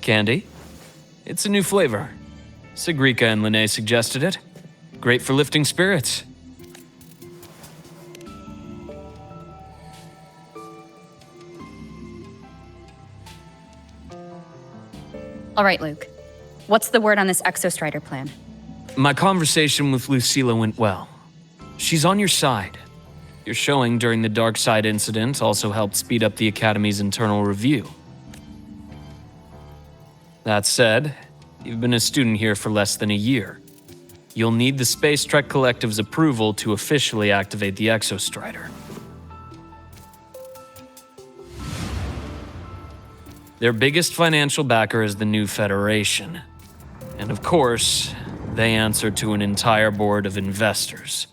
Candy? It's a new flavor. Sigrika and Linné suggested it. Great for lifting spirits. All right, Luke. What's the word on this Exostrider plan? My conversation with Lucilla went well. She's on your side. Your showing during the Dark Side incident also helped speed up the Academy's internal review. That said, you've been a student here for less than a year. You'll need the Space Trek Collective's approval to officially activate the Exostrider. Their biggest financial backer is the New Federation. And of course, they answer to an entire board of investors.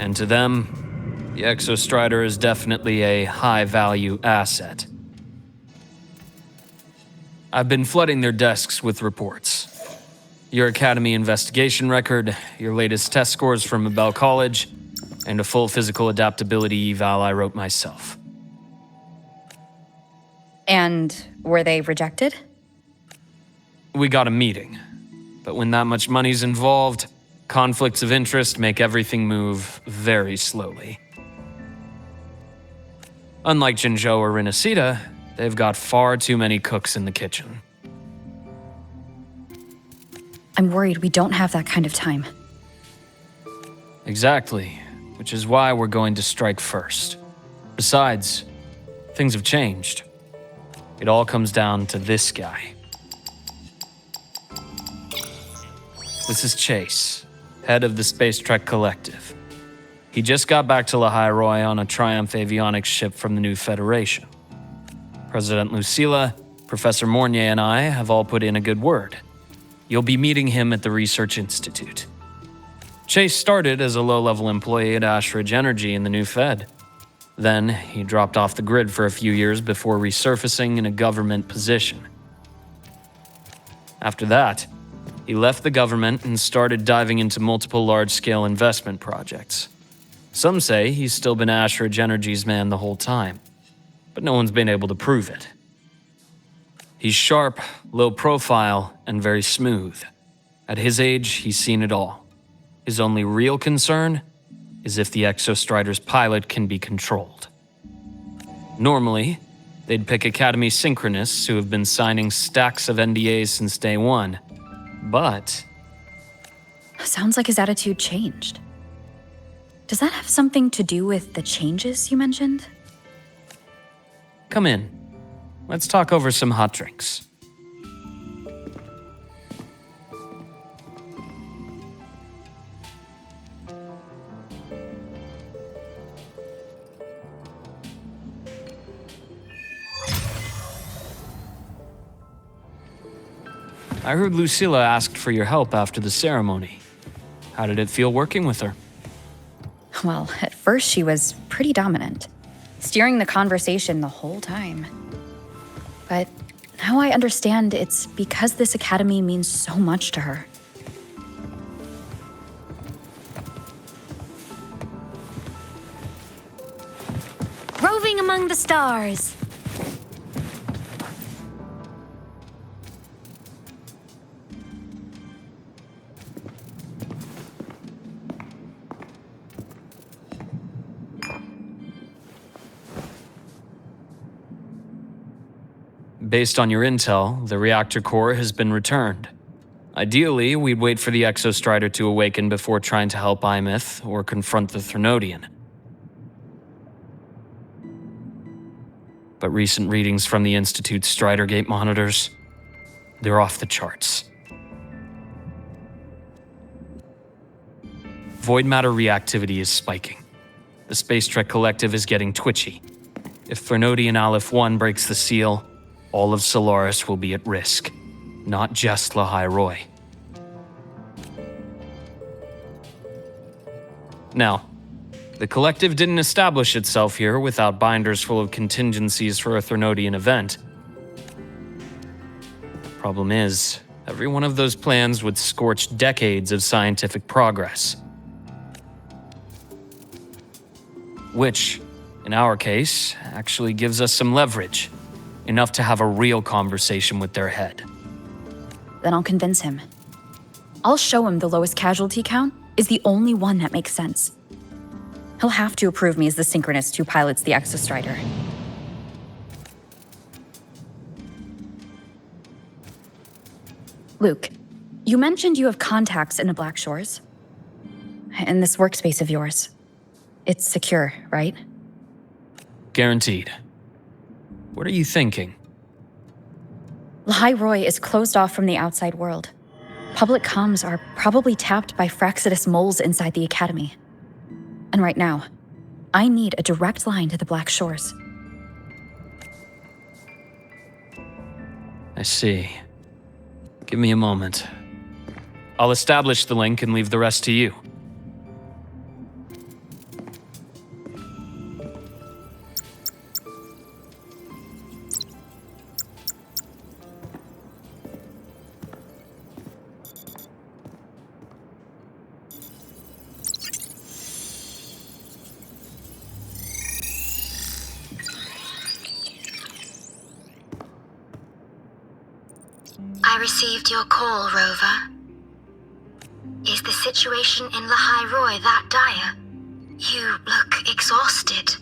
And to them, the Exostrider is definitely a high-value asset. I've been flooding their desks with reports. Your Academy investigation record, your latest test scores from Abel College, and a full physical adaptability eval I wrote myself. And were they rejected? We got a meeting, but when that much money's involved, conflicts of interest make everything move very slowly. Unlike Jinzhou or Rinasita, they've got far too many cooks in the kitchen. I'm worried we don't have that kind of time. Exactly, which is why we're going to strike first. Besides, things have changed. It all comes down to this guy. This is Chase, head of the Space Trek Collective. He just got back to Lahai-Roi on a Triumph avionics ship from the New Federation. President Lucilla, Professor Mornier, and I have all put in a good word. You'll be meeting him at the Research Institute. Chase started as a low-level employee at Ashridge Energy in the New Fed. Then, he dropped off the grid for a few years before resurfacing in a government position. After that, he left the government and started diving into multiple large-scale investment projects. Some say he's still been Ashridge Energy's man the whole time, but no one's been able to prove it. He's sharp, low profile, and very smooth. At his age, he's seen it all. His only real concern is if the Exostrider's pilot can be controlled. Normally, they'd pick Academy synchronists who have been signing stacks of NDAs since day one, but... Sounds like his attitude changed. Does that have something to do with the changes you mentioned? Come in. Let's talk over some hot drinks. I heard Lucilla asked for your help after the ceremony. How did it feel working with her? Well, at first she was pretty dominant, steering the conversation the whole time. But now I understand it's because this academy means so much to her. Roving among the stars. Based on your intel, the reactor core has been returned. Ideally, we'd wait for the Exostrider to awaken before trying to help Imith or confront the Threnodian. But recent readings from the Institute's Stridergate monitors, they're off the charts. Void matter reactivity is spiking. The Space Trek Collective is getting twitchy. If Threnodian Aleph 1 breaks the seal, all of Solaris will be at risk, not just Lahai-Roi. Now, the Collective didn't establish itself here without binders full of contingencies for a Threnodian event. Problem is, every one of those plans would scorch decades of scientific progress. Which, in our case, actually gives us some leverage. Enough to have a real conversation with their head. Then I'll convince him. I'll show him the lowest casualty count is the only one that makes sense. He'll have to approve me as the synchronist who pilots the Exostrider. Luke, you mentioned you have contacts in the Black Shores. In this workspace of yours. It's secure, right? Guaranteed. What are you thinking? Lahai-Roi is closed off from the outside world. Public comms are probably tapped by Fraxidus moles inside the Academy. And right now, I need a direct line to the Black Shores. I see. Give me a moment. I'll establish the link and leave the rest to you. I received your call, Rover. Is the situation in Lahai-Roi that dire? You look exhausted.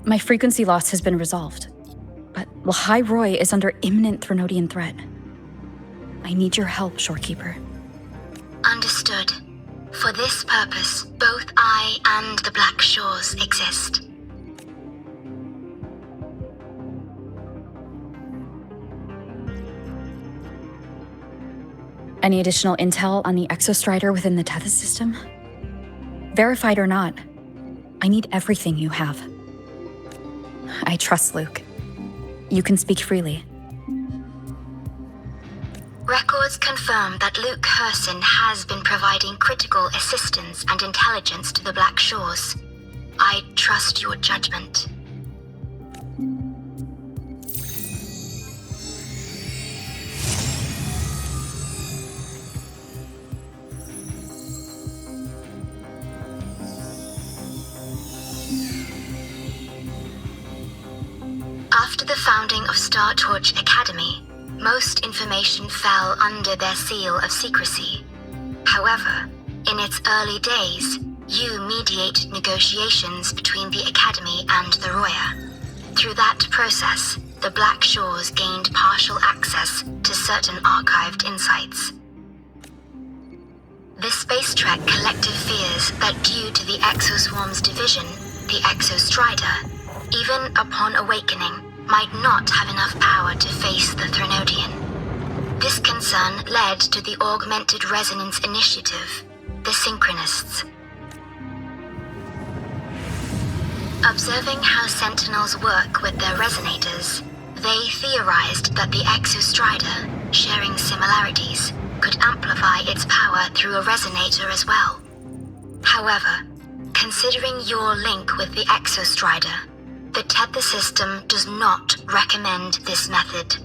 My frequency loss has been resolved, but Lahai-Roi is under imminent Threnodian threat. I need your help, Shorekeeper. Understood. For this purpose, both I and the Black Shores exist. Any additional intel on the Exostrider within the Tethys system? Verified or not, I need everything you have. I trust Luke. You can speak freely. Records confirm that Luke Herson has been providing critical assistance and intelligence to the Black Shores. I trust your judgment. After the founding of Startorch Academy, most information fell under their seal of secrecy. However, in its early days, you mediated negotiations between the Academy and the Roya. Through that process, the Black Shores gained partial access to certain archived insights. The space trek collective fears that due to the Exoswarm's division, the Exostrider, even upon awakening, might not have enough power to face the Threnodian. This concern led to the Augmented Resonance Initiative, the Synchronists. Observing how Sentinels work with their resonators, they theorized that the Exostrider, sharing similarities, could amplify its power through a resonator as well. However, considering your link with the Exostrider, the Tether system does not recommend this method.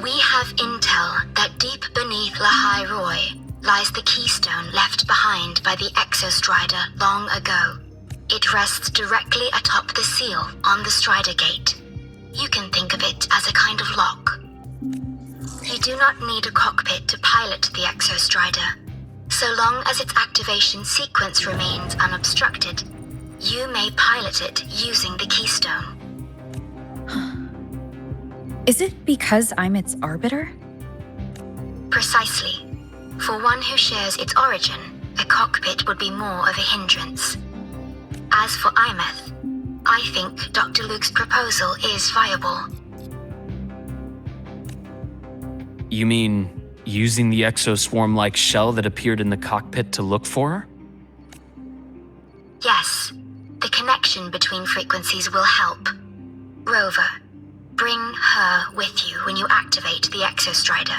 We have intel that deep beneath Lahai-Roi lies the keystone left behind by the Exostrider long ago. It rests directly atop the seal on the Strider Gate. You can think of it as a kind of lock. You do not need a cockpit to pilot the Exostrider. So long as its activation sequence remains unobstructed, you may pilot it using the keystone. Is it because I'm its arbiter? Precisely. For one who shares its origin, a cockpit would be more of a hindrance. As for Imeth, I think Dr. Luke's proposal is viable. You mean using the exoswarm-like shell that appeared in the cockpit to look for her? Yes. The connection between frequencies will help. Rover, bring her with you when you activate the Exostrider.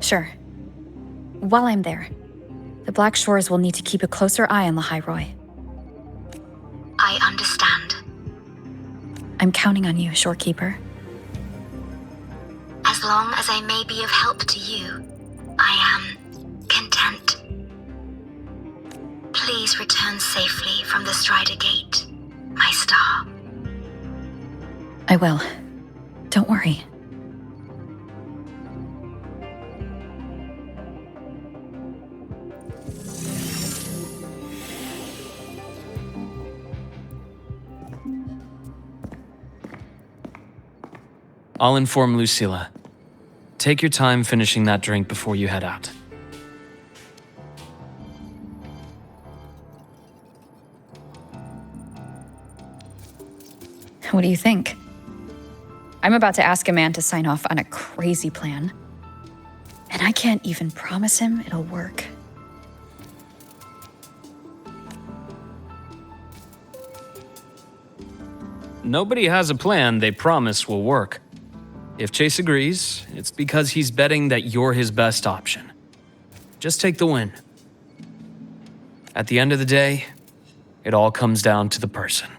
Sure. While I'm there, the Black Shores will need to keep a closer eye on Lahai-Roi. I understand. I'm counting on you, Shorekeeper. long as I may be of help to you, I am content. Please return safely from the Strider Gate, my star. I will. Don't worry. I'll inform Lucilla. Take your time finishing that drink before you head out. What do you think? I'm about to ask a man to sign off on a crazy plan. And I can't even promise him it'll work. Nobody has a plan they promise will work. If Chase agrees, it's because he's betting that you're his best option. Just take the win. At the end of the day, it all comes down to the person.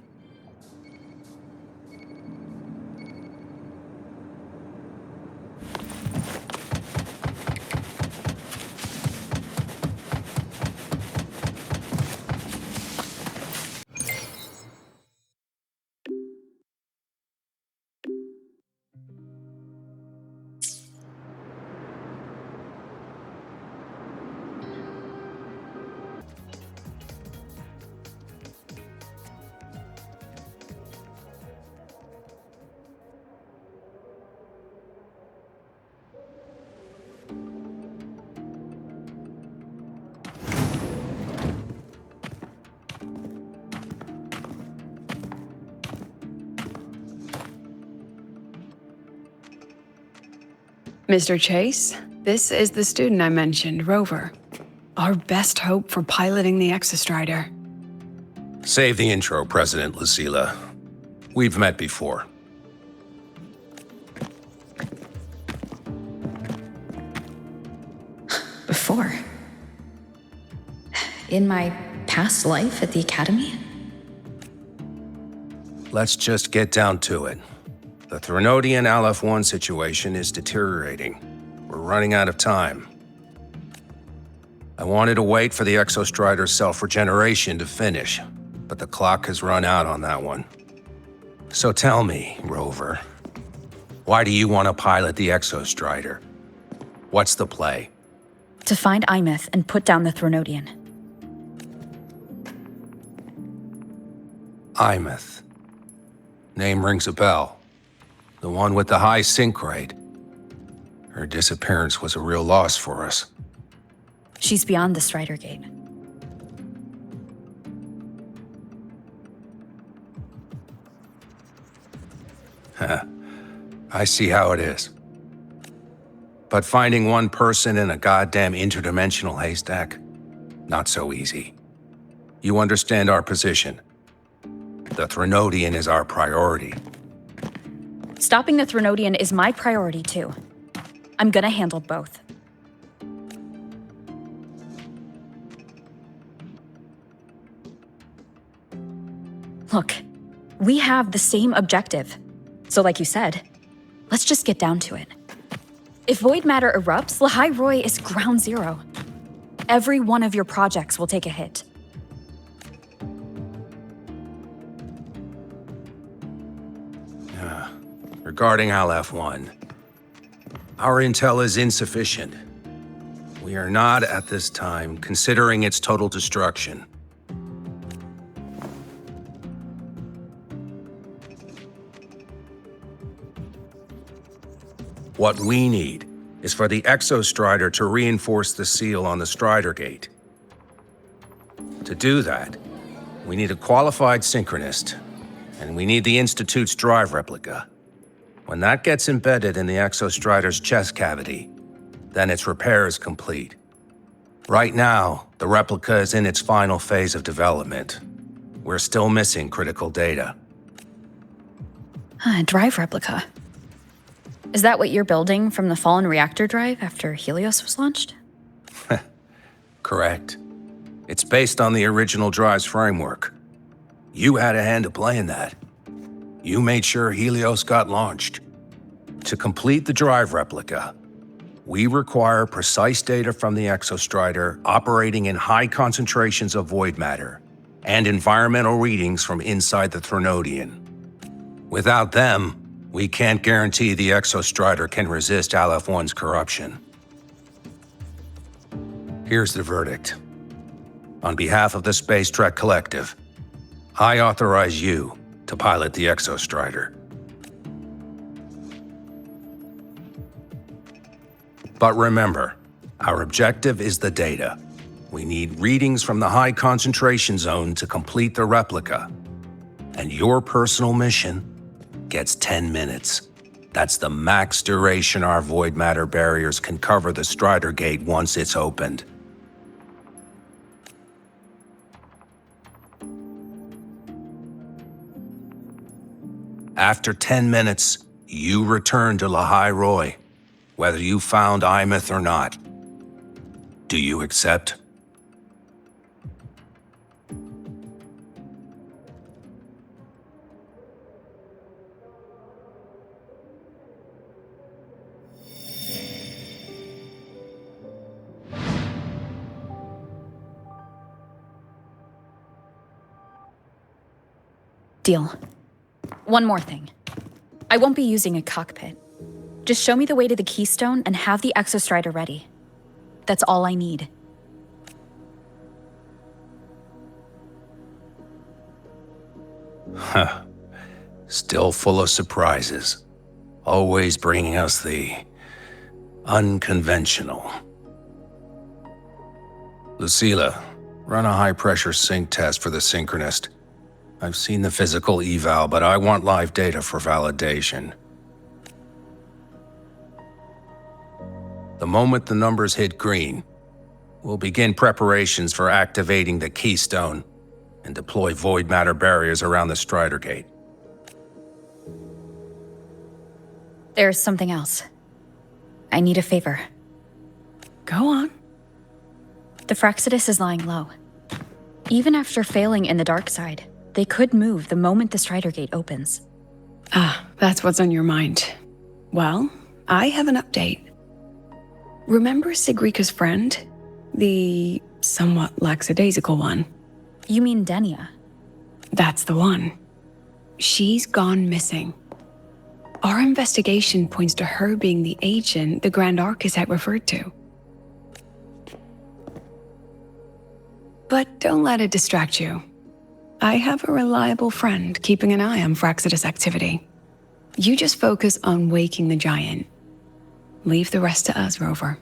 Mr. Chase, this is the student I mentioned, Rover. Our best hope for piloting the Exostrider. Save the intro, President Lucilla. We've met before. Before? In my past life at the Academy? Let's just get down to it. The Threnodian Aleph-1 situation is deteriorating. We're running out of time. I wanted to wait for the Exostrider's self-regeneration to finish, but the clock has run out on that one. So tell me, Rover, why do you want to pilot the Exostrider? What's the play? To find Imeth and put down the Threnodian. Imeth. Name rings a bell. The one with the high sync rate. Her disappearance was a real loss for us. She's beyond the Strider Gate. I see how it is. But finding one person in a goddamn interdimensional haystack? Not so easy. You understand our position. The Threnodian is our priority. Stopping the Threnodian is my priority, too. I'm gonna handle both. Look, we have the same objective. So like you said, let's just get down to it. If void matter erupts, Lahai-Roi is ground zero. Every one of your projects will take a hit. Regarding Aleph-1, our intel is insufficient. We are not, at this time, considering its total destruction. What we need is for the Exostrider to reinforce the seal on the Strider Gate. To do that, we need a qualified synchronist, and we need the Institute's drive replica. When that gets embedded in the Exostrider's chest cavity, then its repair is complete. Right now, the replica is in its final phase of development. We're still missing critical data. Drive replica. Is that what you're building from the fallen reactor drive after Helios was launched? Correct. It's based on the original drive's framework. You had a hand to play in that. You made sure Helios got launched. To complete the drive replica, we require precise data from the exostrider operating in high concentrations of void matter and environmental readings from inside the Threnodian. Without them, we can't guarantee the exostrider can resist Aleph-1's corruption. Here's the verdict. On behalf of the Space Trek Collective, I authorize you to pilot the exostrider. But remember, our objective is the data. We need readings from the high concentration zone to complete the replica. And your personal mission gets 10 minutes. That's the max duration our void matter barriers can cover the Strider Gate once it's opened. After 10 minutes, you return to Lahai-Roi, whether you found Imeth or not. Do you accept? Deal. One more thing. I won't be using a cockpit. Just show me the way to the Keystone and have the exostrider ready. That's all I need. Huh. Still full of surprises. Always bringing us the unconventional. Lucilla, run a high-pressure sync test for the Synchronist. I've seen the physical eval, but I want live data for validation. The moment the numbers hit green, we'll begin preparations for activating the Keystone and deploy void matter barriers around the Strider Gate. There's something else. I need a favor. Go on. The Fraxidus is lying low. Even after failing in the dark side, they could move the moment the Strider Gate opens. Ah, that's what's on your mind. Well, I have an update. Remember Sigrika's friend? The somewhat lackadaisical one? You mean Denia? That's the one. She's gone missing. Our investigation points to her being the agent the Grand Architect referred to. But don't let it distract you. I have a reliable friend keeping an eye on Fraxidus activity. You just focus on waking the giant. Leave the rest to us, Rover.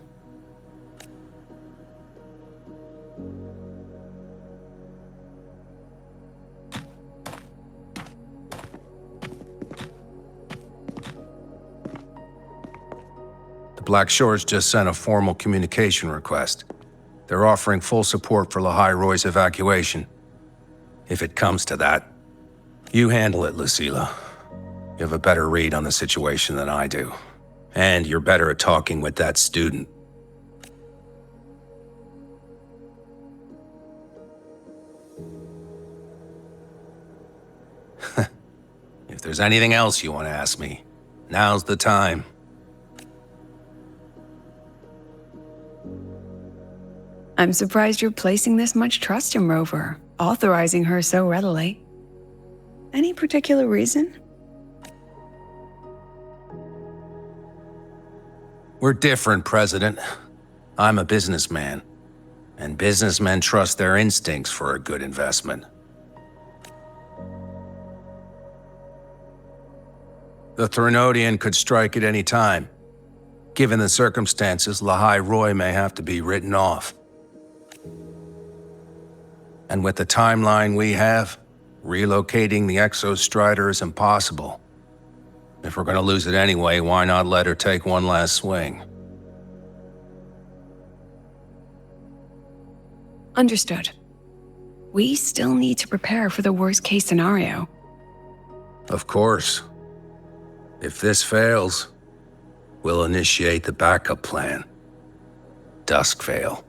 The Black Shores just sent a formal communication request. They're offering full support for Lahai-Roi's evacuation. If it comes to that, you handle it, Lucilla. You have a better read on the situation than I do. And you're better at talking with that student. If there's anything else you want to ask me, now's the time. I'm surprised you're placing this much trust in Rover, authorizing her so readily. Any particular reason? We're different, President. I'm a businessman, and businessmen trust their instincts for a good investment. The Threnodian could strike at any time. Given the circumstances, Lahai-Roi may have to be written off. And with the timeline we have, relocating the exostrider is impossible. If we're going to lose it anyway, why not let her take one last swing? Understood. We still need to prepare for the worst-case scenario. Of course. If this fails, we'll initiate the backup plan. Duskvale.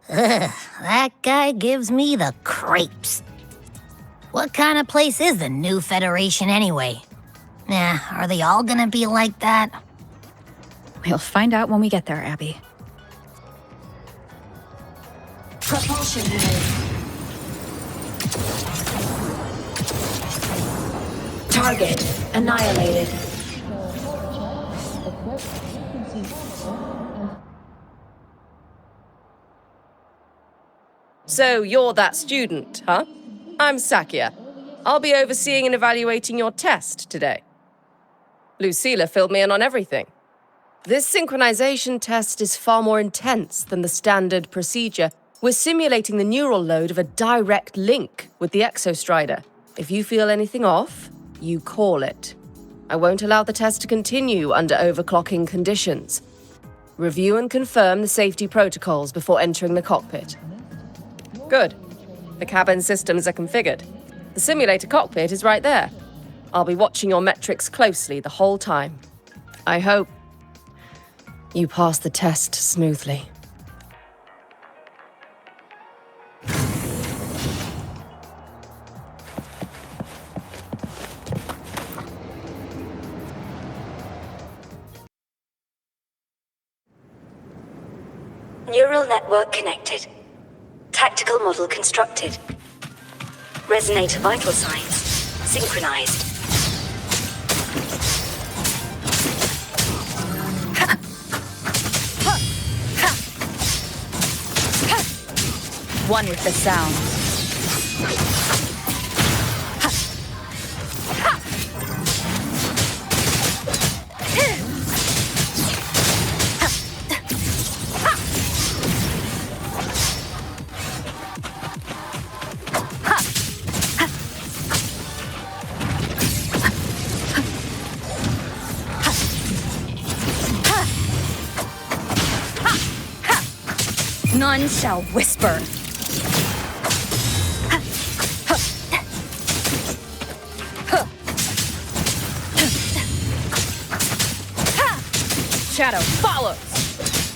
That guy gives me the creeps. What kind of place is the new Federation anyway? Are they all gonna be like that? We'll find out when we get there, Abby. Propulsion unit. Target annihilated. So you're that student, huh? I'm Sakia. I'll be overseeing and evaluating your test today. Lucilla filled me in on everything. This synchronization test is far more intense than the standard procedure. We're simulating the neural load of a direct link with the Exostrider. If you feel anything off, you call it. I won't allow the test to continue under overclocking conditions. Review and confirm the safety protocols before entering the cockpit. Good. The cabin systems are configured. The simulator cockpit is right there. I'll be watching your metrics closely the whole time. I hope you pass the test smoothly. Neural network connected. Tactical model constructed. Resonator vital signs synchronized. One with the sound. None shall whisper. Shadow follows.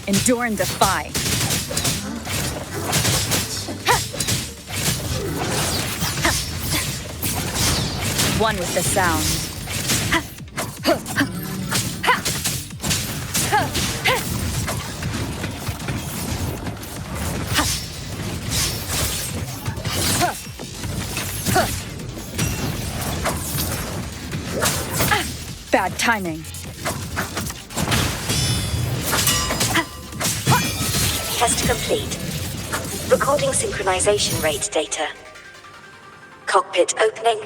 Endure and defy. One with the sound. Bad timing. Test complete. Recording synchronization rate data. Cockpit opening.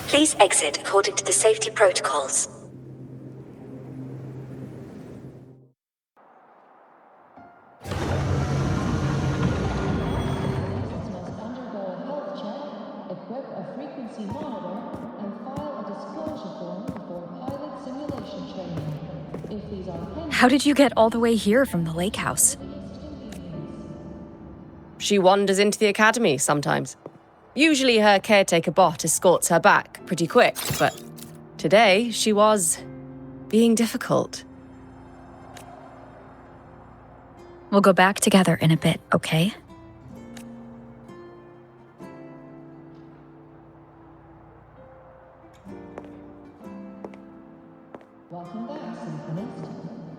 Please exit according to the safety protocols. How did you get all the way here from the lake house? She wanders into the academy sometimes. Usually her caretaker bot escorts her back pretty quick, but today she was being difficult. We'll go back together in a bit, okay? Welcome back, Synchronist.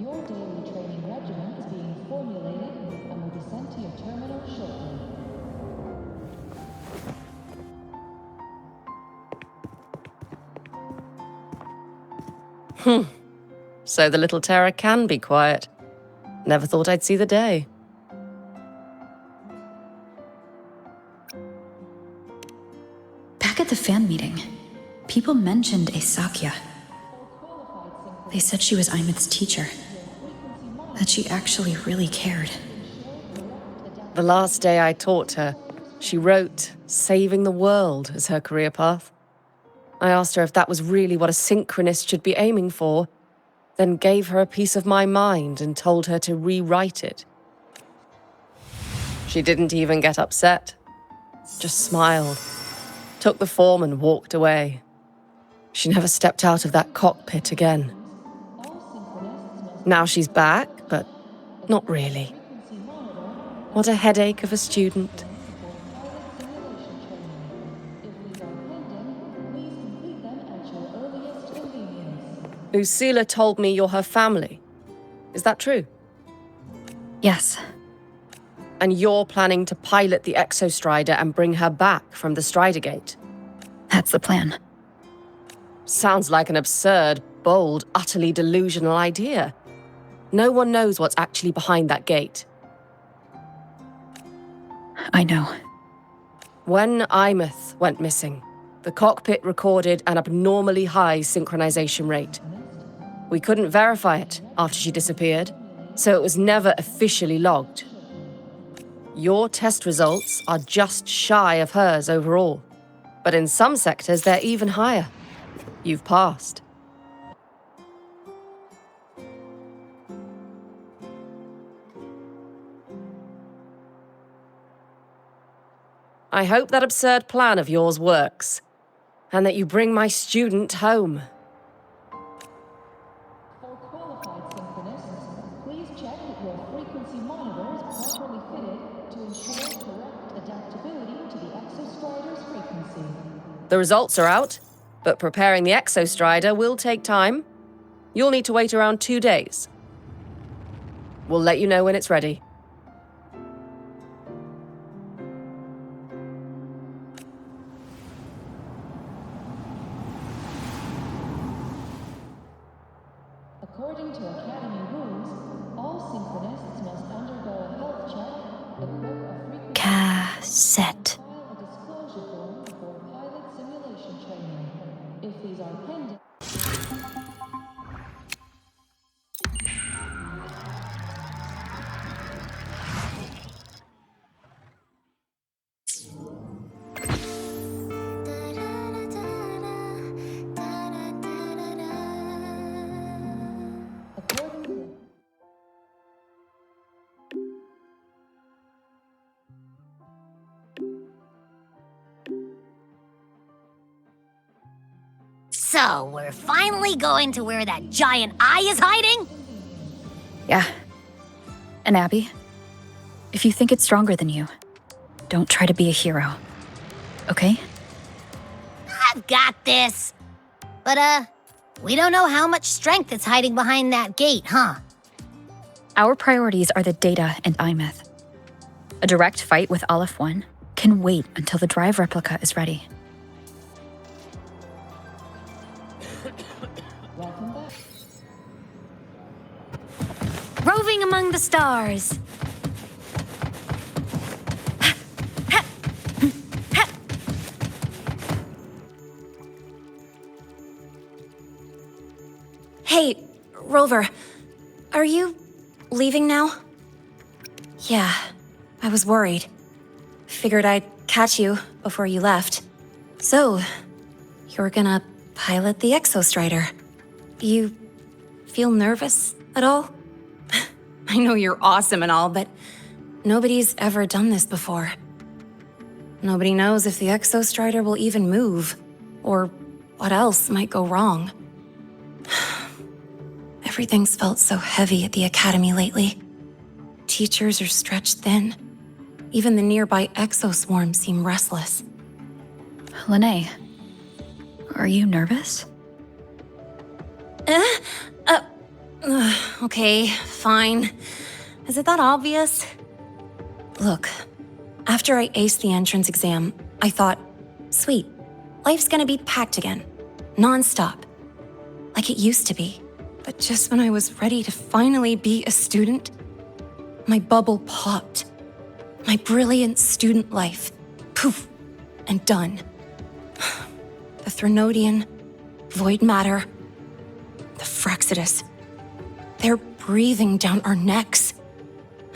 Your daily training regimen is being formulated and will be sent to your terminal shortly. So the little terror can be quiet. Never thought I'd see the day. Back at the fan meeting, people mentioned a Sakya. They said she was Imith's teacher. That she actually really cared. The last day I taught her, she wrote saving the world as her career path. I asked her if that was really what a synchronist should be aiming for, then gave her a piece of my mind and told her to rewrite it. She didn't even get upset, just smiled, took the form and walked away. She never stepped out of that cockpit again. Now she's back, but not really. What a headache of a student. Lucila told me you're her family. Is that true? Yes. And you're planning to pilot the Exostrider and bring her back from the Strider Gate? That's the plan. Sounds like an absurd, bold, utterly delusional idea. No one knows what's actually behind that gate. I know. When Imeth went missing, the cockpit recorded an abnormally high synchronization rate. We couldn't verify it after she disappeared, so it was never officially logged. Your test results are just shy of hers overall, but in some sectors they're even higher. You've passed. I hope that absurd plan of yours works, and that you bring my student home. For qualified synchronists, please check that your frequency monitor is properly fitted to ensure correct adaptability to the Exostrider's frequency. The results are out, but preparing the Exostrider will take time. You'll need to wait around 2 days. We'll let you know when it's ready. According to Academy rules, all synchronists must undergo a health check, equip a frequency Cassette. file a disclosure form for pilot simulation training. If these are pending, according to So, we're finally going to where that giant eye is hiding? Yeah. And Abby, if you think it's stronger than you, don't try to be a hero. Okay? I've got this. But, we don't know how much strength is hiding behind that gate, huh? Our priorities are the data and Imeth. A direct fight with Aleph 1 can wait until the drive replica is ready. welcome back. Roving among the stars. Hey, Rover, are you leaving now? Yeah, I was worried. Figured I'd catch you before you left. So, you're gonna pilot the Exostrider. You feel nervous at all? I know you're awesome and all, but nobody's ever done this before. Nobody knows if the Exostrider will even move, or what else might go wrong. Everything's felt so heavy at the Academy lately. Teachers are stretched thin. Even the nearby exoswarms seem restless. Lene, are you nervous? Okay, fine. Is it that obvious? Look, after I aced the entrance exam, I thought, sweet, life's gonna be packed again. Non-stop. Like it used to be. But just when I was ready to finally be a student, my bubble popped. My brilliant student life, poof, and done. The Threnodian, void matter, the Fraxidus, they're breathing down our necks.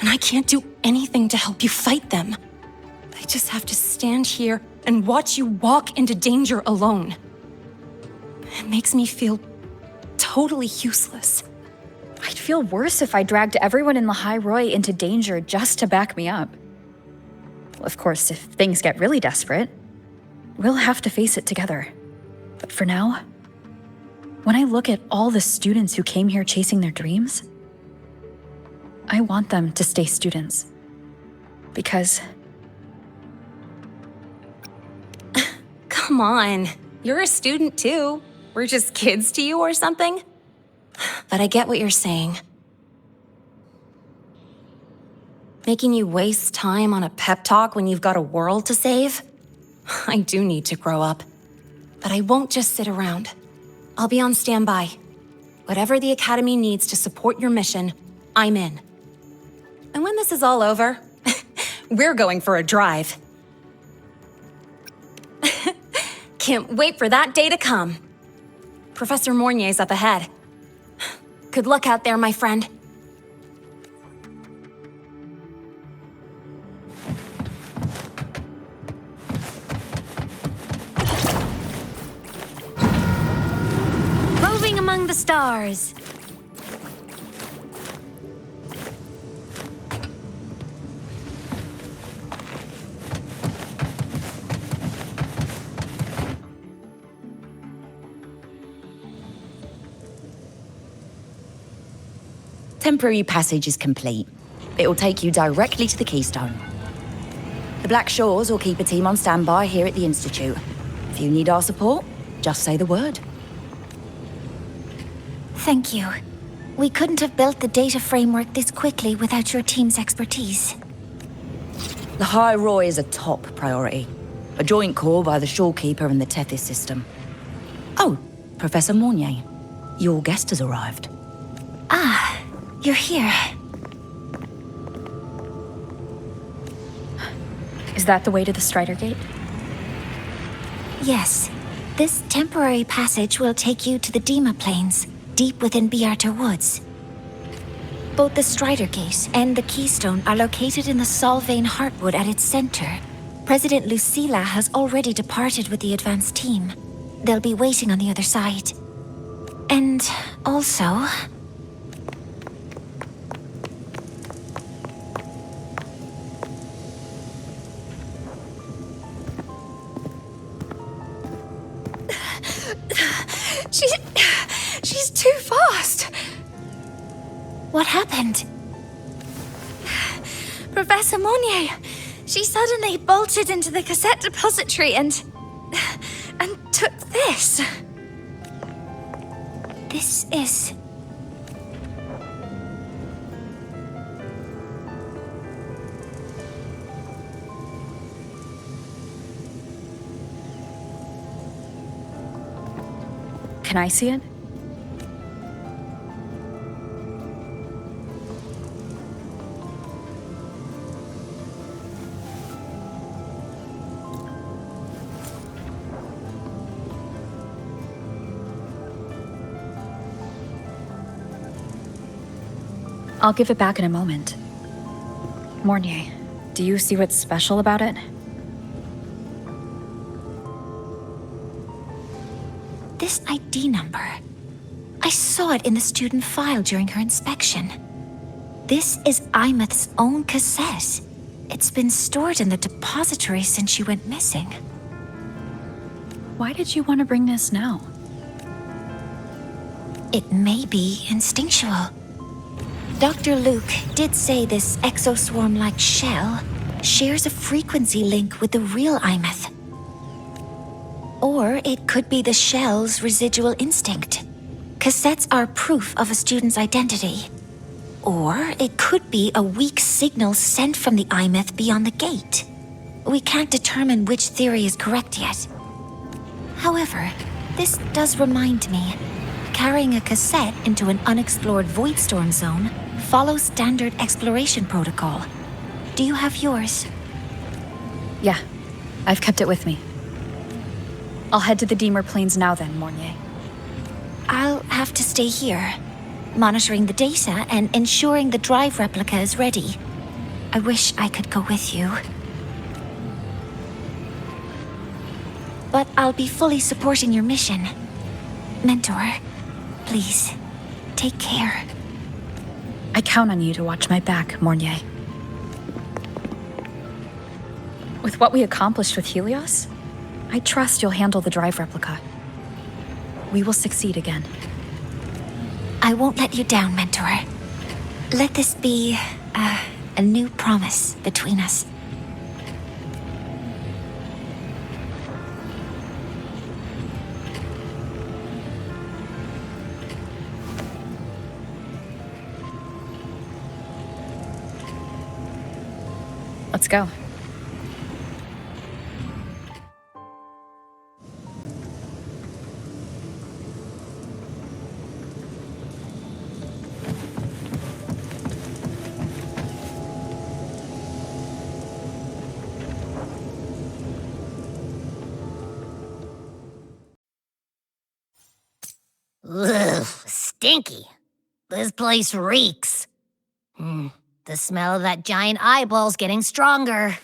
And I can't do anything to help you fight them. I just have to stand here and watch you walk into danger alone. It makes me feel totally useless. I'd feel worse if I dragged everyone in Lahai-Roi into danger just to back me up. Well, of course, if things get really desperate, we'll have to face it together. But for now, when I look at all the students who came here chasing their dreams, I want them to stay students. Because Come on. You're a student too. We're just kids to you or something? But I get what you're saying. Making you waste time on a pep talk when you've got a world to save? I do need to grow up. But I won't just sit around. I'll be on standby. Whatever the Academy needs to support your mission, I'm in. And when this is all over, we're going for a drive. Can't wait for that day to come. Professor Mornier's up ahead. Good luck out there, my friend. Moving among the stars. Temporary passage is complete. It will take you directly to the Keystone. The Black Shores will keep a team on standby here at the Institute. If you need our support, just say the word. Thank you. We couldn't have built the data framework this quickly without your team's expertise. Lahai-Roi is a top priority. A joint call by the Shorekeeper and the Tethys system. Oh, Professor Mornier. Your guest has arrived. Ah, you're here. is that the way to the Strider Gate? Yes. This temporary passage will take you to the Dimmr Plains, deep within Biarter Woods. Both the Strider Gate and the Keystone are located in the Solvane Heartwood at its center. President Lucila has already departed with the advance team. They'll be waiting on the other side. And also... She's too fast. What happened? Professor Mornier, she suddenly bolted into the cassette depository and took this. This is... Can I see it? I'll give it back in a moment. Mornier, do you see what's special about it? This ID number. I saw it in the student file during her inspection. This is Imeth's own cassette. It's been stored in the depository since she went missing. Why did you want to bring this now? It may be instinctual. Dr. Luke did say this exoswarm-like shell shares a frequency link with the real Imeth. Or it could be the shell's residual instinct. Cassettes are proof of a student's identity. Or it could be a weak signal sent from the Imeth beyond the gate. We can't determine which theory is correct yet. However, this does remind me, carrying a cassette into an unexplored Voidstorm zone follows standard exploration protocol. Do you have yours? Yeah, I've kept it with me. I'll head to the Dimmr Plains now then, Mornier. I'll have to stay here, monitoring the data and ensuring the drive replica is ready. I wish I could go with you. But I'll be fully supporting your mission. Mentor, please, take care. I count on you to watch my back, Mornier. With what we accomplished with Helios, I trust you'll handle the drive replica. We will succeed again. I won't let you down, Mentor. Let this be a new promise between us. Let's go. Ugh, stinky. This place reeks. The smell of that giant eyeball's getting stronger.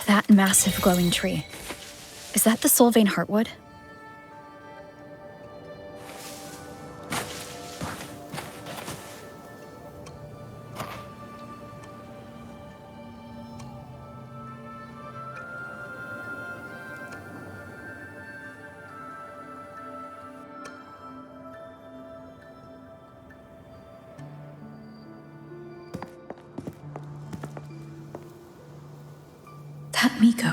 That massive glowing tree. Is that the Solvane Heartwood? That Miko.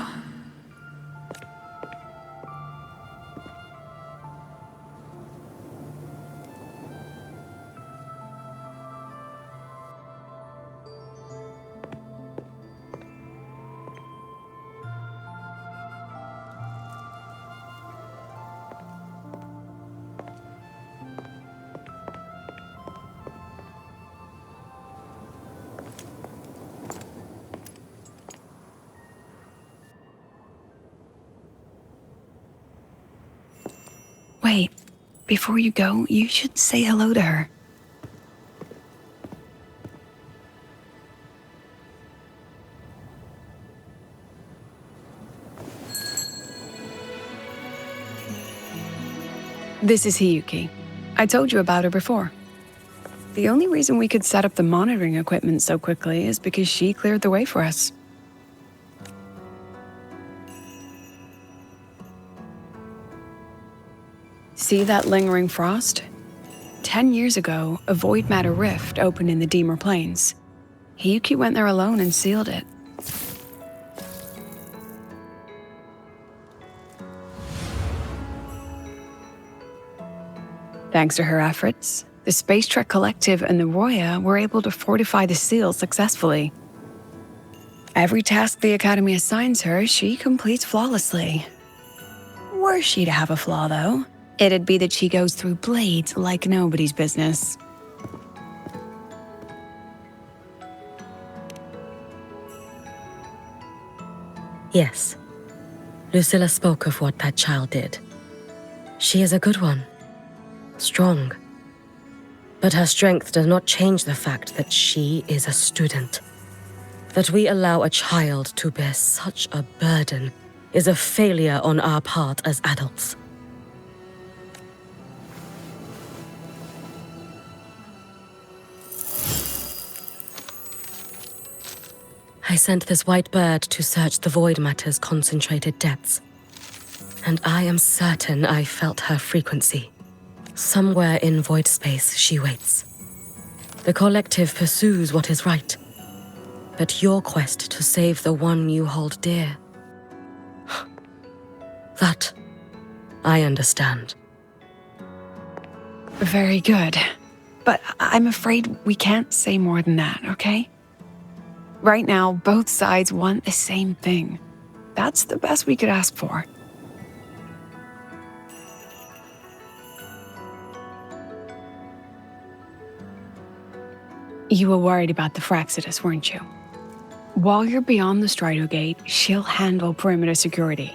Wait, before you go, you should say hello to her. This is Hiyuki. I told you about her before. The only reason we could set up the monitoring equipment so quickly is because she cleared the way for us. See that lingering frost? 10 years ago, a void matter rift opened in the Dimmr Plains. Hiyuki went there alone and sealed it. Thanks to her efforts, the Space Trek Collective and the Roya were able to fortify the seal successfully. Every task the Academy assigns her, she completes flawlessly. Were she to have a flaw, though, it'd be that she goes through blades like nobody's business. Yes. Lucilla spoke of what that child did. She is a good one. Strong. But her strength does not change the fact that she is a student. That we allow a child to bear such a burden is a failure on our part as adults. I sent this white bird to search the void matter's concentrated depths. And I am certain I felt her frequency. Somewhere in void space, she waits. The collective pursues what is right. But your quest to save the one you hold dear... that, I understand. Very good. But I'm afraid we can't say more than that, okay? Right now, both sides want the same thing. That's the best we could ask for. You were worried about the Fraxidus, weren't you? While you're beyond the Strider Gate, she'll handle perimeter security.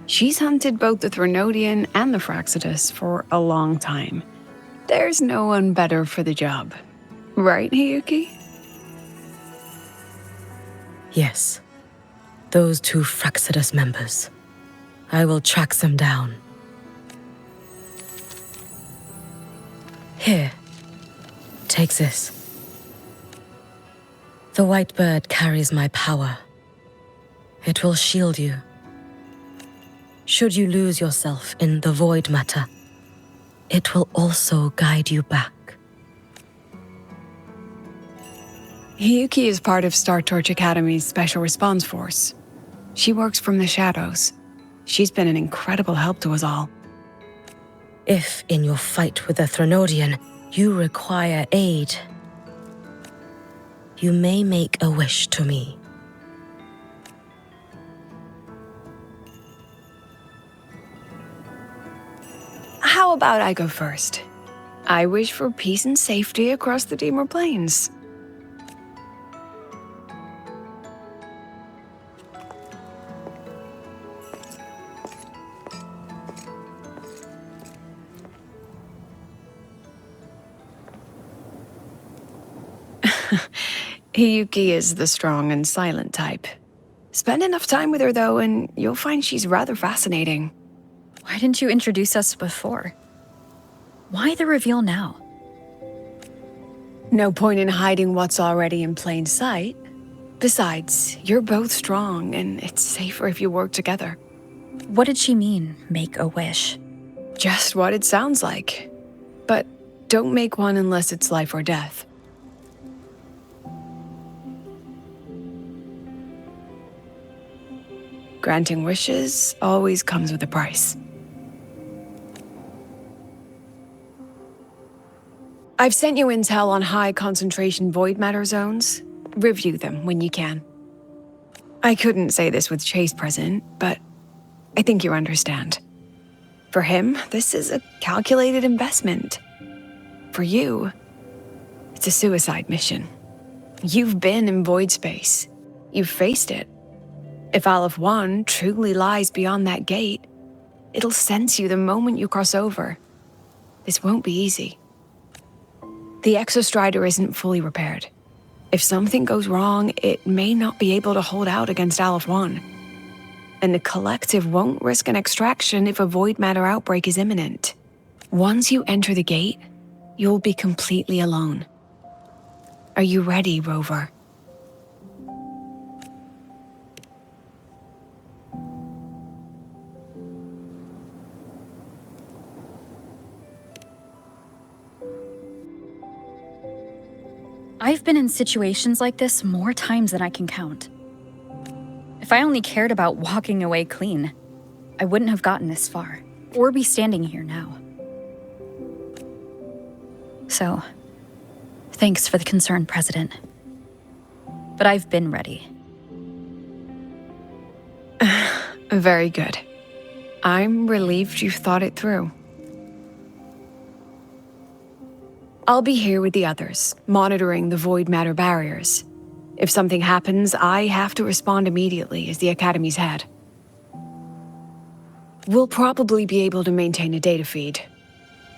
She's hunted both the Threnodian and the Fraxidus for a long time. There's no one better for the job. Right, Hiyuki? Yes. Those two Fraxidus members. I will track them down. Here. Take this. The white bird carries my power. It will shield you. Should you lose yourself in the void matter, it will also guide you back. Hiyuki is part of Startorch Academy's Special Response Force. She works from the shadows. She's been an incredible help to us all. If, in your fight with the Threnodian, you require aid, you may make a wish to me. How about I go first? I wish for peace and safety across the Dimmr Plains. Hiyuki is the strong and silent type. Spend enough time with her, though, and you'll find she's rather fascinating. Why didn't you introduce us before? Why the reveal now? No point in hiding what's already in plain sight. Besides, you're both strong, and it's safer if you work together. What did she mean, make a wish? Just what it sounds like. But don't make one unless it's life or death. Granting wishes always comes with a price. I've sent you intel on high concentration void matter zones. Review them when you can. I couldn't say this with Chase present, but I think you understand. For him, this is a calculated investment. For you, it's a suicide mission. You've been in void space. You've faced it. If Aleph 1 truly lies beyond that gate, it'll sense you the moment you cross over. This won't be easy. The Exostrider isn't fully repaired. If something goes wrong, it may not be able to hold out against Aleph 1. And the Collective won't risk an extraction if a void matter outbreak is imminent. Once you enter the gate, you'll be completely alone. Are you ready, Rover? I've been in situations like this more times than I can count. If I only cared about walking away clean, I wouldn't have gotten this far, or be standing here now. So, thanks for the concern, President. But I've been ready. Very good. I'm relieved you thought it through. I'll be here with the others, monitoring the void matter barriers. If something happens, I have to respond immediately as the Academy's head. We'll probably be able to maintain a data feed,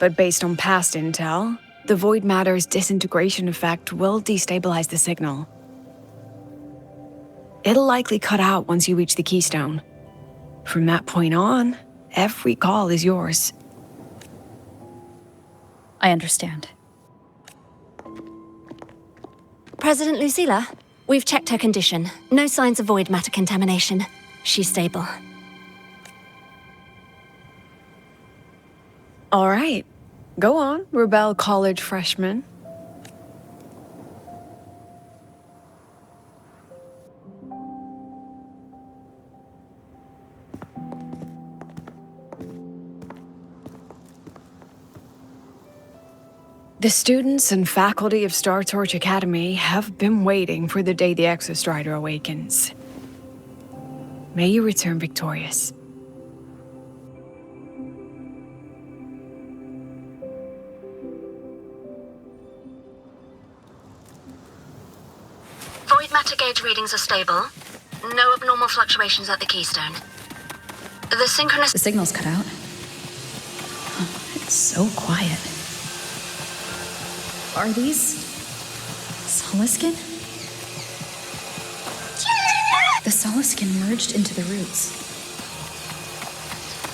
but based on past intel, the void matter's disintegration effect will destabilize the signal. It'll likely cut out once you reach the keystone. From that point on, every call is yours. I understand. President Lucilla, we've checked her condition. No signs of void matter contamination. She's stable. All right. Go on, Rebel College freshman. The students and faculty of Startorch Academy have been waiting for the day the Exostrider awakens. May you return victorious. Void matter gauge readings are stable. No abnormal fluctuations at the keystone. The synchronous... The signal's cut out. It's so quiet. Are these... Soliskin? The Soliskin merged into the roots.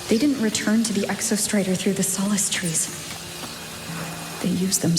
They didn't return to the Exostrider through the Solace trees. They used them...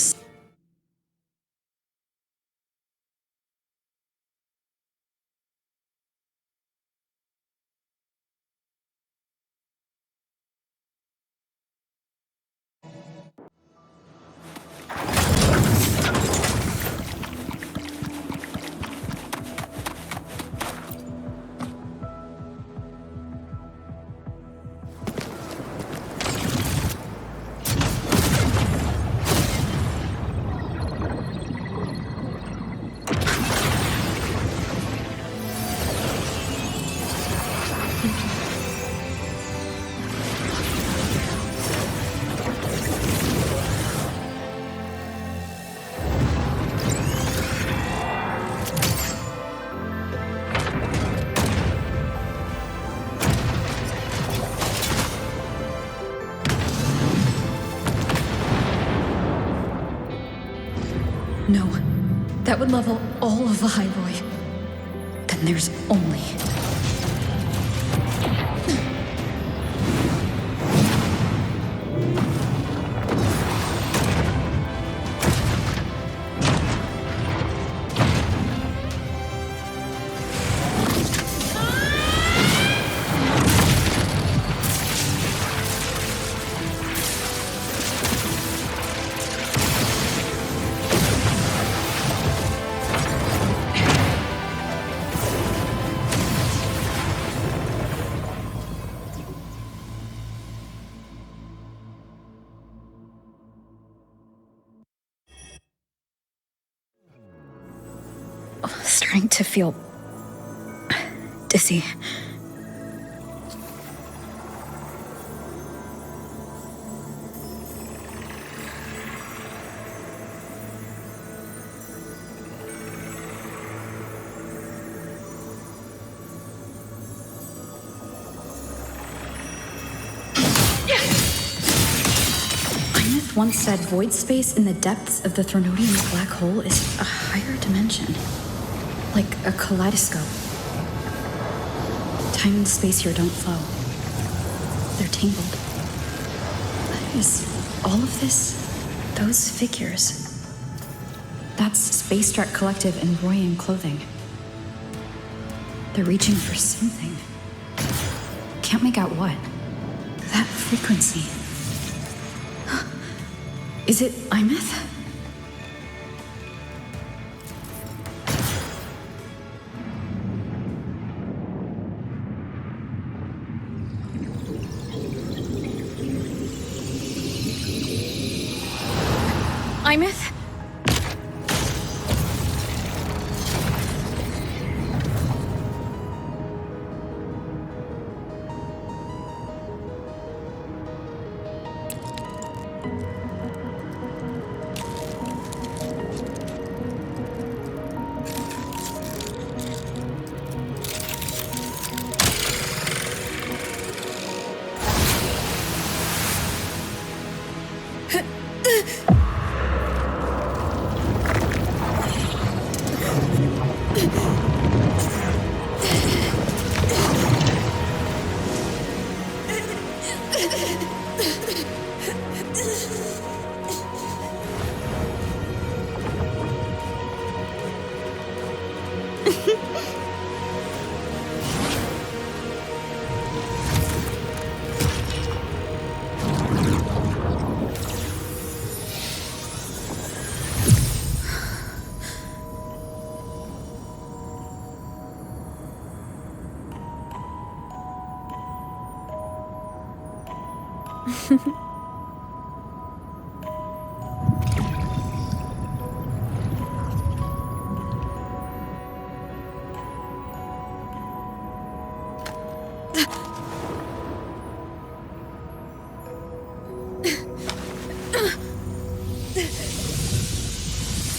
No. That would level all of Lahai-Roi. Then there's only... Starting to feel dizzy. Einith once said void space in the depths of the Thronodian's black hole is a higher dimension. Like a kaleidoscope. Time and space here don't flow. They're tangled. Is all of this? Those figures? That's Space Trek Collective in Royan clothing. They're reaching for something. Can't make out what. That frequency. Is it Imeth? Imeth?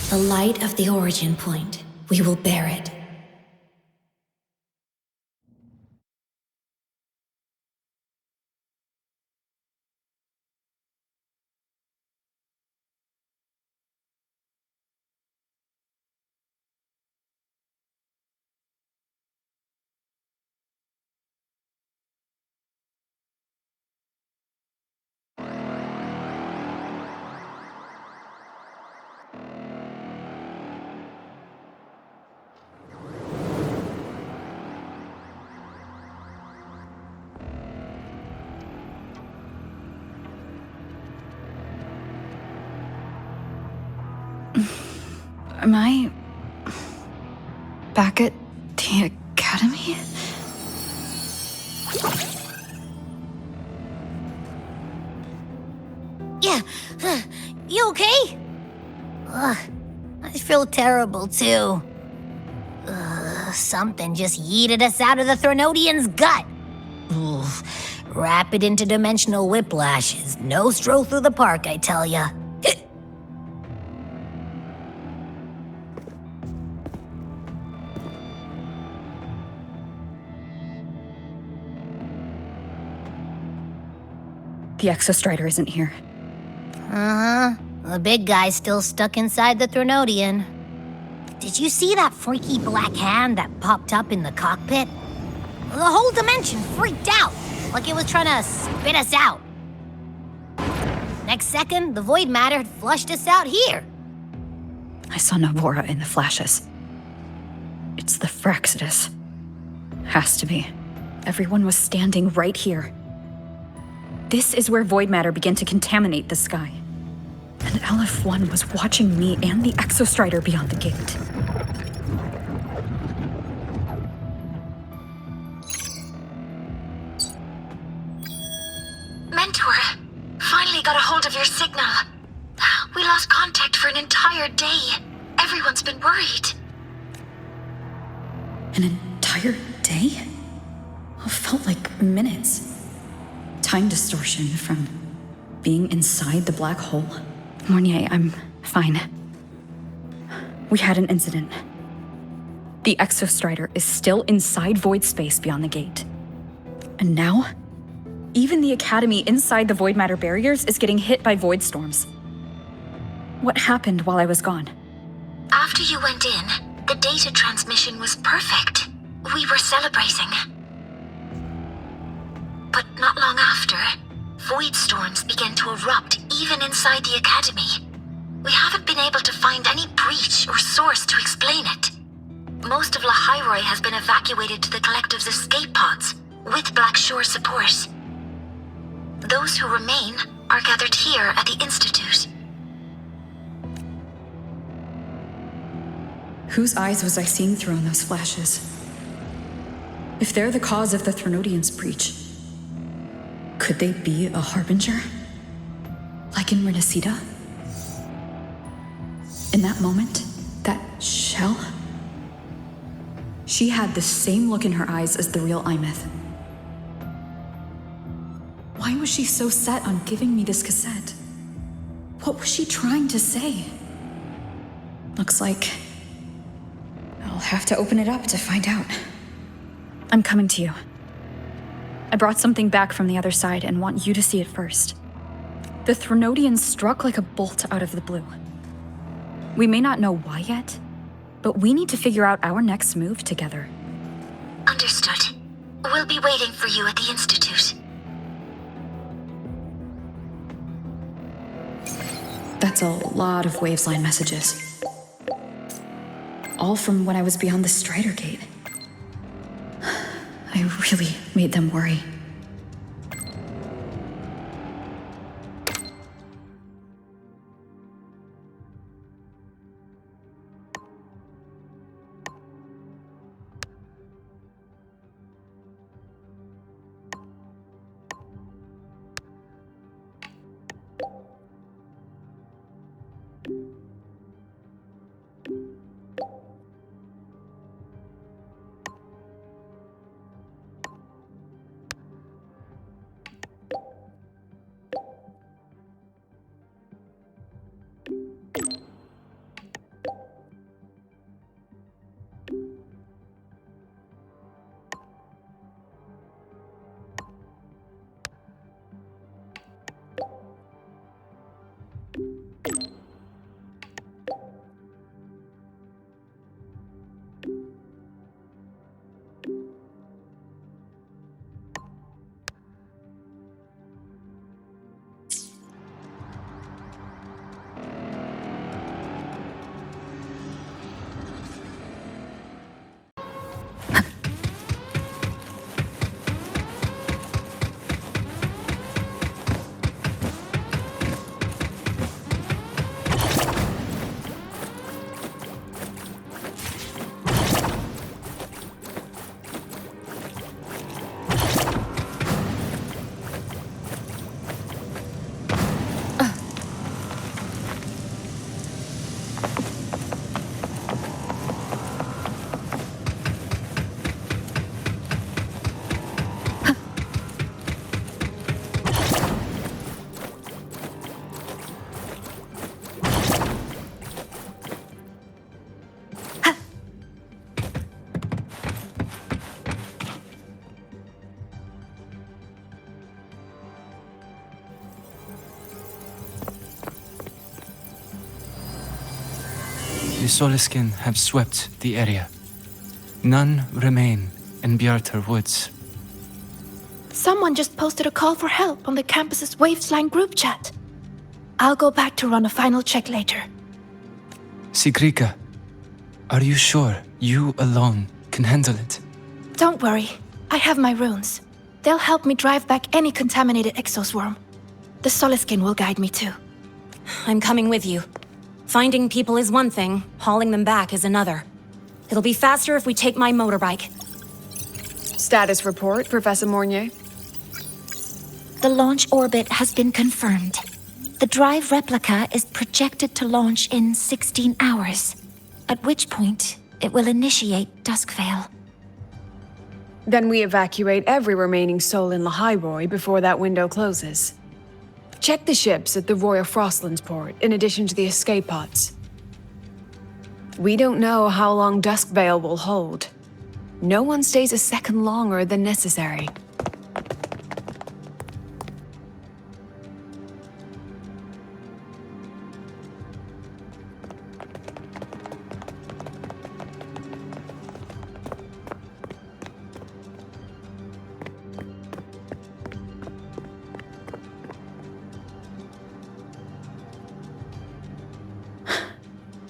The light of the origin point. We will bear it. Am I back at the academy? Yeah. You okay? Ugh, I feel terrible too. Something just yeeted us out of the Thronodian's gut. Oof. Rapid interdimensional whiplashes. No stroll through the park, I tell ya. The Exostrider isn't here. Uh-huh. The big guy's still stuck inside the Threnodian. Did you see that freaky black hand that popped up in the cockpit? The whole dimension freaked out, like it was trying to spit us out. Next second, the void matter had flushed us out here. I saw Navora in the flashes. It's the Fraxidus. Has to be. Everyone was standing right here. This is where void matter began to contaminate the sky. And LF1 was watching me and the Exostrider beyond the gate. Mentor, finally got a hold of your signal. We lost contact for an entire day. Everyone's been worried. An entire day? It felt like minutes. Time distortion from being inside the black hole. Mornier, I'm fine. We had an incident. The Exostrider is still inside void space beyond the gate. And now, even the Academy inside the void matter barriers is getting hit by void storms. What happened while I was gone? After you went in, the data transmission was perfect. We were celebrating. But not long after, void storms began to erupt even inside the Academy. We haven't been able to find any breach or source to explain it. Most of Lahai-Roi has been evacuated to the Collective's escape pods, with Black Shore support. Those who remain are gathered here at the Institute. Whose eyes was I seeing through in those flashes? If they're the cause of the Threnodian's breach, could they be a harbinger? Like in Renacida? In that moment, that shell? She had the same look in her eyes as the real Imeth. Why was she so set on giving me this cassette? What was she trying to say? Looks like I'll have to open it up to find out. I'm coming to you. I brought something back from the other side and want you to see it first. The Threnodian struck like a bolt out of the blue. We may not know why yet, but we need to figure out our next move together. Understood. We'll be waiting for you at the Institute. That's a lot of Wavesline messages. All from when I was beyond the Strider Gate. I really made them worry. The Soliskin have swept the area. None remain in Bjartar Woods. Someone just posted a call for help on the campus's Waveslang group chat. I'll go back to run a final check later. Sigrika, are you sure you alone can handle it? Don't worry, I have my runes. They'll help me drive back any contaminated exoswarm. The Soliskin will guide me too. I'm coming with you. Finding people is one thing, hauling them back is another. It'll be faster if we take my motorbike. Status report, Professor Mornier. The launch orbit has been confirmed. The drive replica is projected to launch in 16 hours, at which point it will initiate Duskvale. Then we evacuate every remaining soul in Lahai-Roi before that window closes. Check the ships at the Royal Frostlands port, in addition to the escape pods. We don't know how long Duskvale will hold. No one stays a second longer than necessary.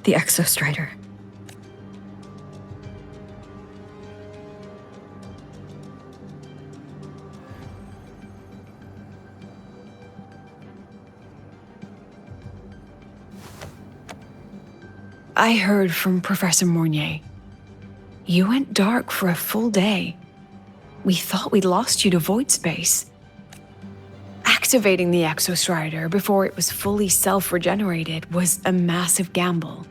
The Exostrider. I heard from Professor Mornier. You went dark for a full day. We thought we'd lost you to void space. Activating the Exostrider before it was fully self-regenerated was a massive gamble.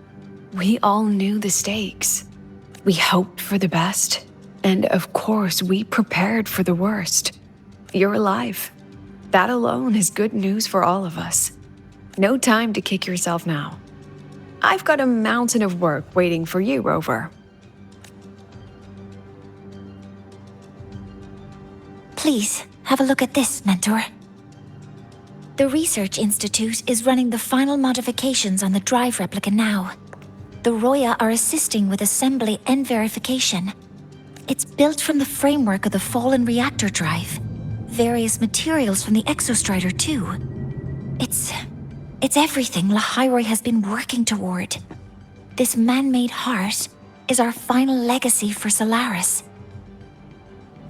We all knew the stakes. We hoped for the best, and of course we prepared for the worst. You're alive. That alone is good news for all of us. No time to kick yourself now. I've got a mountain of work waiting for you, Rover. Please, have a look at this, Mentor. The Research Institute is running the final modifications on the drive replica now. The Roya are assisting with assembly and verification. It's built from the framework of the fallen reactor drive. Various materials from the Exostrider, too. It's everything Lahai-Roi has been working toward. This man-made heart is our final legacy for Solaris.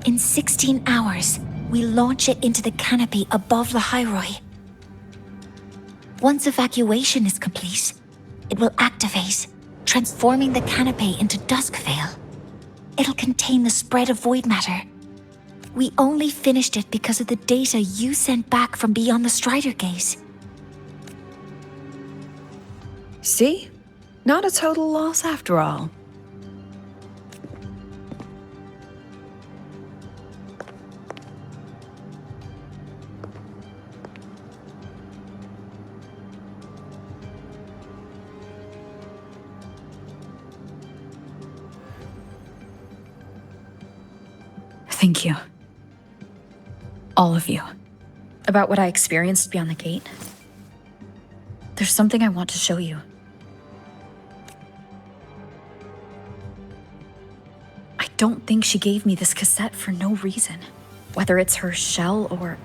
In 16 hours, we launch it into the canopy above Lahai-Roi. Once evacuation is complete, it will activate, transforming the canopy into Duskvale. It'll contain the spread of void matter. We only finished it because of the data you sent back from beyond the Strider Gate. See? Not a total loss after all. Thank you. All of you. About what I experienced beyond the gate. There's something I want to show you. I don't think she gave me this cassette for no reason. Whether it's her shell or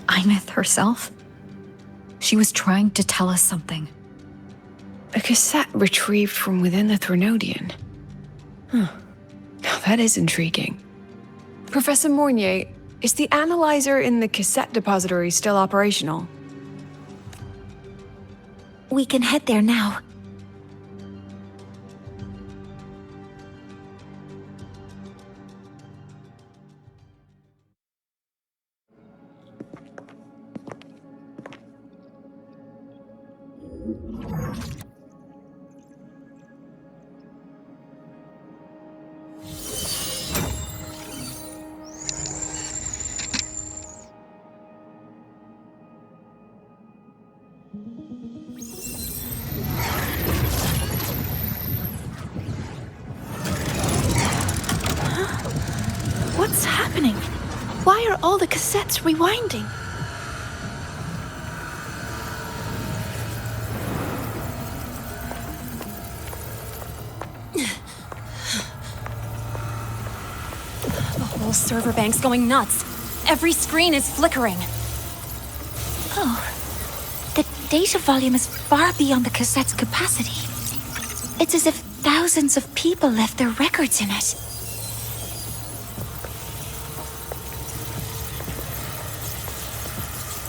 Imeth herself. She was trying to tell us something. A cassette retrieved from within the Threnodian. Huh. Now that is intriguing. Professor Mornier, is the analyzer in the cassette depository still operational? We can head there now. What's happening? Why are all the cassettes rewinding? server bank's going nuts. Every screen is flickering. Oh, the data volume is far beyond the cassette's capacity. It's as if thousands of people left their records in it.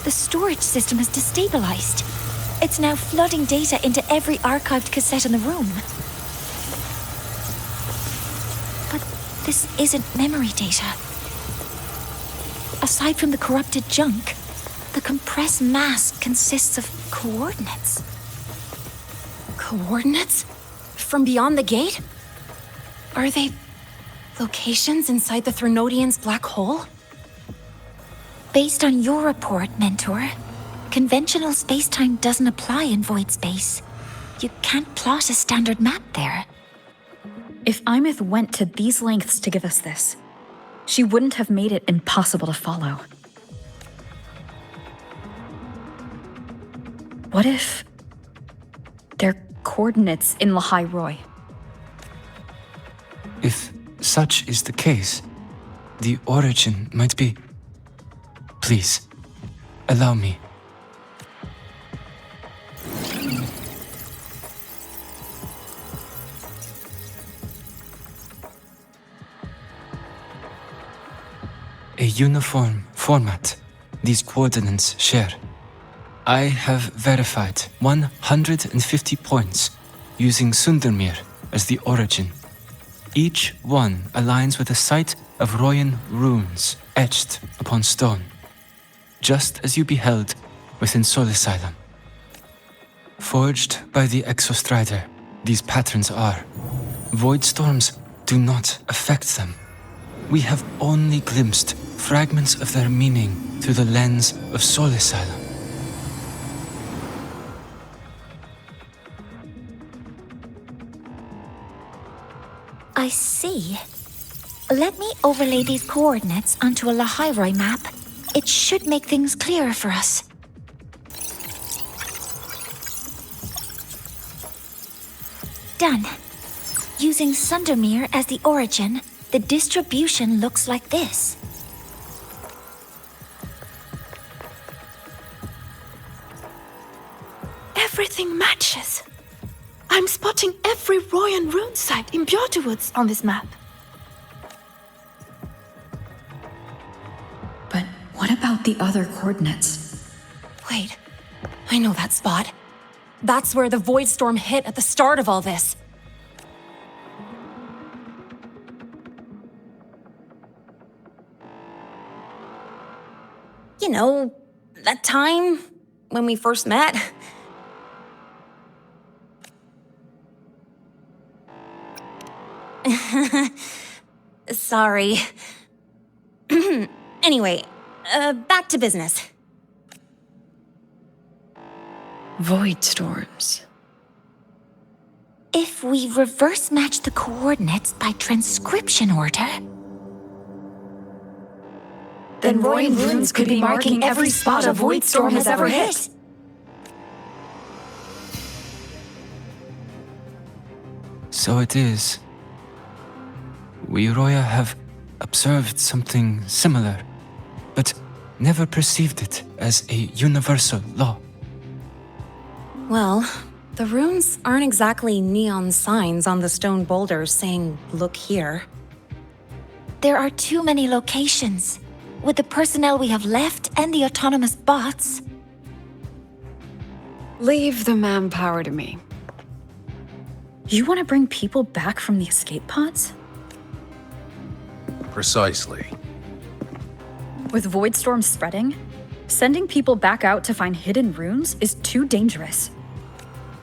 The storage system is destabilized. It's now flooding data into every archived cassette in the room. But this isn't memory data. Aside from the corrupted junk, the compressed mass consists of coordinates. Coordinates? From beyond the gate? Are they locations inside the Threnodian's black hole? Based on your report, Mentor, conventional space-time doesn't apply in void space. You can't plot a standard map there. If Imeth went to these lengths to give us this, she wouldn't have made it impossible to follow. What if they're coordinates in Lahai-Roi? If such is the case, the origin might be... Please, allow me. A uniform format these coordinates share. I have verified 150 points using Sundermere as the origin. Each one aligns with a site of Royan runes etched upon stone, just as you beheld within Soul Asylum. Forged by the Exostrider, these patterns are. Void storms do not affect them. We have only glimpsed fragments of their meaning through the lens of Soul Asylum. I see. Let me overlay these coordinates onto a Lahai-Roi map. It should make things clearer for us. Done. Using Sundermere as the origin, the distribution looks like this. Everything matches. I'm spotting every Royan rune site in Bjortewoods on this map. But what about the other coordinates? Wait, I know that spot. That's where the void storm hit at the start of all this. You know, that time when we first met. Sorry. Anyway, back to business. Void storms. If we reverse match the coordinates by transcription order... Then Royan runes could be marking every spot a void storm has ever hit. So it is. We Roya have observed something similar, but never perceived it as a universal law. Well, the runes aren't exactly neon signs on the stone boulders saying, "Look here." There are too many locations. With the personnel we have left and the autonomous bots... Leave the manpower to me. You want to bring people back from the escape pods? Precisely. With void storms spreading, sending people back out to find hidden runes is too dangerous.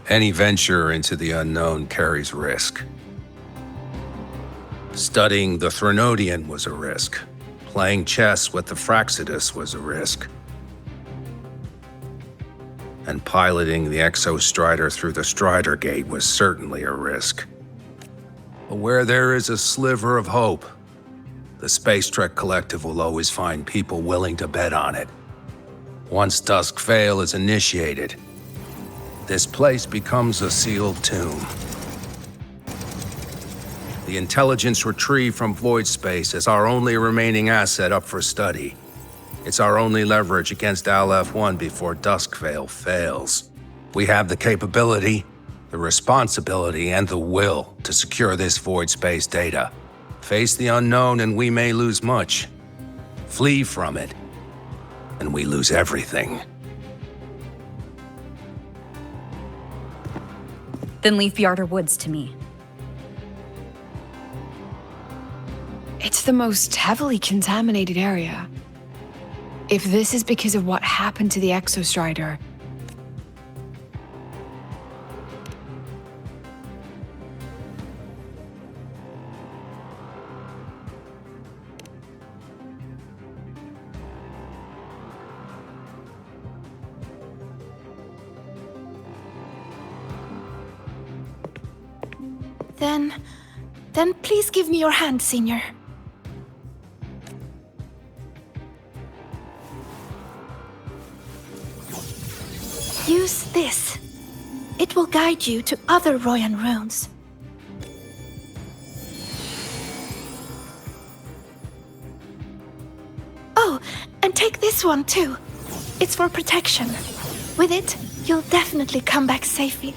Any venture into the unknown carries risk. Studying the Threnodian was a risk. Playing chess with the Fraxidus was a risk. And piloting the Exostrider through the Strider Gate was certainly a risk. But where there is a sliver of hope, the Space Trek Collective will always find people willing to bet on it. Once Dusk Vale is initiated, this place becomes a sealed tomb. The intelligence retrieved from void space is our only remaining asset up for study. It's our only leverage against Aleph-1 before Duskvale fails. We have the capability, the responsibility, and the will to secure this void space data. Face the unknown and we may lose much. Flee from it, and we lose everything. Then leave the Outer Woods to me. It's the most heavily contaminated area. If this is because of what happened to the Exostrider, Then please give me your hand, Senior. Use this. It will guide you to other Royan runes. Oh, and take this one too. It's for protection. With it, you'll definitely come back safely.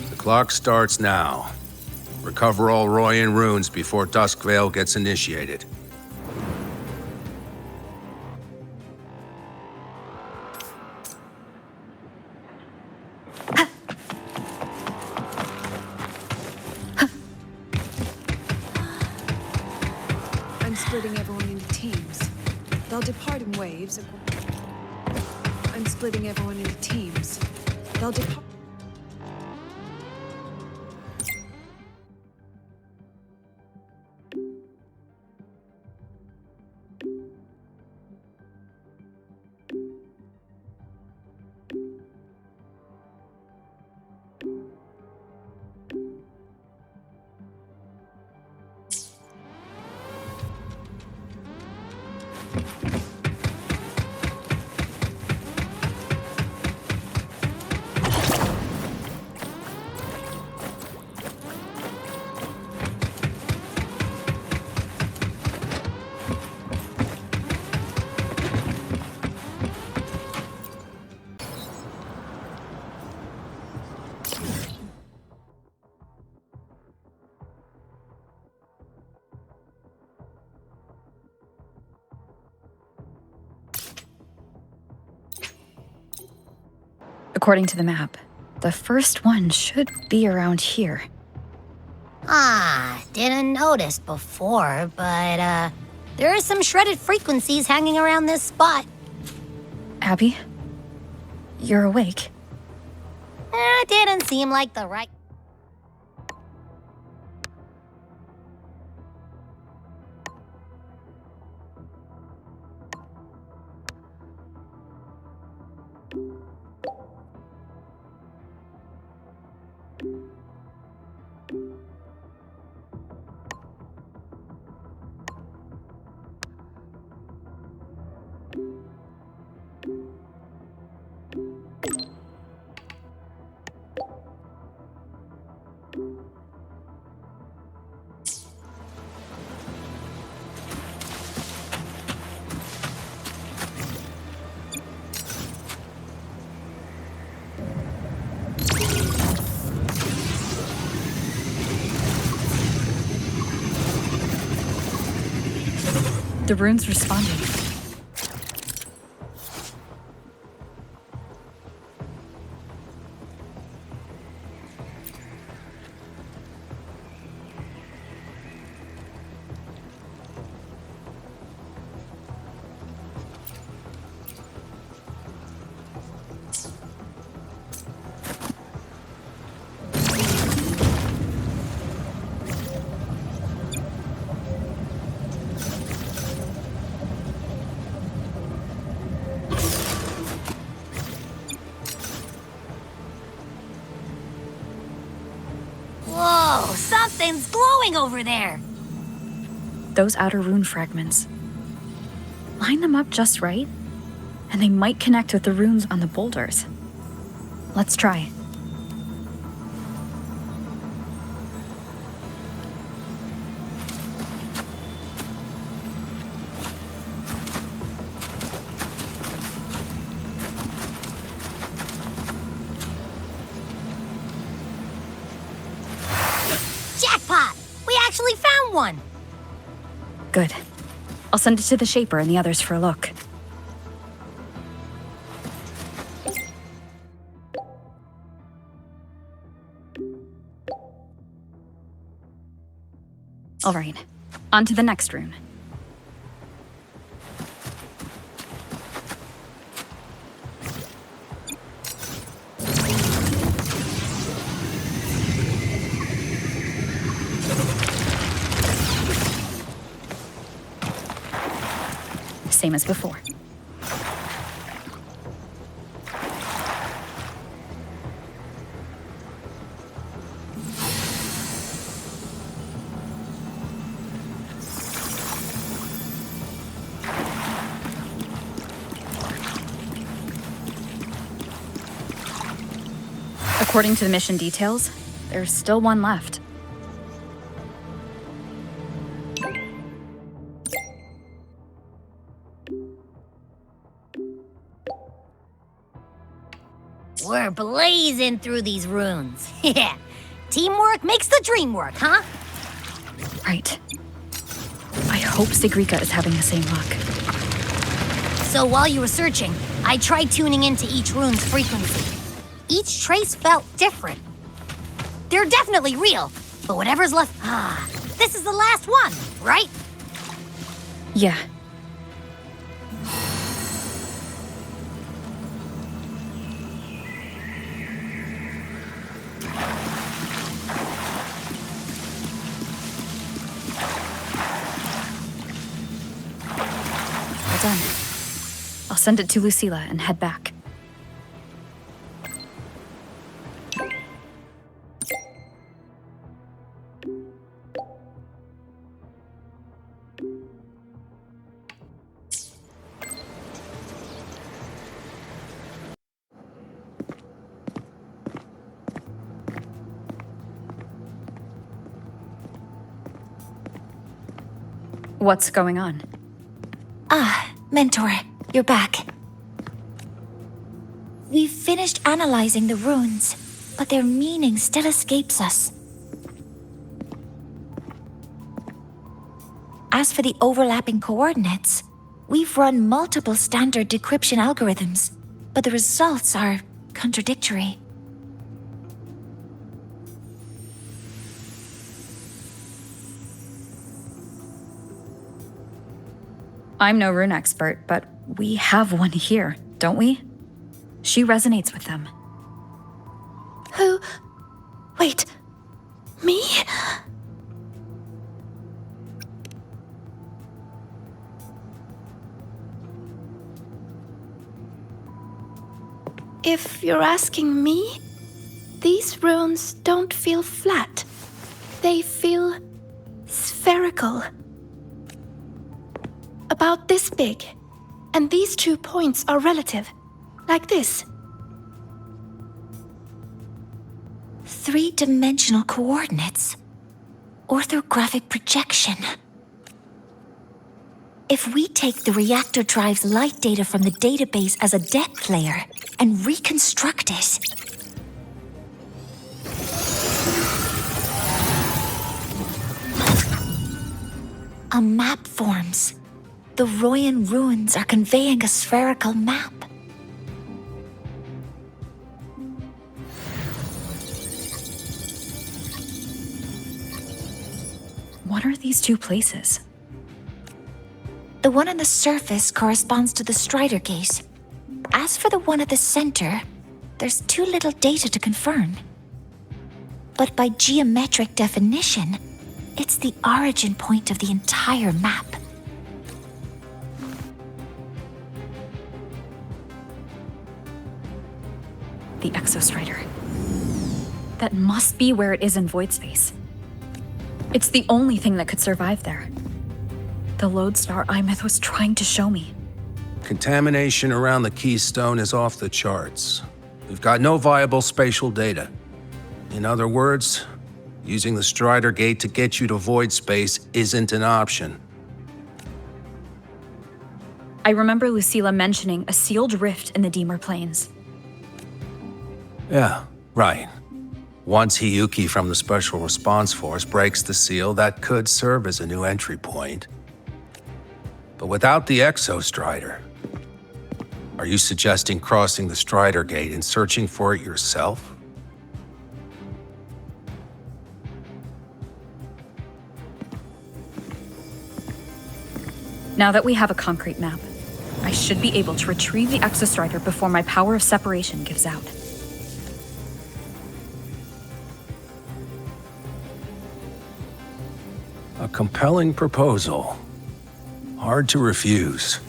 The clock starts now. Recover all Royan runes before Duskvale gets initiated. I'm splitting everyone into teams. They'll depart in waves. I'm splitting everyone into teams. They'll depart. According to the map, the first one should be around here. Didn't notice before, but, there are some shredded frequencies hanging around this spot. Abby? You're awake? Didn't seem like the right... The rune's responding. Something's glowing over there! Those outer rune fragments. Line them up just right, and they might connect with the runes on the boulders. Let's try. Jackpot! We actually found one! Good. I'll send it to the Shaper and the others for a look. All right, on to the next rune. Same as before. According to the mission details, there's still one left. We're blazing through these runes. Yeah. Teamwork makes the dream work, huh? Right. I hope Sigrika is having the same luck. So while you were searching, I tried tuning into each rune's frequency. Each trace felt different. They're definitely real, but whatever's left... this is the last one, right? Yeah. Well done. I'll send it to Lucilla and head back. What's going on? Mentor, you're back. We've finished analyzing the runes, but their meaning still escapes us. As for the overlapping coordinates, we've run multiple standard decryption algorithms, but the results are contradictory. I'm no rune expert, but we have one here, don't we? She resonates with them. Who? Wait. Me? If you're asking me, these runes don't feel flat. They feel spherical. About this big. And these 2 points are relative. Like this. 3-dimensional coordinates. Orthographic projection. If we take the reactor drive's light data from the database as a depth layer and reconstruct it, a map forms. The Royan runes are conveying a spherical map. What are these 2 places? The one on the surface corresponds to the Strider Gate. As for the one at the center, there's too little data to confirm. But by geometric definition, it's the origin point of the entire map. The Exostrider. That must be where it is in void space. It's the only thing that could survive there. the Lodestar Imeth was trying to show me. Contamination around the keystone is off the charts. We've got no viable spatial data. In other words, using the Strider Gate to get you to void space isn't an option. I remember Lucilla mentioning a sealed rift in the Dimmr Plains. Yeah, right. Once Hiyuki from the Special Response Force breaks the seal, that could serve as a new entry point. But without the Exostrider, are you suggesting crossing the Strider Gate and searching for it yourself? Now that we have a concrete map, I should be able to retrieve the Exostrider before my power of separation gives out. A compelling proposal. Hard to refuse.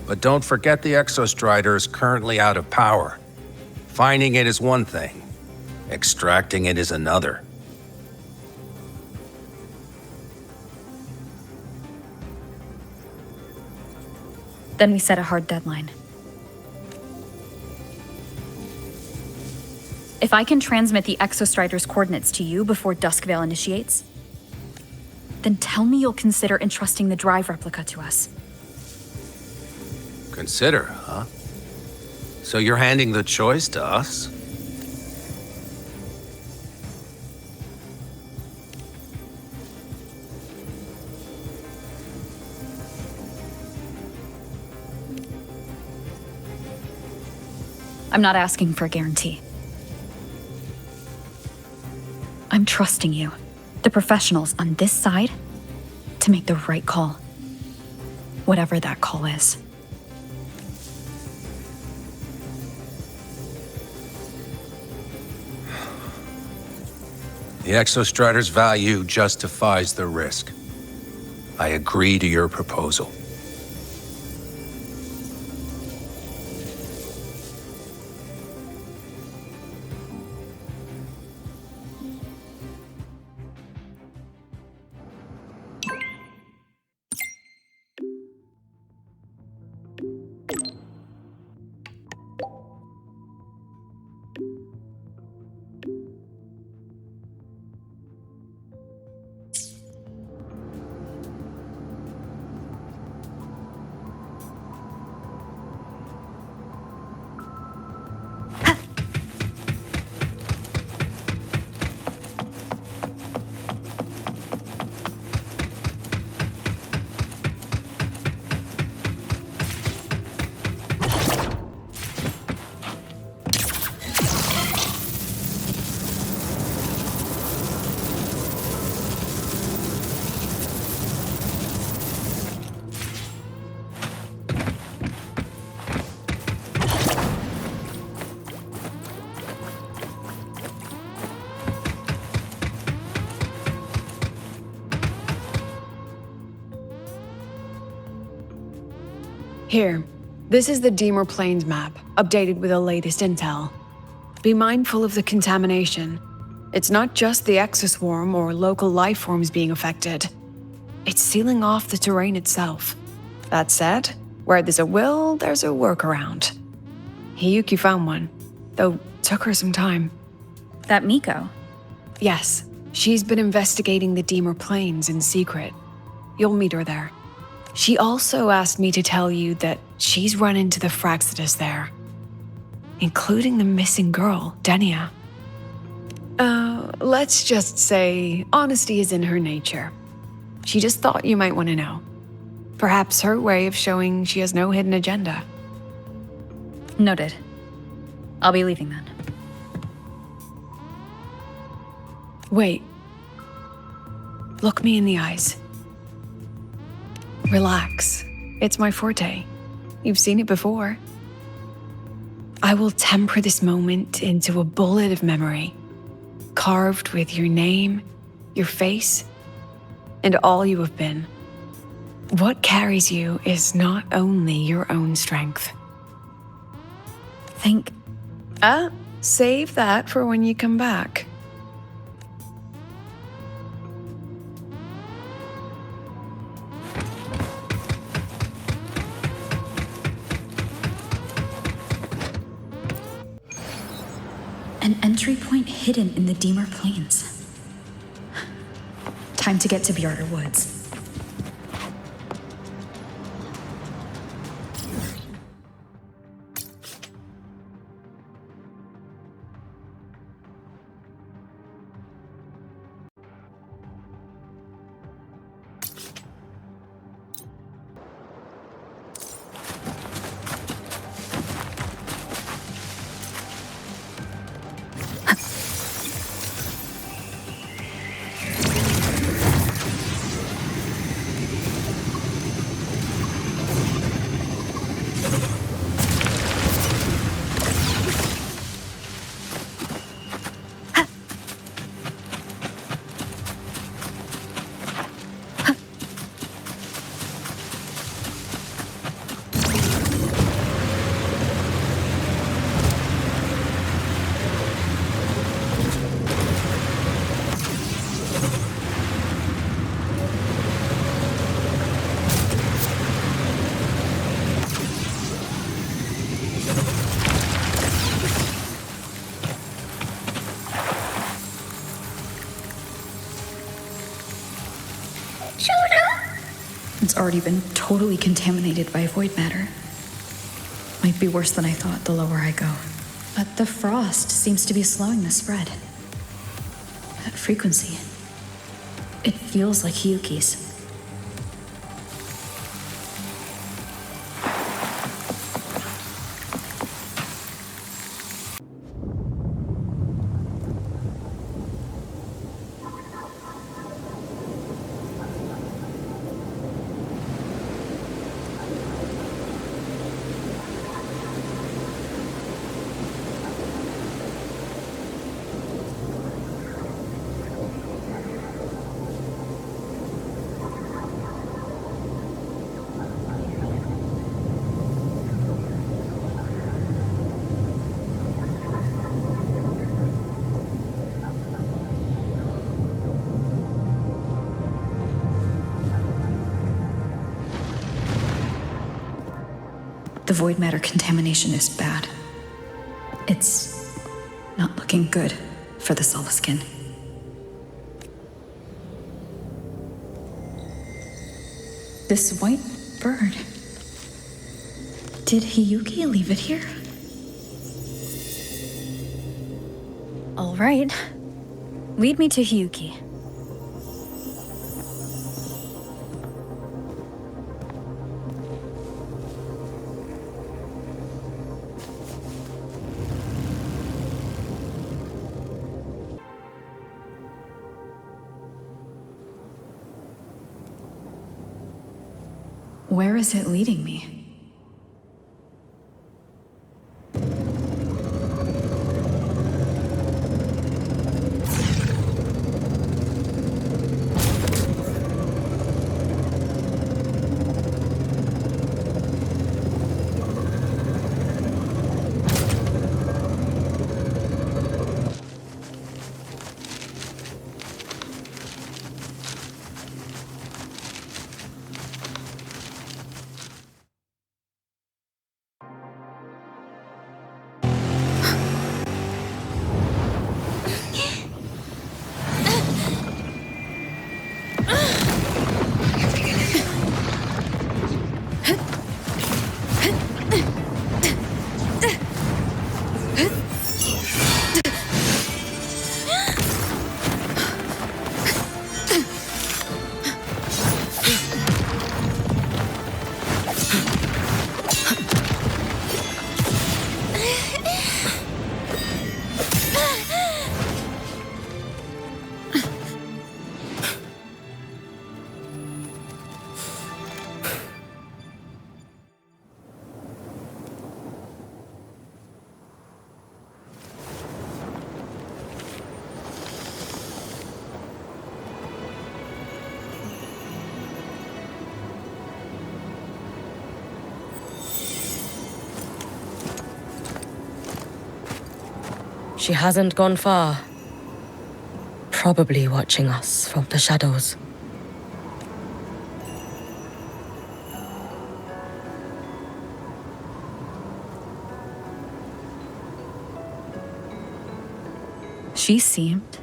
But don't forget the Exostrider is currently out of power. Finding it is one thing. Extracting it is another. Then we set a hard deadline. If I can transmit the Exostrider's coordinates to you before Duskvale initiates, then tell me you'll consider entrusting the drive replica to us. Consider, huh? So you're handing the choice to us? I'm not asking for a guarantee. I'm trusting you, the professionals on this side, to make the right call. Whatever that call is. The Exostrider's value justifies the risk. I agree to your proposal. Here, this is the Dimmr Plains map, updated with the latest intel. Be mindful of the contamination. It's not just the exoswarm or local life forms being affected. It's sealing off the terrain itself. That said, where there's a will, there's a workaround. Hiyuki found one, though took her some time. That Miko? Yes, she's been investigating the Dimmr Plains in secret. You'll meet her there. She also asked me to tell you that she's run into the Fraxidus there, including the missing girl, Denia. Let's just say honesty is in her nature. She just thought you might want to know. Perhaps her way of showing she has no hidden agenda. Noted. I'll be leaving then. Wait. Look me in the eyes. Relax. It's my forte. You've seen it before. I will temper this moment into a bullet of memory, carved with your name, your face, and all you have been. What carries you is not only your own strength. Think. Save that for when you come back. An entry point hidden in the Dimmr Plains. Time to get to Bjarter Woods. It's already been totally contaminated by void matter. Might be worse than I thought the lower I go. But the frost seems to be slowing the spread. That frequency. It feels like Hiyuki's. The void matter contamination is bad. It's not looking good for the Solaskin. This white bird. Did Hiyuki leave it here? All right. Lead me to Hiyuki. Where is it leading me? She hasn't gone far. Probably watching us from the shadows. She seemed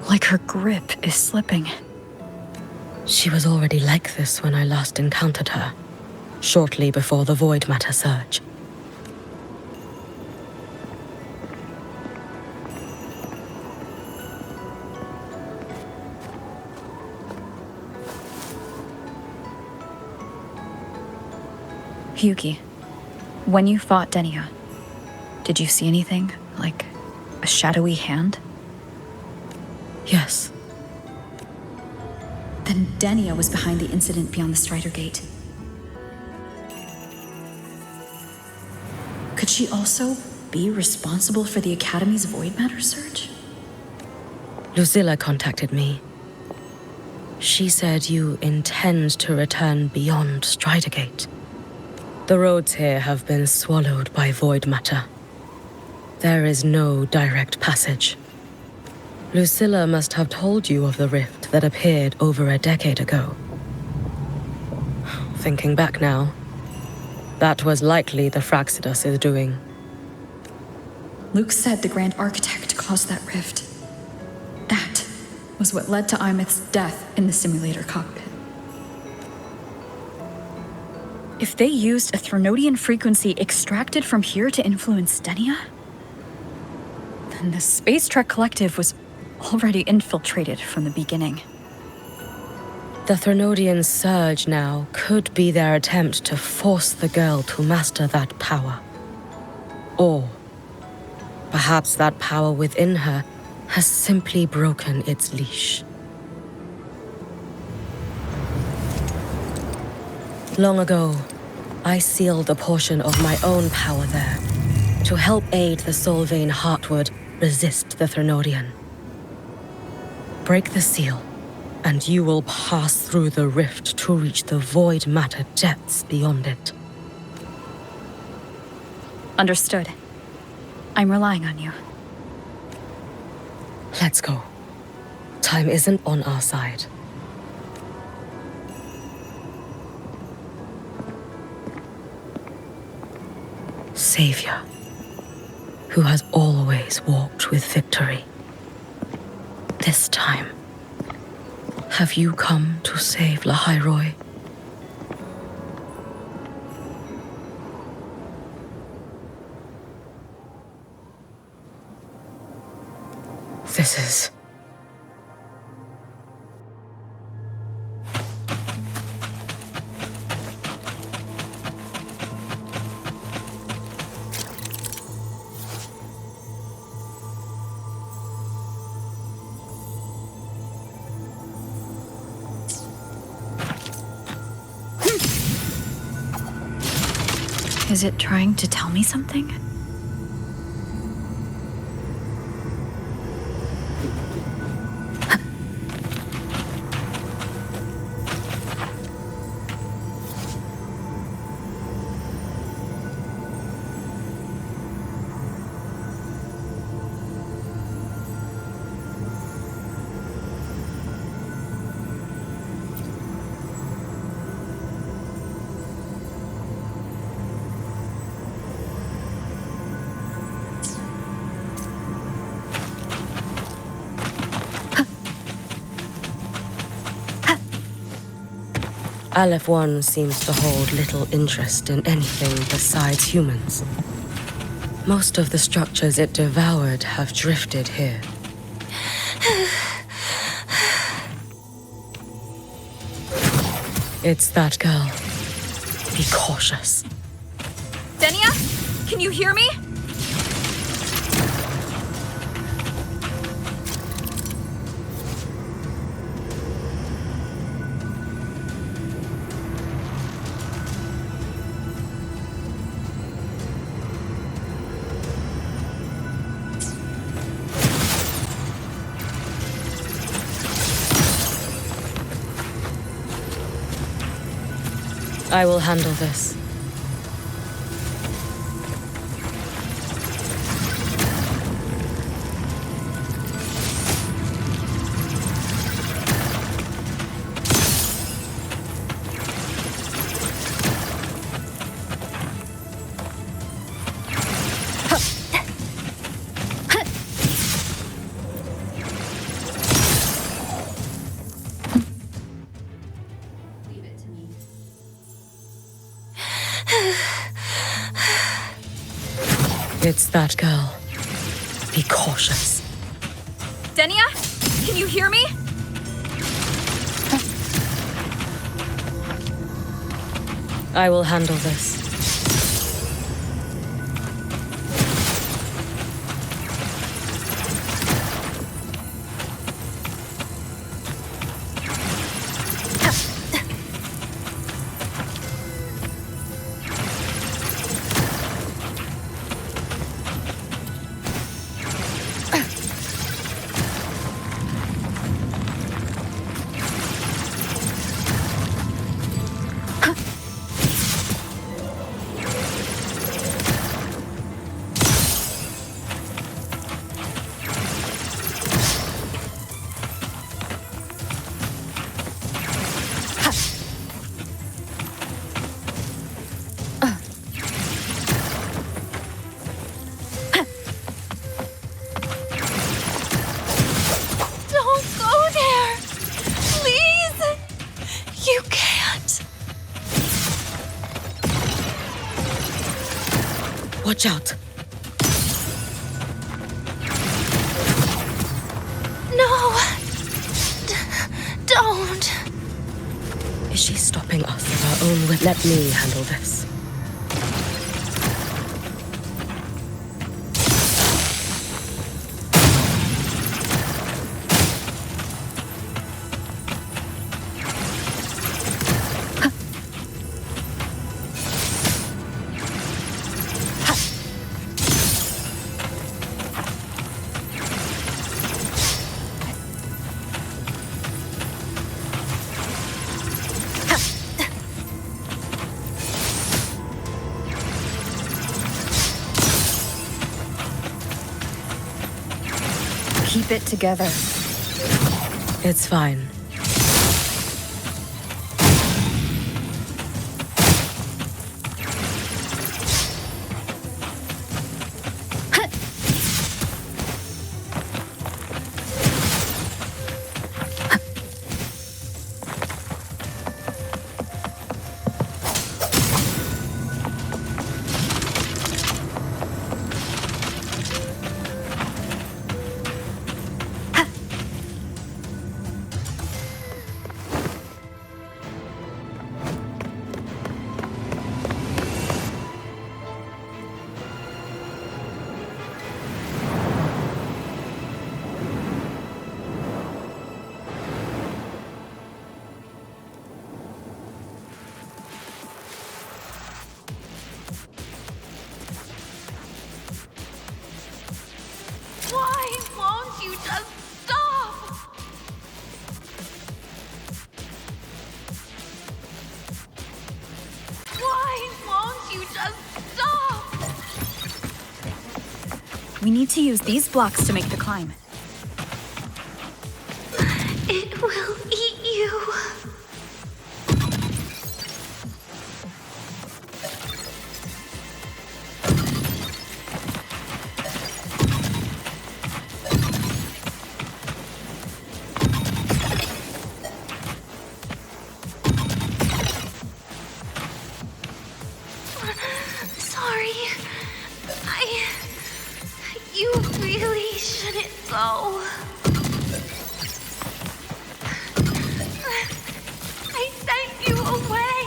like her grip is slipping. She was already like this when I last encountered her, shortly before the Void Matter surge. Hiyuki, when you fought Denia, did you see anything, like a shadowy hand? Yes. Then Denia was behind the incident beyond the Strider Gate. Could she also be responsible for the Academy's Void Matter surge? Lucilla contacted me. She said you intend to return beyond Strider Gate. The roads here have been swallowed by void matter. There is no direct passage. Lucilla must have told you of the rift that appeared over a decade ago. Thinking back now, that was likely the Fraxidus' doing. Luke said the Grand Architect caused that rift. That was what led to Imeth's death in the simulator cockpit. If they used a Threnodian frequency extracted from here to influence Denia, then the Space Trek Collective was already infiltrated from the beginning. The Threnodian surge now could be their attempt to force the girl to master that power. Or perhaps that power within her has simply broken its leash. Long ago, I sealed a portion of my own power there to help aid the Solvane Heartwood resist the Threnodian. Break the seal, and you will pass through the rift to reach the void matter depths beyond it. Understood. I'm relying on you. Let's go. Time isn't on our side. Savior, who has always walked with victory. This time, have you come to save Lahai-Roi? This is... Is it trying to tell me something? Aleph 1 seems to hold little interest in anything besides humans. Most of the structures it devoured have drifted here. It's that girl. Be cautious. Denia? Can you hear me? I will handle this. It's that girl. Be cautious. Denia? Can you hear me? I will handle this. Watch out. No! Don't! Is she stopping us of her own will? Let me handle this. Keep it together. It's fine. Why won't you just stop? Why won't you just stop? We need to use these blocks to make the climb. It will eat you. Sorry. You really shouldn't go. I sent you away.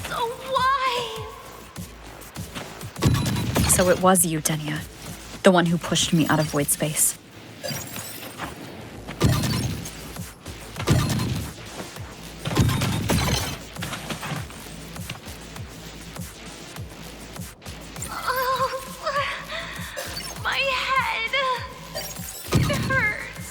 So why? So it was you, Denia. The one who pushed me out of void space. My head. It hurts.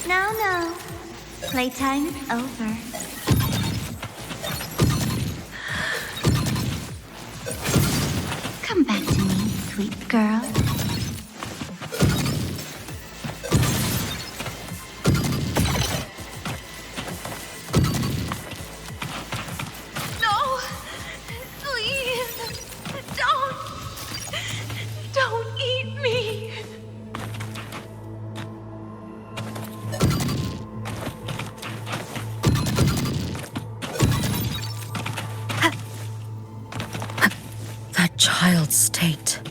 No. Playtime is over. Come back to me, sweet girl. No! Please! Don't eat me! child's state.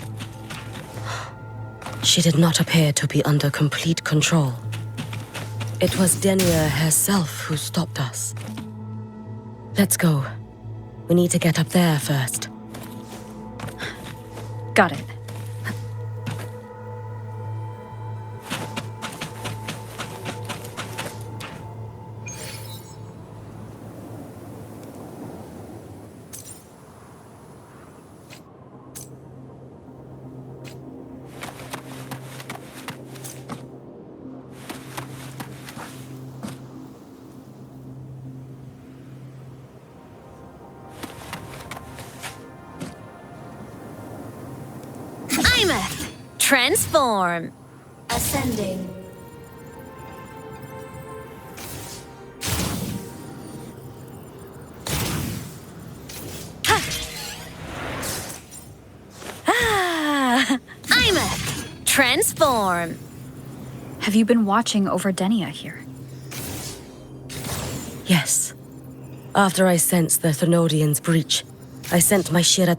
She did not appear to be under complete control. It was Dimmr herself who stopped us. Let's go. We need to get up there first. Got it. Transform. Ascending. Transform. Have you been watching over Denia here? Yes. After I sensed the Thenodian's breach, I sent my Shira.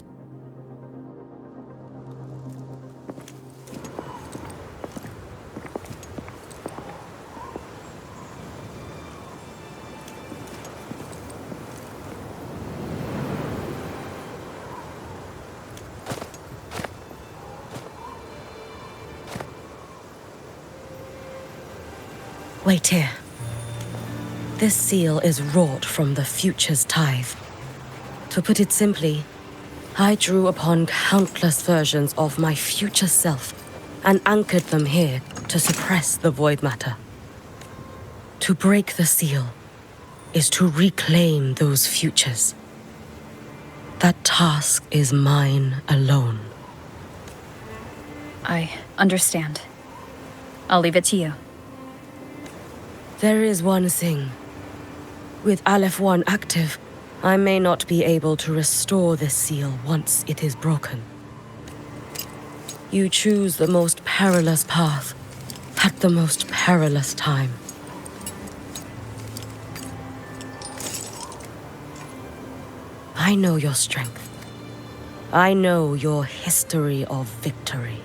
Wait here. This seal is wrought from the future's tithe. To put it simply, I drew upon countless versions of my future self and anchored them here to suppress the void matter. To break the seal is to reclaim those futures. That task is mine alone. I understand. I'll leave it to you. There is one thing. With Aleph 1 active, I may not be able to restore this seal once it is broken. You choose the most perilous path at the most perilous time. I know your strength. I know your history of victory.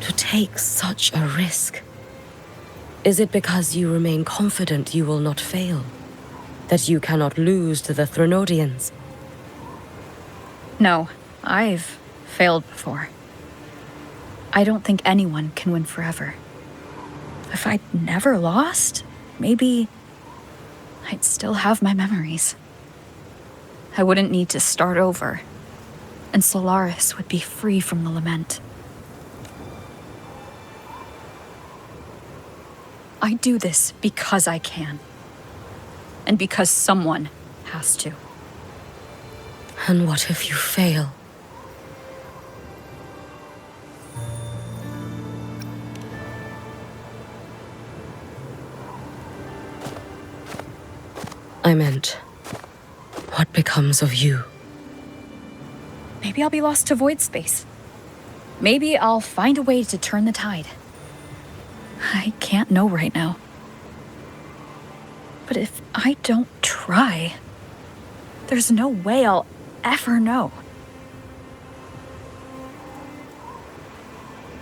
To take such a risk? Is it because you remain confident you will not fail? That you cannot lose to the Thenodians? No, I've failed before. I don't think anyone can win forever. If I'd never lost, maybe I'd still have my memories. I wouldn't need to start over, and Solaris would be free from the lament. I do this because I can. And because someone has to. And what if you fail? I meant, what becomes of you? Maybe I'll be lost to void space. Maybe I'll find a way to turn the tide. I can't know right now. But if I don't try, there's no way I'll ever know.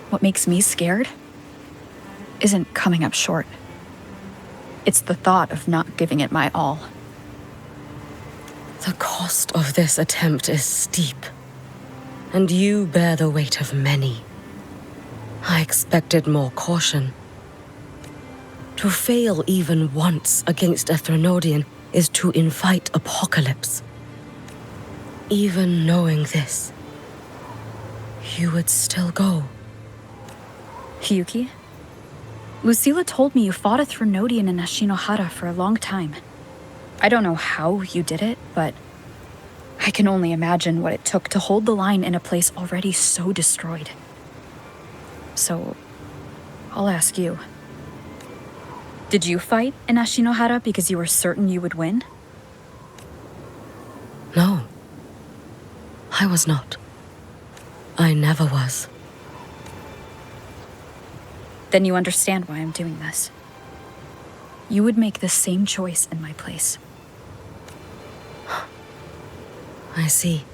What makes me scared isn't coming up short. It's the thought of not giving it my all. The cost of this attempt is steep, and you bear the weight of many. I expected more caution. To fail even once against a Thenodian is to invite apocalypse. Even knowing this, you would still go. Hiyuki? Lucilla told me you fought a Thenodian in Ashinohara for a long time. I don't know how you did it, but I can only imagine what it took to hold the line in a place already so destroyed. So, I'll ask you. Did you fight in Ashinohara because you were certain you would win? No. I was not. I never was. Then you understand why I'm doing this. You would make the same choice in my place. I see.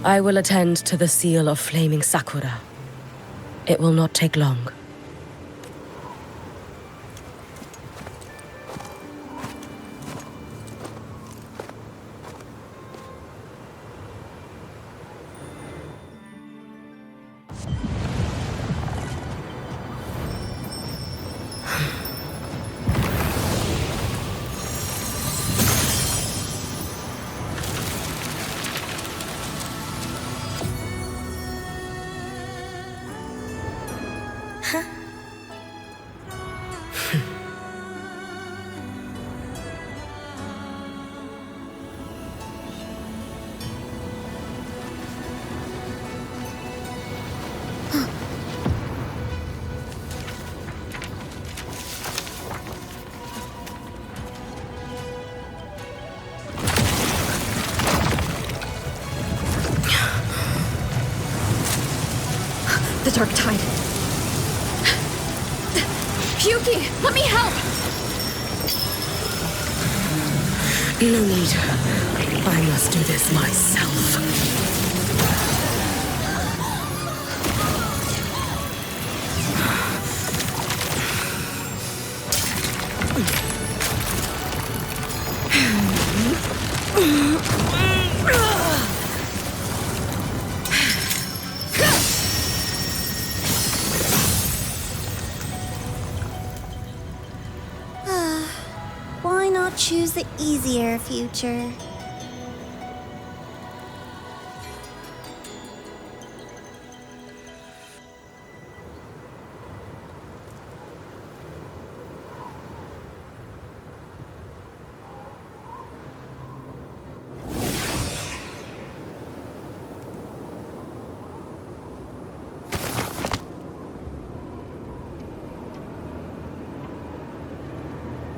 I will attend to the seal of flaming Sakura. It will not take long. The dark tide. Hiyuki, let me help! No need. I must do this myself. Why not choose the easier future?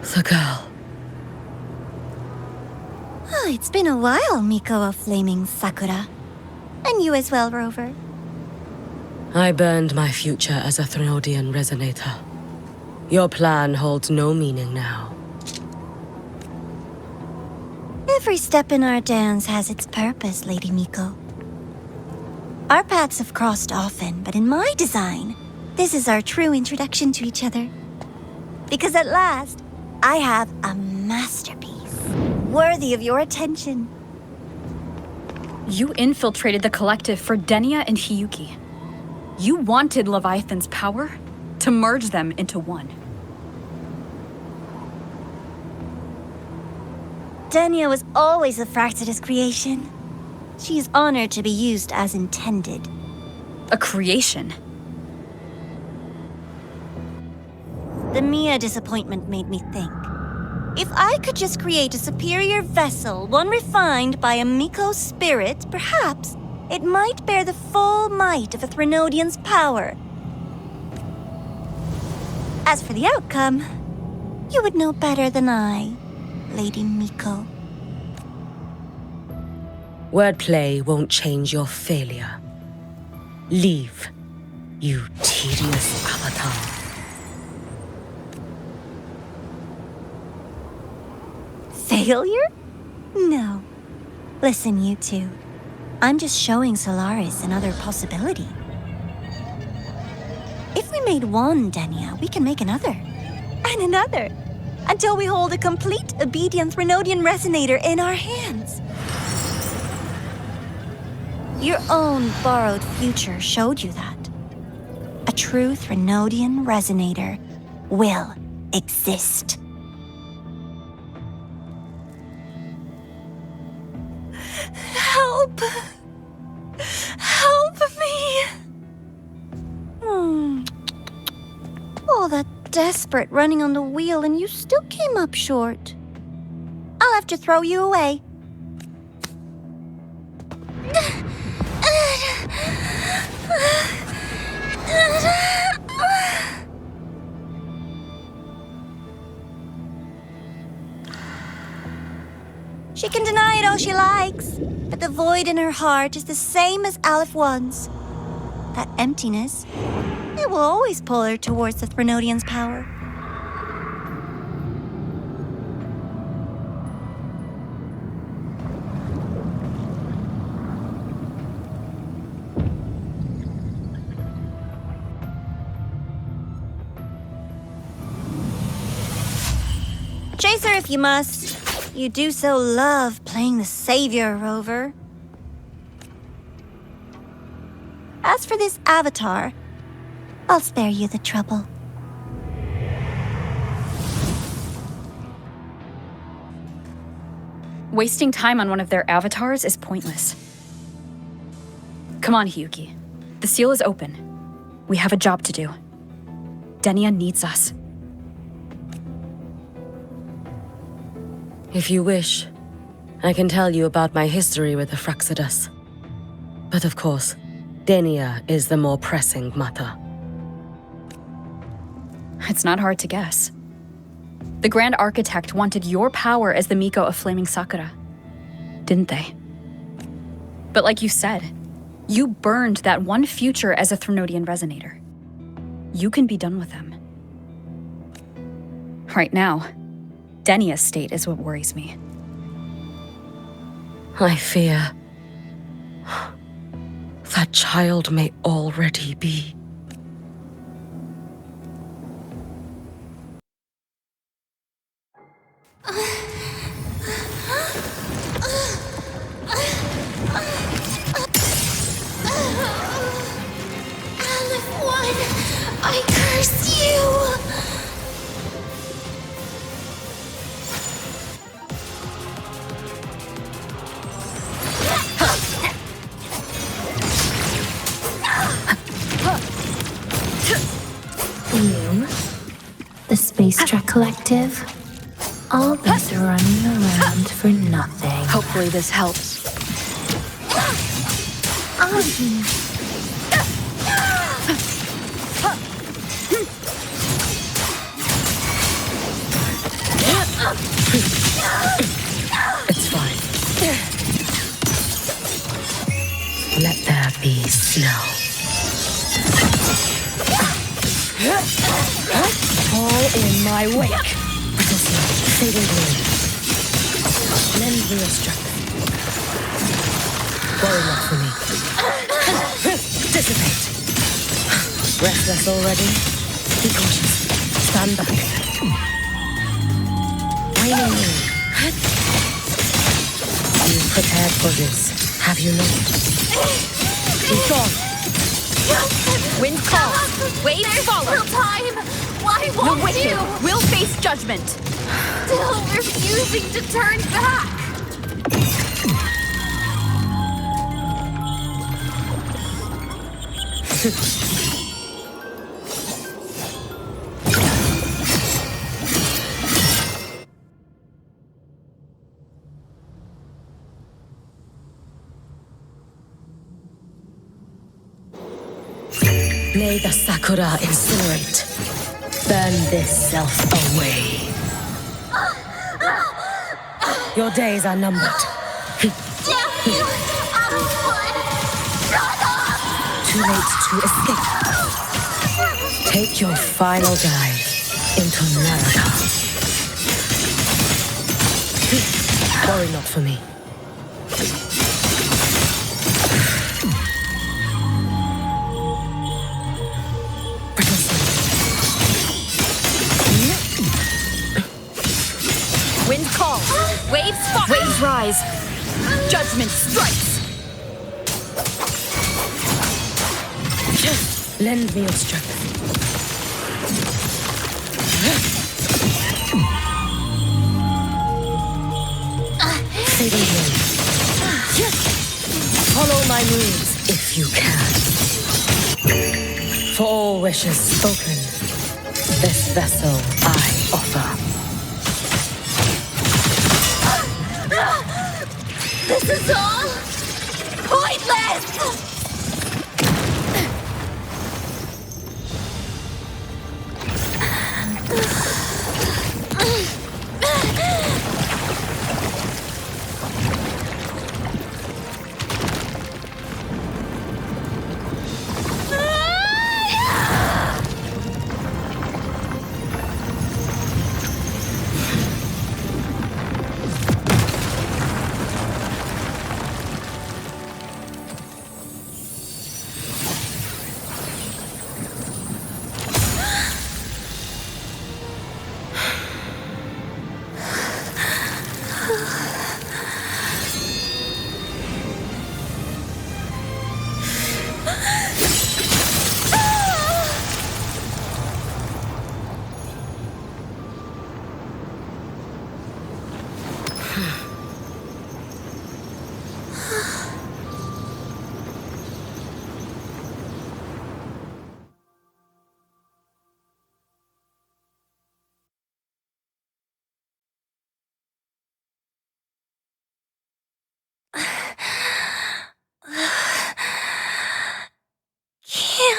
The girl. Oh, it's been a while, Miko of Flaming Sakura. And you as well, Rover. I burned my future as a Threnodian resonator. Your plan holds no meaning now. Every step in our dance has its purpose, Lady Miko. Our paths have crossed often, but in my design, this is our true introduction to each other. Because at last, I have a masterpiece, worthy of your attention. You infiltrated the collective for Denia and Hiyuki. You wanted Leviathan's power to merge them into one. Denia was always a Fractidus creation. She is honored to be used as intended. A creation? The Mia disappointment made me think. If I could just create a superior vessel, one refined by a Miko spirit, perhaps it might bear the full might of a Threnodian's power. As for the outcome, you would know better than I, Lady Miko. Wordplay won't change your failure. Leave, you tedious avatar. Failure? No. Listen, you two. I'm just showing Solaris another possibility. If we made one, Denia, we can make another. And another. Until we hold a complete obedient Threnodian resonator in our hands. Your own borrowed future showed you that. A true Threnodian resonator will exist. Help! Help me! All that desperate running on the wheel and you still came up short. I'll have to throw you away. She can deny it all she likes, but the void in her heart is the same as Aleph One's. That emptiness, it will always pull her towards the Threnodian's power. Chase her if you must. You do so love playing the savior, Rover. As for this avatar, I'll spare you the trouble. Wasting time on one of their avatars is pointless. Come on, Hiyuki. The seal is open. We have a job to do. Denia needs us. If you wish, I can tell you about my history with the Fraxidus. But of course, Denia is the more pressing matter. It's not hard to guess. The Grand Architect wanted your power as the Miko of Flaming Sakura, didn't they? But like you said, you burned that one future as a Threnodian Resonator. You can be done with them. Right now, Denia's state is what worries me. I fear that child may already be. I curse you! You, the Space Trek Collective, all this running around for nothing. Hopefully this helps. It's fine. Let there be snow. All in my wake. Fading gloom. Lend me your strength. Worry not for me. Dissipate. Restless already? Be cautious. Stand back. Waning moon. You've prepared for this, have you not? Be strong. Wind call. Waves follow. Real time! Why We're won't with you? you. We'll face judgment. Still refusing to turn back! May the Sakura incinerate. Burn this self away. Your days are numbered. Too late to escape. Take your final dive into Naraka. Worry not for me. Wind calls. Waves fall. Waves rise. Judgment strikes. Lend me your strength. Fading gloom. Follow my moves if you can. For all wishes spoken, this vessel I offer. This is all pointless!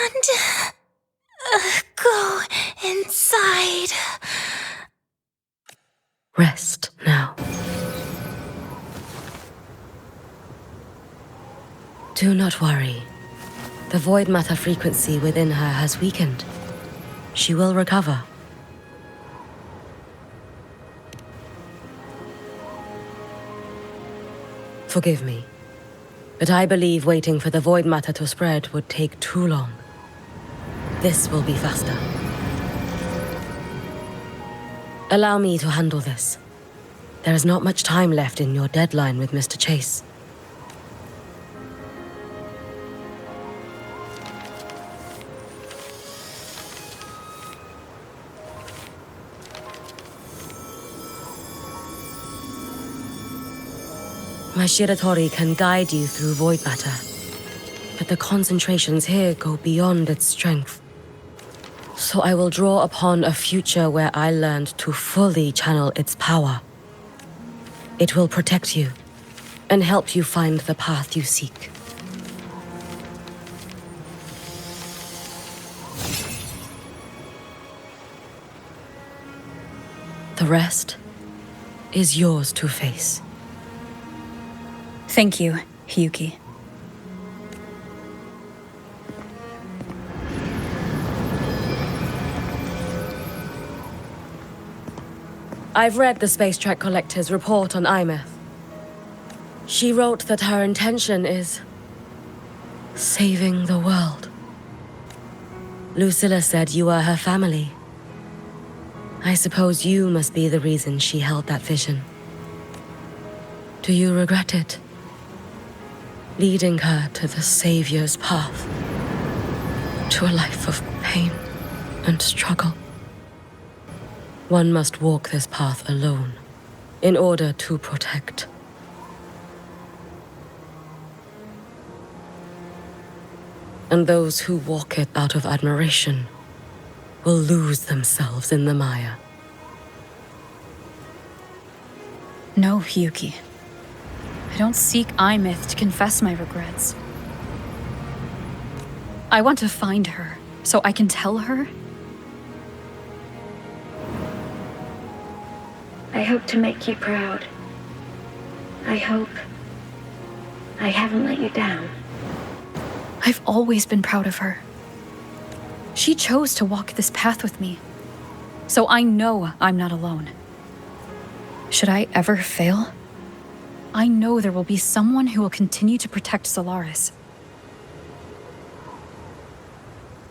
can't go inside. Rest now. Do not worry. The void matter frequency within her has weakened. She will recover. Forgive me, but I believe waiting for the void matter to spread would take too long. This will be faster. Allow me to handle this. There is not much time left in your deadline with Mr. Chase. My Shiratori can guide you through void matter, but the concentrations here go beyond its strength. So I will draw upon a future where I learned to fully channel its power. It will protect you and help you find the path you seek. The rest is yours to face. Thank you, Hiyuki. I've read the Space Track Collector's report on Imeth. She wrote that her intention is saving the world. Lucilla said you are her family. I suppose you must be the reason she held that vision. Do you regret it? Leading her to the Savior's path, to a life of pain and struggle. One must walk this path alone in order to protect. And those who walk it out of admiration will lose themselves in the mire. No, Hiyuki. I don't seek Imeth to confess my regrets. I want to find her, so I can tell her. I hope to make you proud. I hope I haven't let you down. I've always been proud of her. She chose to walk this path with me, so I know I'm not alone. Should I ever fail, I know there will be someone who will continue to protect Solaris.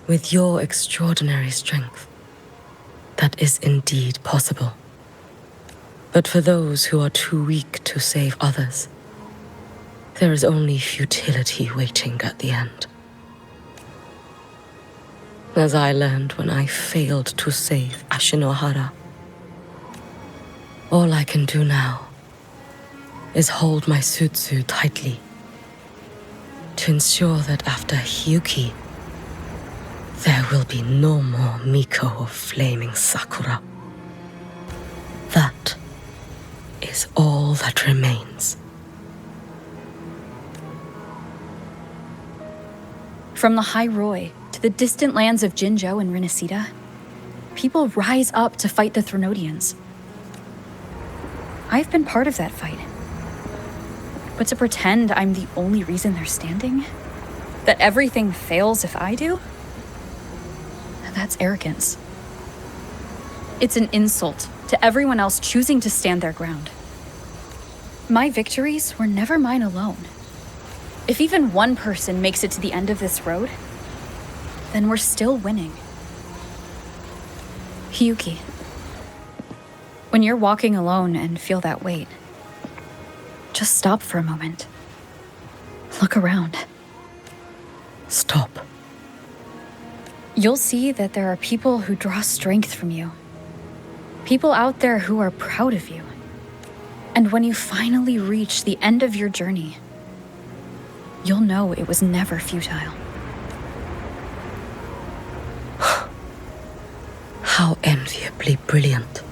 With your extraordinary strength, that is indeed possible. But for those who are too weak to save others, there is only futility waiting at the end. As I learned when I failed to save Ashinohara. All I can do now is hold my Sutsu tightly to ensure that after Hiyuki, there will be no more Miko of flaming Sakura. That is all that remains. From Lahai-Roi to the distant lands of Jinzhou and Rinasida, people rise up to fight the Threnodians. I've been part of that fight. But to pretend I'm the only reason they're standing? That everything fails if I do? That's arrogance. It's an insult to everyone else choosing to stand their ground. My victories were never mine alone. If even one person makes it to the end of this road, then we're still winning. Hiyuki, when you're walking alone and feel that weight, just stop for a moment. Look around. Stop. You'll see that there are people who draw strength from you. People out there who are proud of you. And when you finally reach the end of your journey, you'll know it was never futile. How enviably brilliant.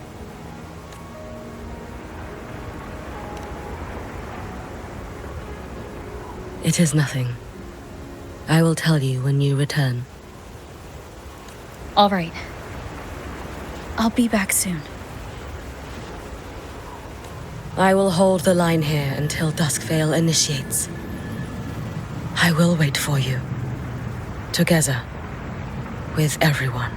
It is nothing. I will tell you when you return. All right. I'll be back soon. I will hold the line here until Duskvale initiates. I will wait for you. Together. With everyone.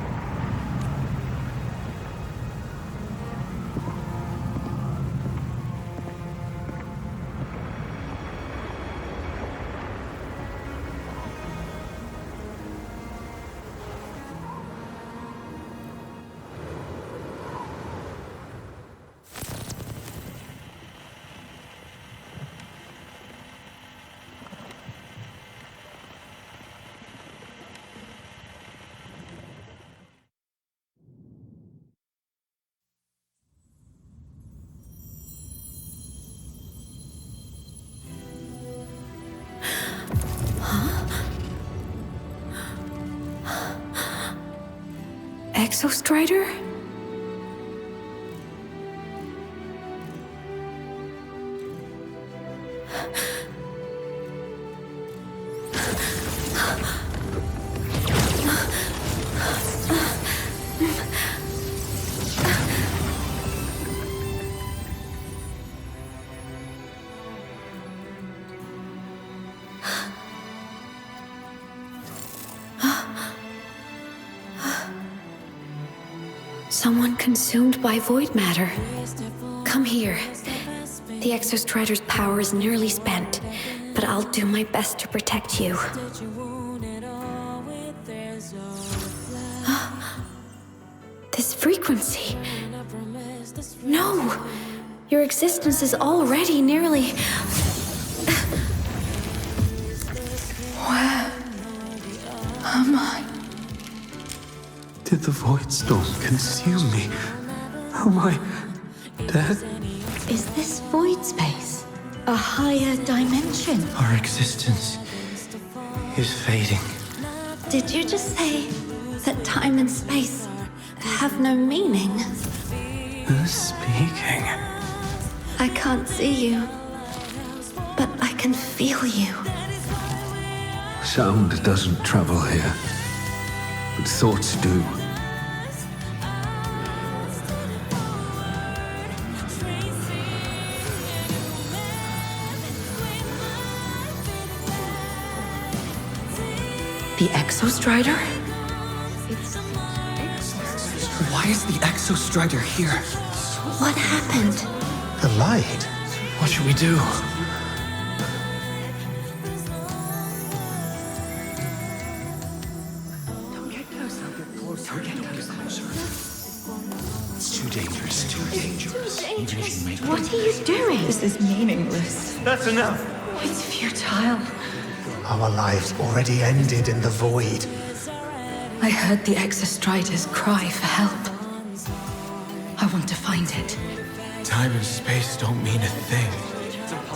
Exostrider? Someone consumed by void matter. Come here. The Exostrider's power is nearly spent, but I'll do my best to protect you. This frequency. No! Your existence is already nearly... Where am I? Did the void storm consume me? Am I dead? Is this void space a higher dimension? Our existence is fading. Did you just say that time and space have no meaning? Who's speaking? I can't see you, but I can feel you. Sound doesn't travel here, but thoughts do. The Exostrider? Why is the Exostrider here? What happened? The light. What should we do? Don't get closer. Don't get closer. It's too dangerous. Too dangerous. Even if you make What are you doing? This is meaningless. That's enough. It's futile. Our lives already ended in the void. I heard the Exostrider's cry for help. I want to find it. Time and space don't mean a thing.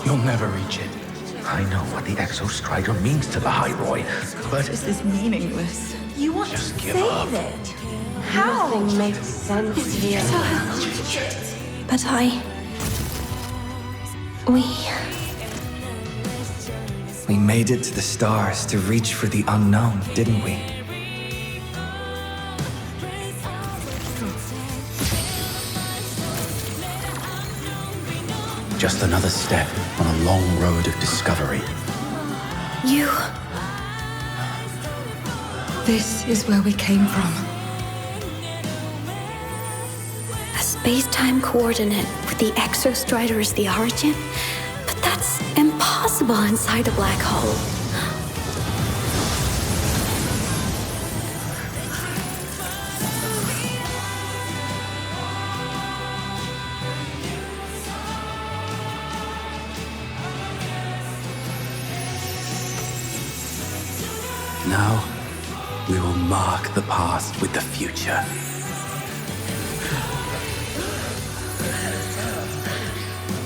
You'll never reach it. I know what the Exostrider means to the Lahai-Roi, but... This is meaningless. You want to Just give save up. it? How? Nothing makes sense It's here. futile. But We made it to the stars to reach for the unknown, didn't we? Just another step on a long road of discovery. You... This is where we came from. A space-time coordinate with the Exostrider as the origin? But that's impossible inside a black hole. Now, we will mark the past with the future.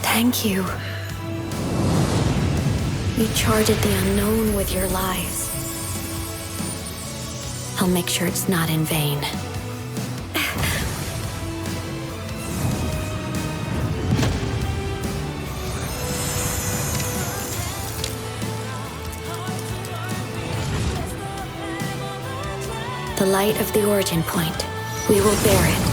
Thank you. You charted the unknown with your lives. I'll make sure it's not in vain. The light of the origin point. We will bear it.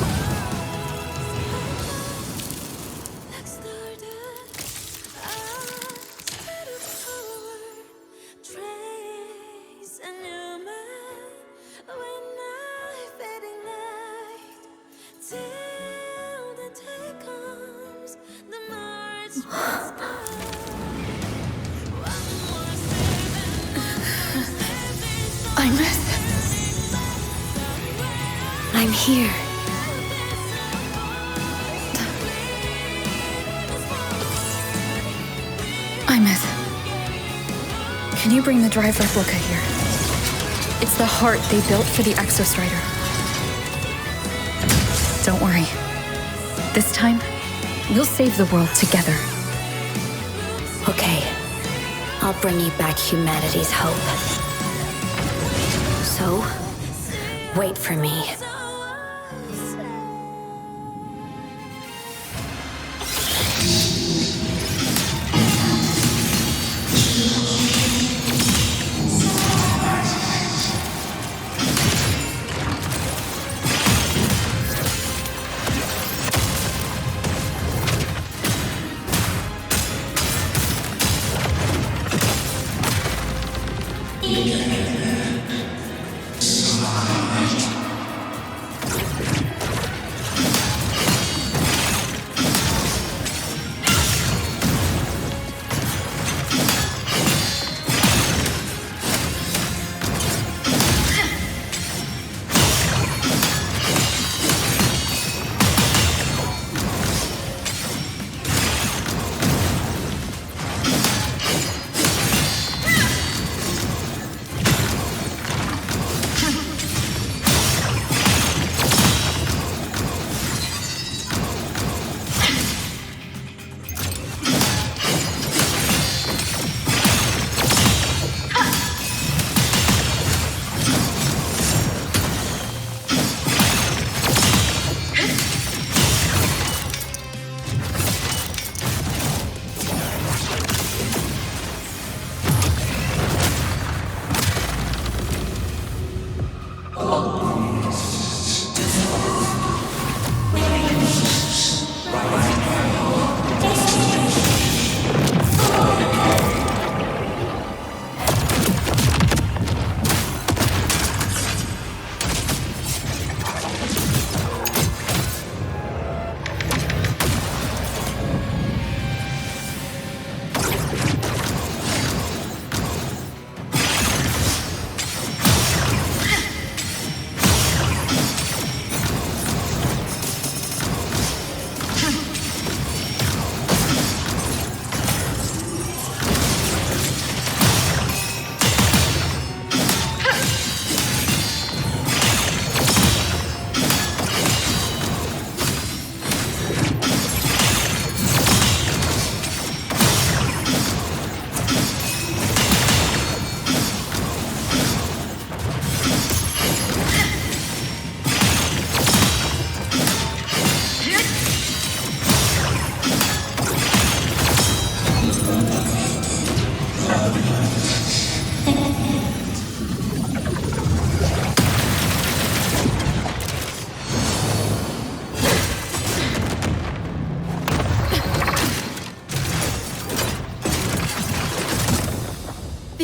I'm here. Can you bring the drive replica here? It's the heart they built for the Exostrider. Don't worry. This time, we'll save the world together. Okay. I'll bring you back humanity's hope. So, wait for me.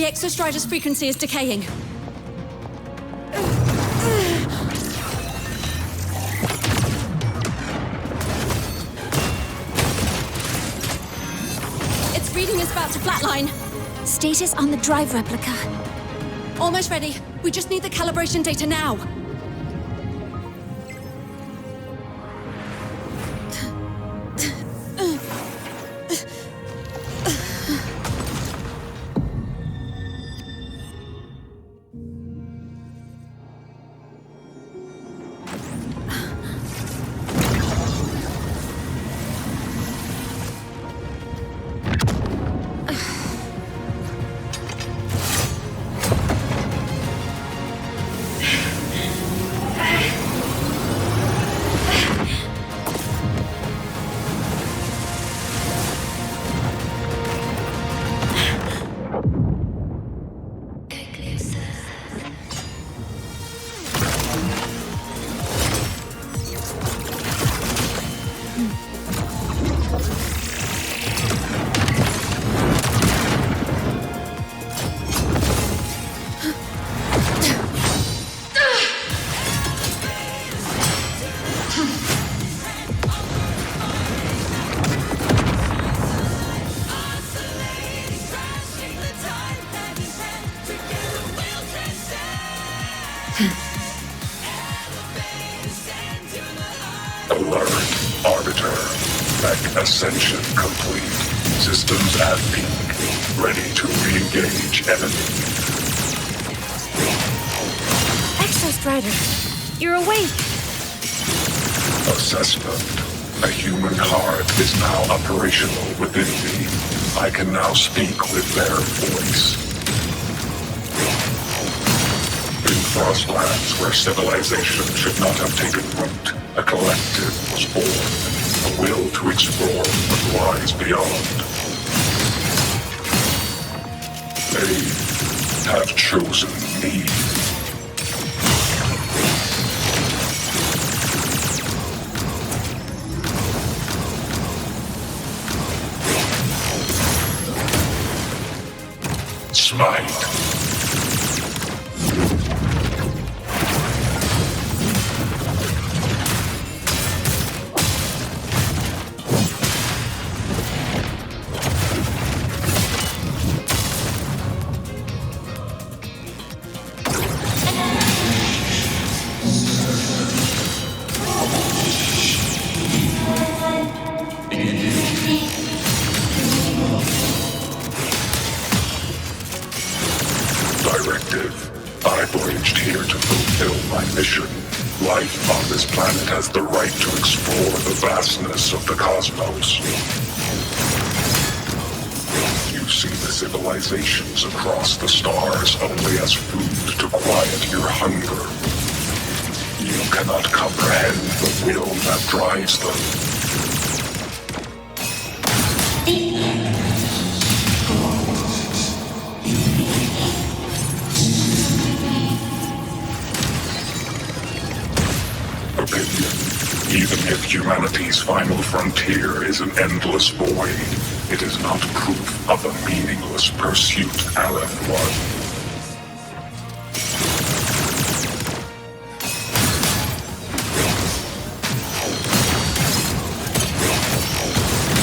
The Exostrider's frequency is decaying. Its reading is about to flatline. Status on the drive replica. Almost ready. We just need the calibration data now. Alert. Arbiter. Mech ascension complete. Systems at peak. Ready to re-engage enemy. Exostrider, you're awake. Assessment. A human heart is now operational within me. I can now speak with their voice. In Frostlands, where civilization should not have taken root, a collective was born, a will to explore what lies beyond. They have chosen me. Smite. Life on this planet has the right to explore the vastness of the cosmos. You see the civilizations across the stars only as food to quiet your hunger. You cannot comprehend the will that drives them. Even if humanity's final frontier is an endless void, it is not proof of a meaningless pursuit, Aleph One.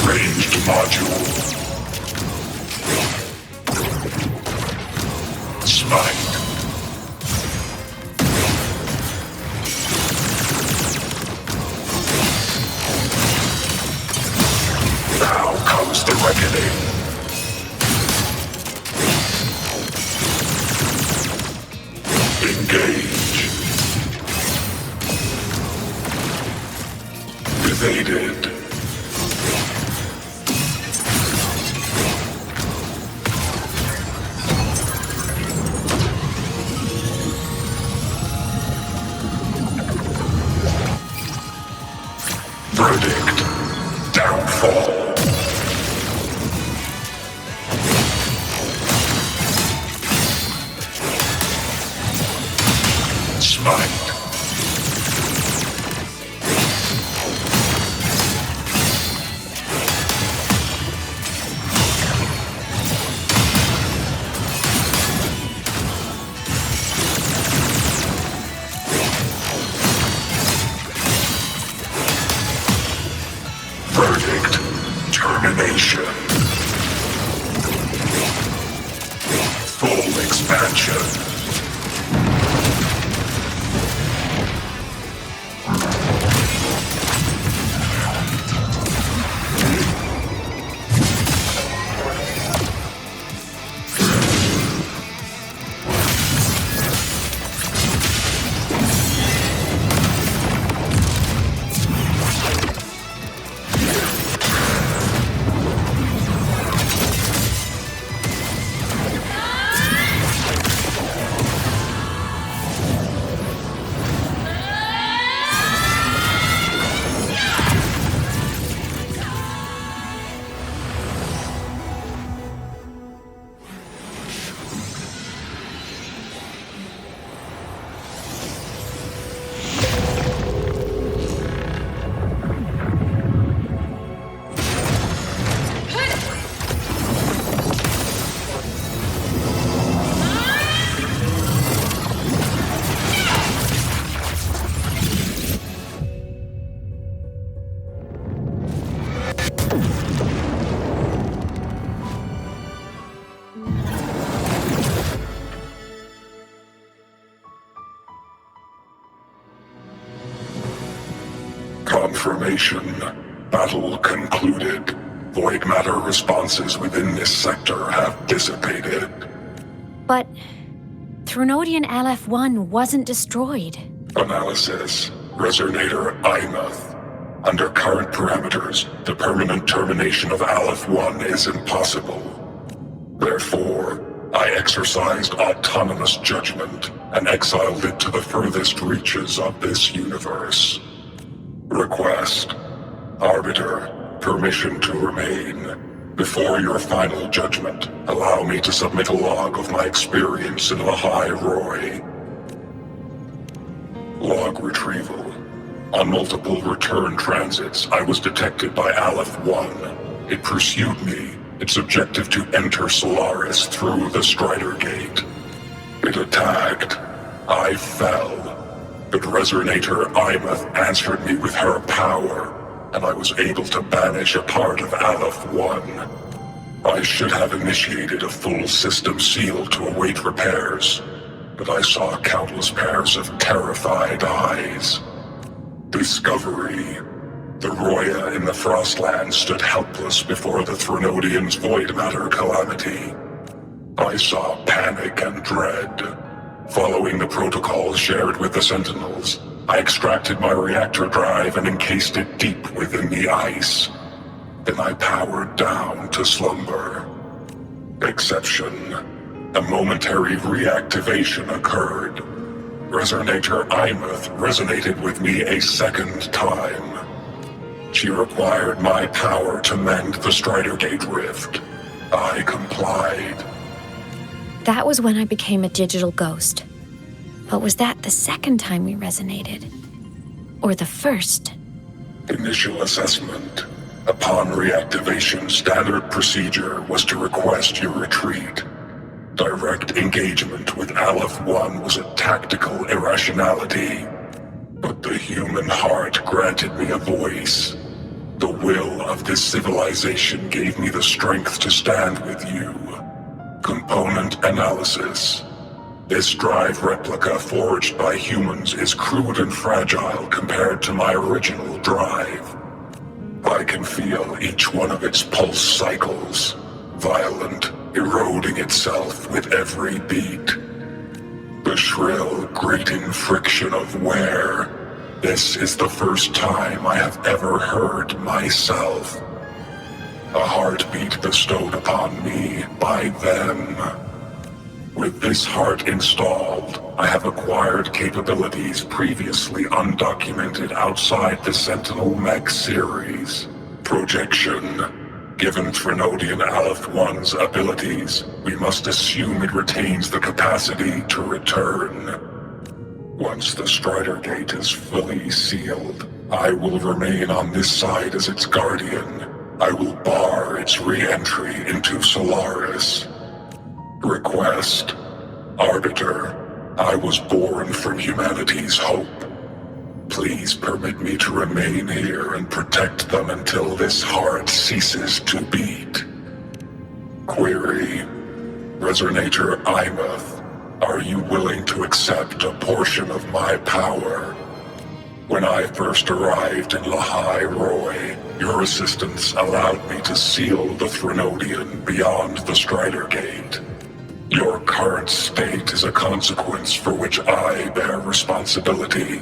Ranged module. Smite. The reckoning. Engage. Evaded. Verdict. Downfall. Verdict. Termination. Full expansion. Confirmation. Battle concluded. Void matter responses within this sector have dissipated. But Threnodian LF1 wasn't destroyed. Analysis. Resonator Imuth. Under current parameters, the permanent termination of Aleph-1 is impossible. Therefore, I exercised autonomous judgment and exiled it to the furthest reaches of this universe. Request. Arbiter, permission to remain. Before your final judgment, allow me to submit a log of my experience in Lahai-Roi. Log retrieval. On multiple return transits, I was detected by Aleph-1. It pursued me, its objective to enter Solaris through the Strider Gate. It attacked. I fell. But Resonator Imuth answered me with her power, and I was able to banish a part of Aleph-1. I should have initiated a full system seal to await repairs, but I saw countless pairs of terrified eyes. Discovery. The Roya in the Frostlands stood helpless before the Threnodians' void matter calamity. I saw panic and dread. Following the protocols shared with the Sentinels, I extracted my reactor drive and encased it deep within the ice. Then I powered down to slumber. Exception. A momentary reactivation occurred. Resonator Imuth resonated with me a second time. She required my power to mend the Strider Gate rift. I complied. That was when I became a digital ghost. But was that the second time we resonated? Or the first? Initial assessment. Upon reactivation, standard procedure was to request your retreat. Direct engagement with Aleph-1 was a tactical irrationality. But the human heart granted me a voice. The will of this civilization gave me the strength to stand with you. Component analysis. This drive replica forged by humans is crude and fragile compared to my original drive. I can feel each one of its pulse cycles, violent, eroding itself with every beat. The shrill, grating friction of wear. This is the first time I have ever heard myself. A heartbeat bestowed upon me by them. With this heart installed, I have acquired capabilities previously undocumented outside the Sentinel Mech series. Projection. Given Threnodian Aleph-1's abilities, we must assume it retains the capacity to return. Once the Strider Gate is fully sealed, I will remain on this side as its guardian. I will bar its re-entry into Solaris. Request. Arbiter, I was born from humanity's hope. Please permit me to remain here and protect them until this heart ceases to beat. Query. Resonator Imuth, are you willing to accept a portion of my power? When I first arrived in Lahai-Roi, your assistance allowed me to seal the Threnodian beyond the Strider Gate. Your current state is a consequence for which I bear responsibility.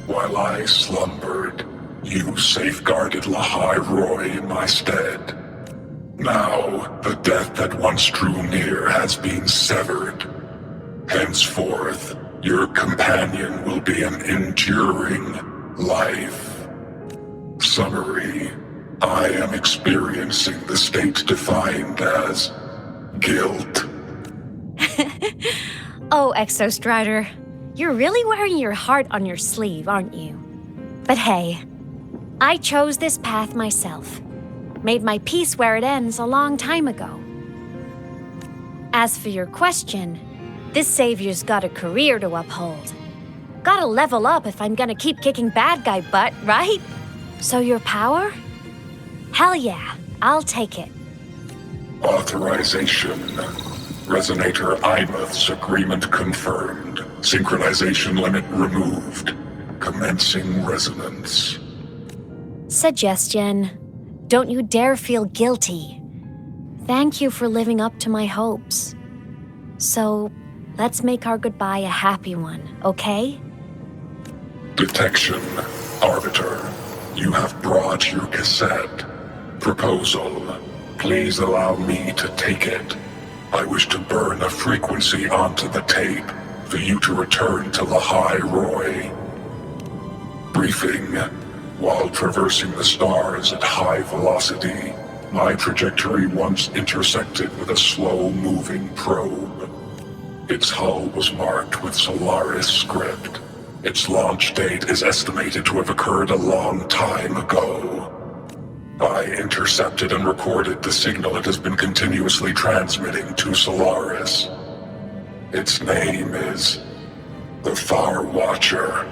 While I slumbered, you safeguarded Lahai-Roi in my stead. Now, the death that once drew near has been severed. Henceforth, your companion will be an enduring life. Summary. I am experiencing the state defined as guilt. Oh, Exostrider. You're really wearing your heart on your sleeve, aren't you? But hey, I chose this path myself. Made my peace where it ends a long time ago. As for your question, this savior's got a career to uphold. Gotta level up if I'm gonna keep kicking bad guy butt, right? So your power? Hell yeah, I'll take it. Authorization. Resonator Imuth's agreement confirmed. Synchronization limit removed. Commencing resonance. Suggestion. Don't you dare feel guilty. Thank you for living up to my hopes. So, let's make our goodbye a happy one, okay? Detection, Arbiter. You have brought your cassette. Proposal. Please allow me to take it. I wish to burn a frequency onto the tape for you to return to Lahai-Roi. Briefing. While traversing the stars at high velocity, my trajectory once intersected with a slow-moving probe. Its hull was marked with Solaris script. Its launch date is estimated to have occurred a long time ago. I intercepted and recorded the signal it has been continuously transmitting to Solaris. Its name is the Far Watcher.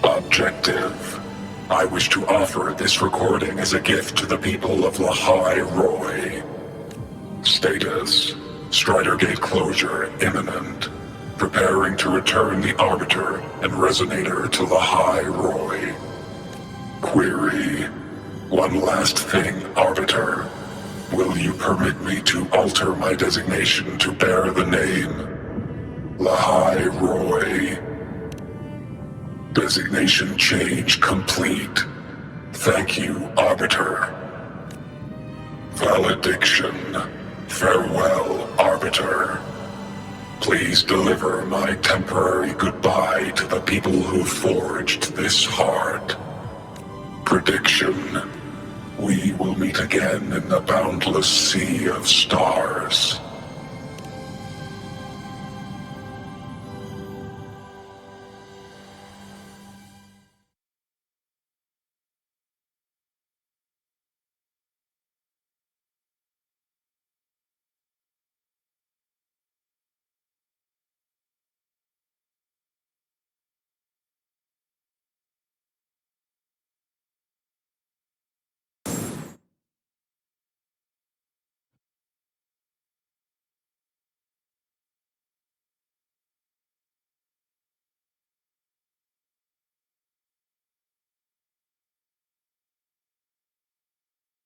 Objective. I wish to offer this recording as a gift to the people of Lahai-Roi. Status. Strider Gate closure imminent. Preparing to return the Arbiter and Resonator to Lahai-Roi. Query. One last thing, Arbiter. Will you permit me to alter my designation to bear the name Lahai-Roi? Designation change complete. Thank you, Arbiter. Valediction. Farewell, Arbiter. Please deliver my temporary goodbye to the people who forged this heart. Prediction. We will meet again in the boundless sea of stars.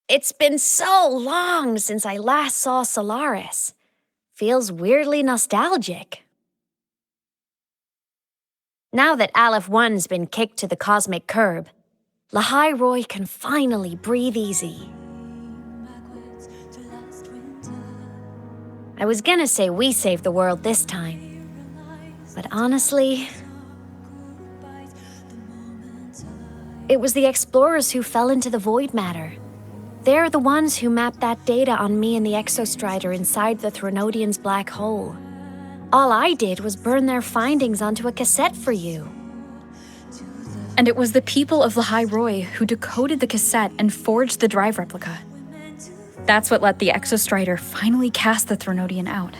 It's been so long since I last saw Solaris. Feels weirdly nostalgic. Now that Aleph 1's been kicked to the cosmic curb, Lahai-Roi can finally breathe easy. I was gonna say we saved the world this time, but honestly, it was the explorers who fell into the void matter. They're the ones who mapped that data on me and the Exostrider inside the Threnodian's black hole. All I did was burn their findings onto a cassette for you. And it was the people of Lahai-Roi who decoded the cassette and forged the drive replica. That's what let the Exostrider finally cast the Threnodian out.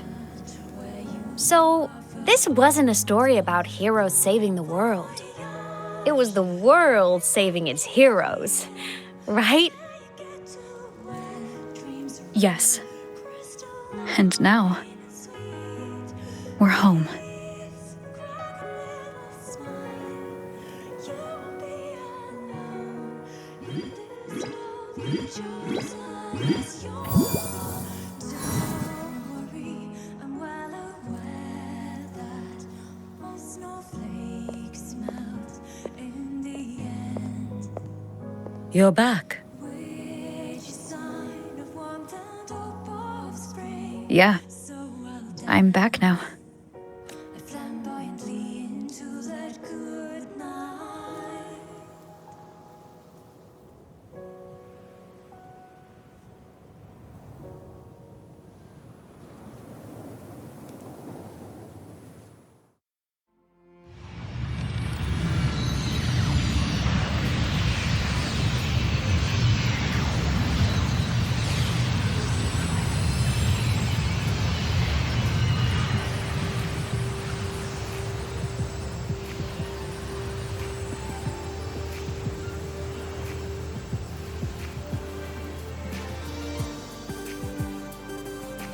So, this wasn't a story about heroes saving the world. It was the world saving its heroes, right? Yes. And now, we're home. You're back. Yeah. I'm back now.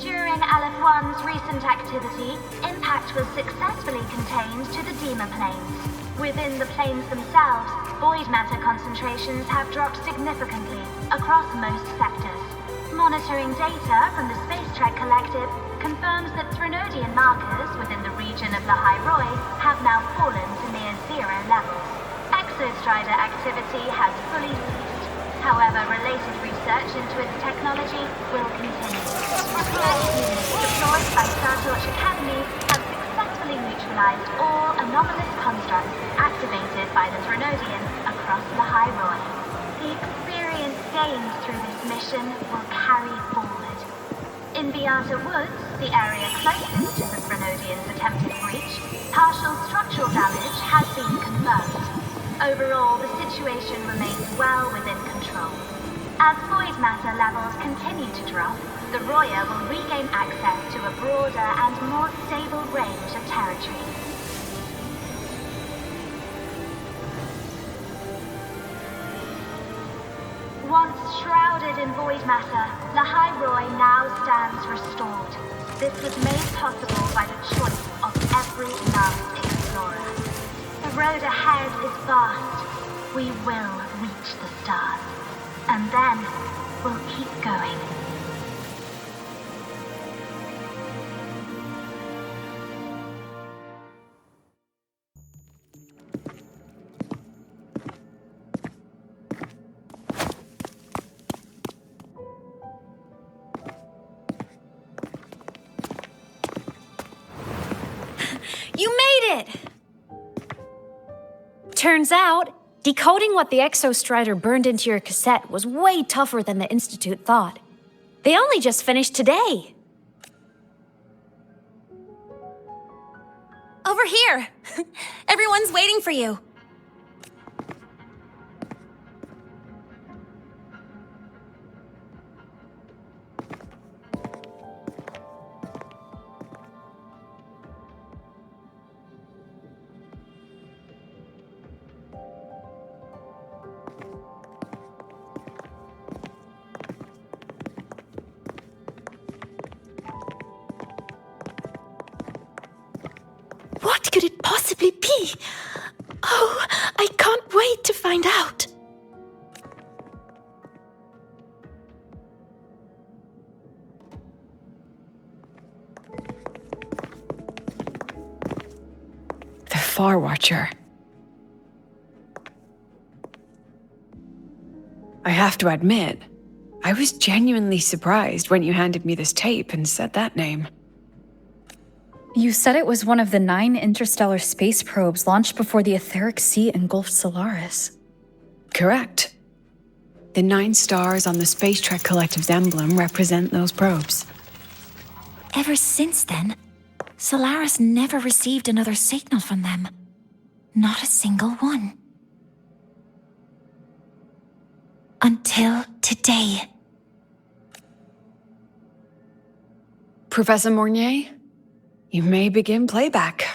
During Aleph 1's recent activity, impact was successfully contained to the Dimmr Plains. Within the plains themselves, void matter concentrations have dropped significantly across most sectors. Monitoring data from the Space Trek Collective confirms that Threnodian markers within the region of Lahai-Roi have now fallen to near zero levels. Exostrider activity has fully ceased. However, related research into its technology will continue. Research units deployed by Startorch Academy have successfully neutralized all anomalous constructs activated by the Threnodian across Lahai-Roi. The experience gained through this mission will carry forward. In Beata Woods, the area closest to the Threnodian's attempted breach, partial structural damage has been confirmed. Overall, the situation remains well within control. As void matter levels continue to drop, the Roya will regain access to a broader and more stable range of territory. Once shrouded in void matter, Lahai-Roi now stands restored. This was made possible by the choice of every last explorer. The road ahead is vast. We will reach the stars. And then we'll keep going. You made it! Turns out, decoding what the Exostrider burned into your cassette was way tougher than the Institute thought. They only just finished today. Over here! Everyone's waiting for you. What could it possibly be? Oh, I can't wait to find out. The Far Watcher. I have to admit, I was genuinely surprised when you handed me this tape and said that name. You said it was one of the 9 interstellar space probes launched before the etheric sea engulfed Solaris. Correct. The 9 stars on the Space Trek Collective's emblem represent those probes. Ever since then, Solaris never received another signal from them. Not a single one. Until today. Professor Mornier, you may begin playback.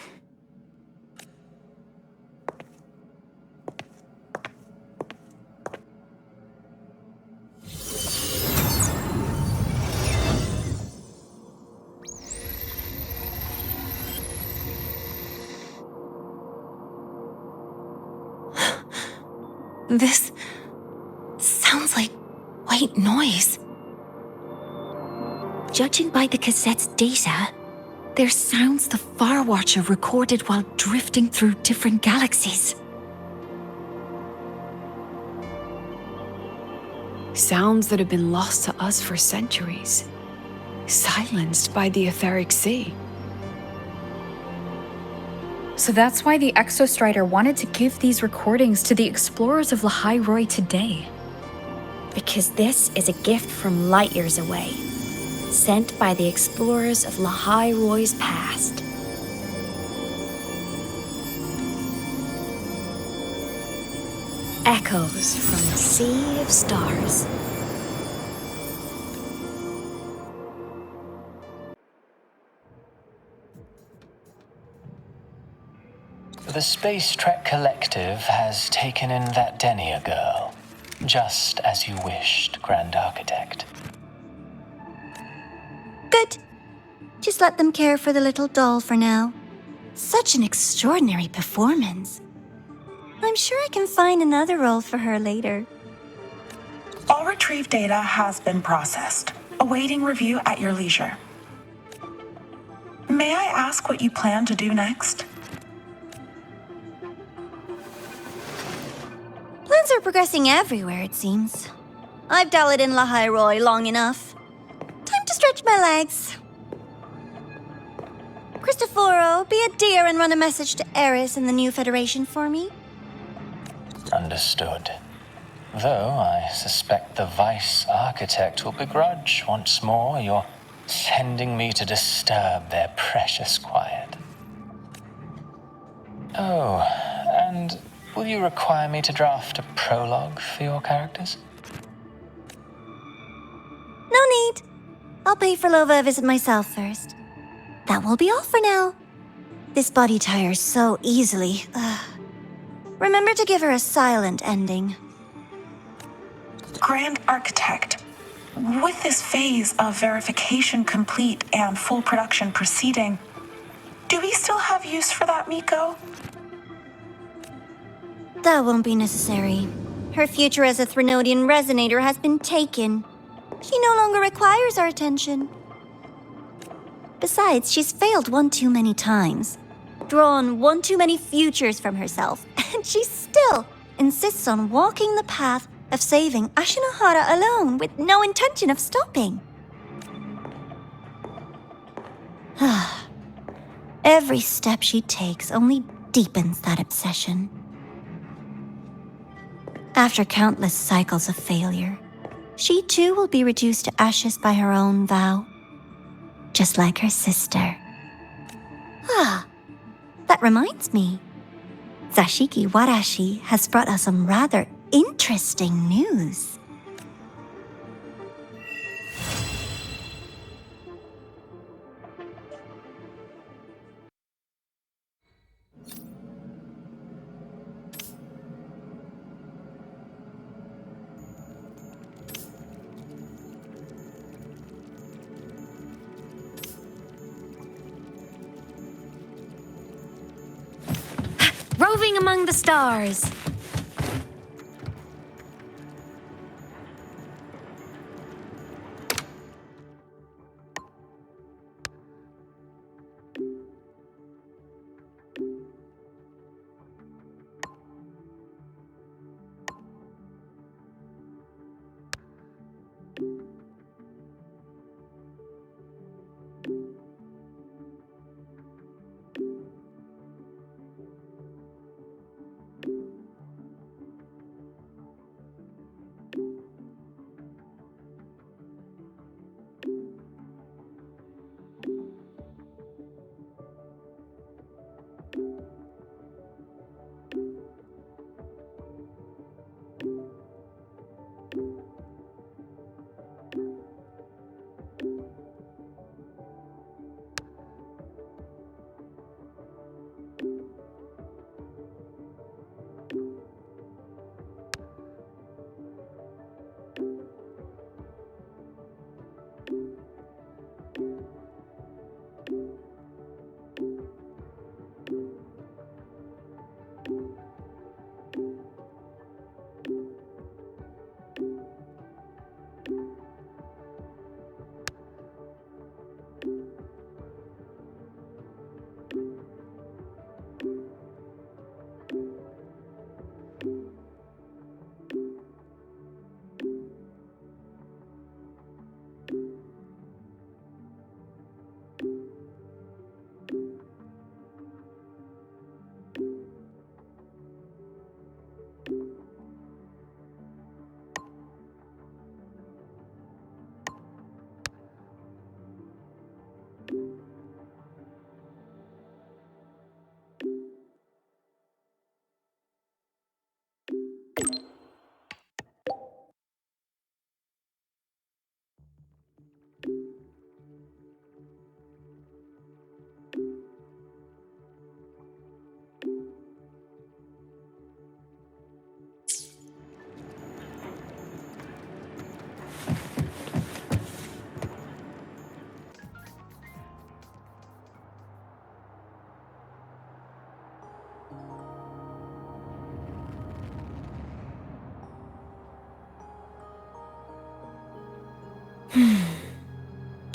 This sounds like white noise. Judging by the cassette's data, they're sounds the Far Watcher recorded while drifting through different galaxies. Sounds that have been lost to us for centuries. Silenced by the etheric sea. So that's why the Exostrider wanted to give these recordings to the explorers of Lahai-Roi today. Because this is a gift from light years away, sent by the explorers of Lahai-Roi's past. Echoes from the sea of stars. The Space Trek Collective has taken in that Denia girl, just as you wished, Grand Architect. Good. Just let them care for the little doll for now. Such an extraordinary performance. I'm sure I can find another role for her later. All retrieved data has been processed, awaiting review at your leisure. May I ask what you plan to do next? Plans are progressing everywhere, it seems. I've dallied in Lahai-Roi long enough. Time to stretch my legs. Cristoforo, be a dear and run a message to Eris and the new Federation for me. Understood. Though I suspect the Vice Architect will begrudge once more your sending me to disturb their precious quiet. Oh, and will you require me to draft a prologue for your characters? No need. I'll pay for Lova a visit myself first. That will be all for now. This body tires so easily. Remember to give her a silent ending. Grand Architect, with this phase of verification complete and full production proceeding, do we still have use for that Miko? That won't be necessary. Her future as a Threnodian resonator has been taken. She no longer requires our attention. Besides, she's failed one too many times, drawn one too many futures from herself, and she still insists on walking the path of saving Ashinahara alone with no intention of stopping. Every step she takes only deepens that obsession. After countless cycles of failure, she too will be reduced to ashes by her own vow, just like her sister. That reminds me. Zashiki Warashi has brought us some rather interesting news. Roving among the stars.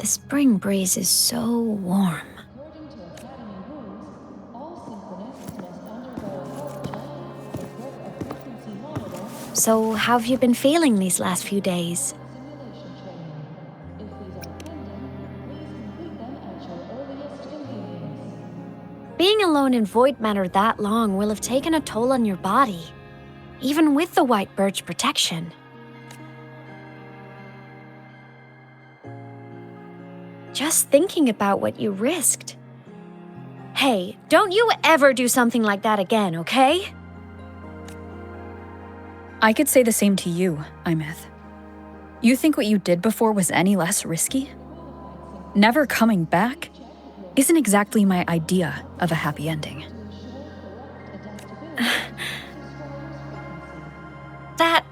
The spring breeze is so warm. So, how have you been feeling these last few days? Being alone in void matter that long will have taken a toll on your body, even with the white birch protection. Just thinking about what you risked. Hey, don't you ever do something like that again, okay? I could say the same to you, Imeth. You think what you did before was any less risky? Never coming back isn't exactly my idea of a happy ending. That...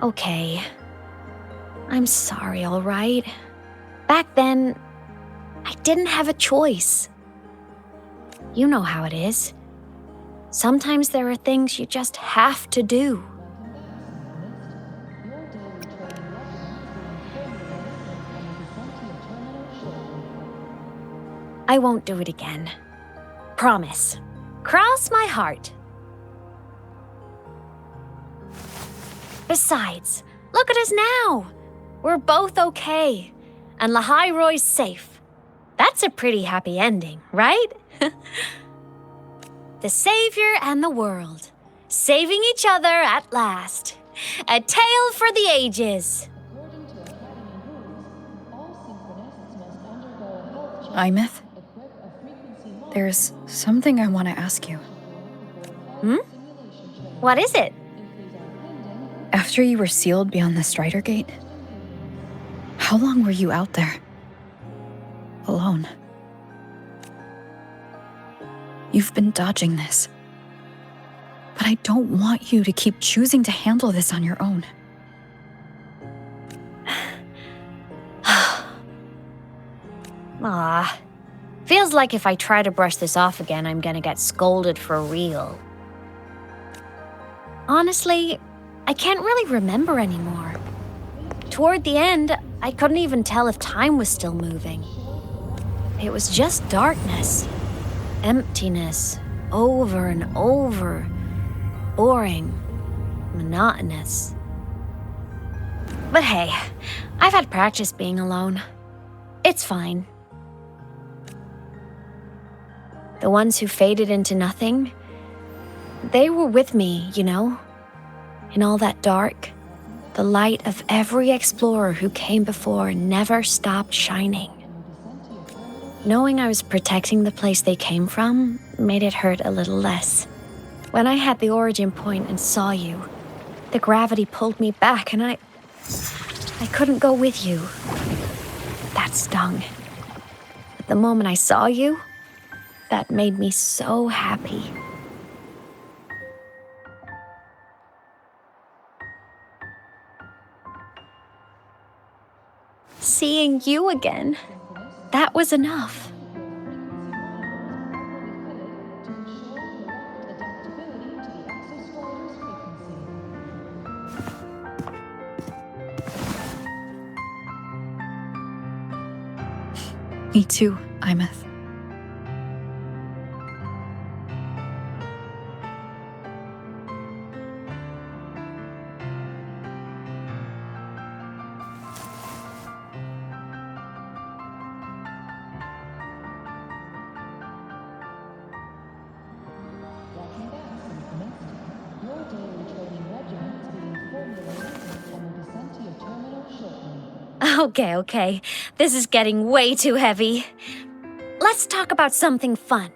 Okay. I'm sorry, all right? Back then, I didn't have a choice. You know how it is. Sometimes there are things you just have to do. I won't do it again. Promise. Cross my heart. Besides, look at us now. We're both okay, and Lahai-Roi's safe. That's a pretty happy ending, right? The savior and the world, saving each other at last. A tale for the ages. Imeth, there's something I want to ask you. What is it? After you were sealed beyond the Strider Gate, how long were you out there? Alone. You've been dodging this. But I don't want you to keep choosing to handle this on your own. Feels like if I try to brush this off again, I'm gonna get scolded for real. Honestly, I can't really remember anymore. Toward the end, I couldn't even tell if time was still moving. It was just darkness, emptiness, over and over, boring, monotonous. But hey, I've had practice being alone. It's fine. The ones who faded into nothing, they were with me, you know? In all that dark, the light of every explorer who came before never stopped shining. Knowing I was protecting the place they came from made it hurt a little less. When I had the origin point and saw you, the gravity pulled me back and I couldn't go with you. That stung. But the moment I saw you, that made me so happy. Seeing you again, that was enough. Me too, Imeth. Okay. This is getting way too heavy. Let's talk about something fun.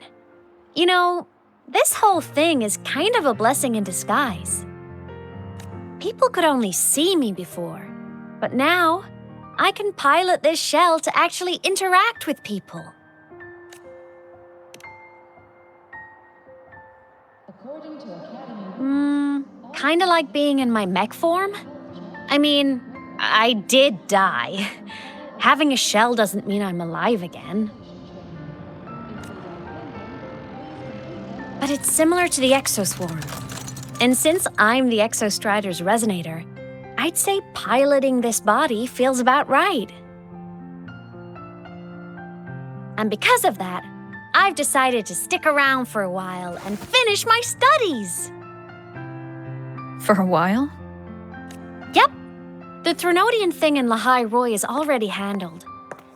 You know, this whole thing is kind of a blessing in disguise. People could only see me before, but now I can pilot this shell to actually interact with people. Kinda like being in my mech form? I mean, I did die. Having a shell doesn't mean I'm alive again. but it's similar to the Exoswarm. And since I'm the Exostrider's resonator, I'd say piloting this body feels about right. And because of that, I've decided to stick around for a while and finish my studies. For a while? Yep. The Threnodian thing in Lahai-Roi is already handled,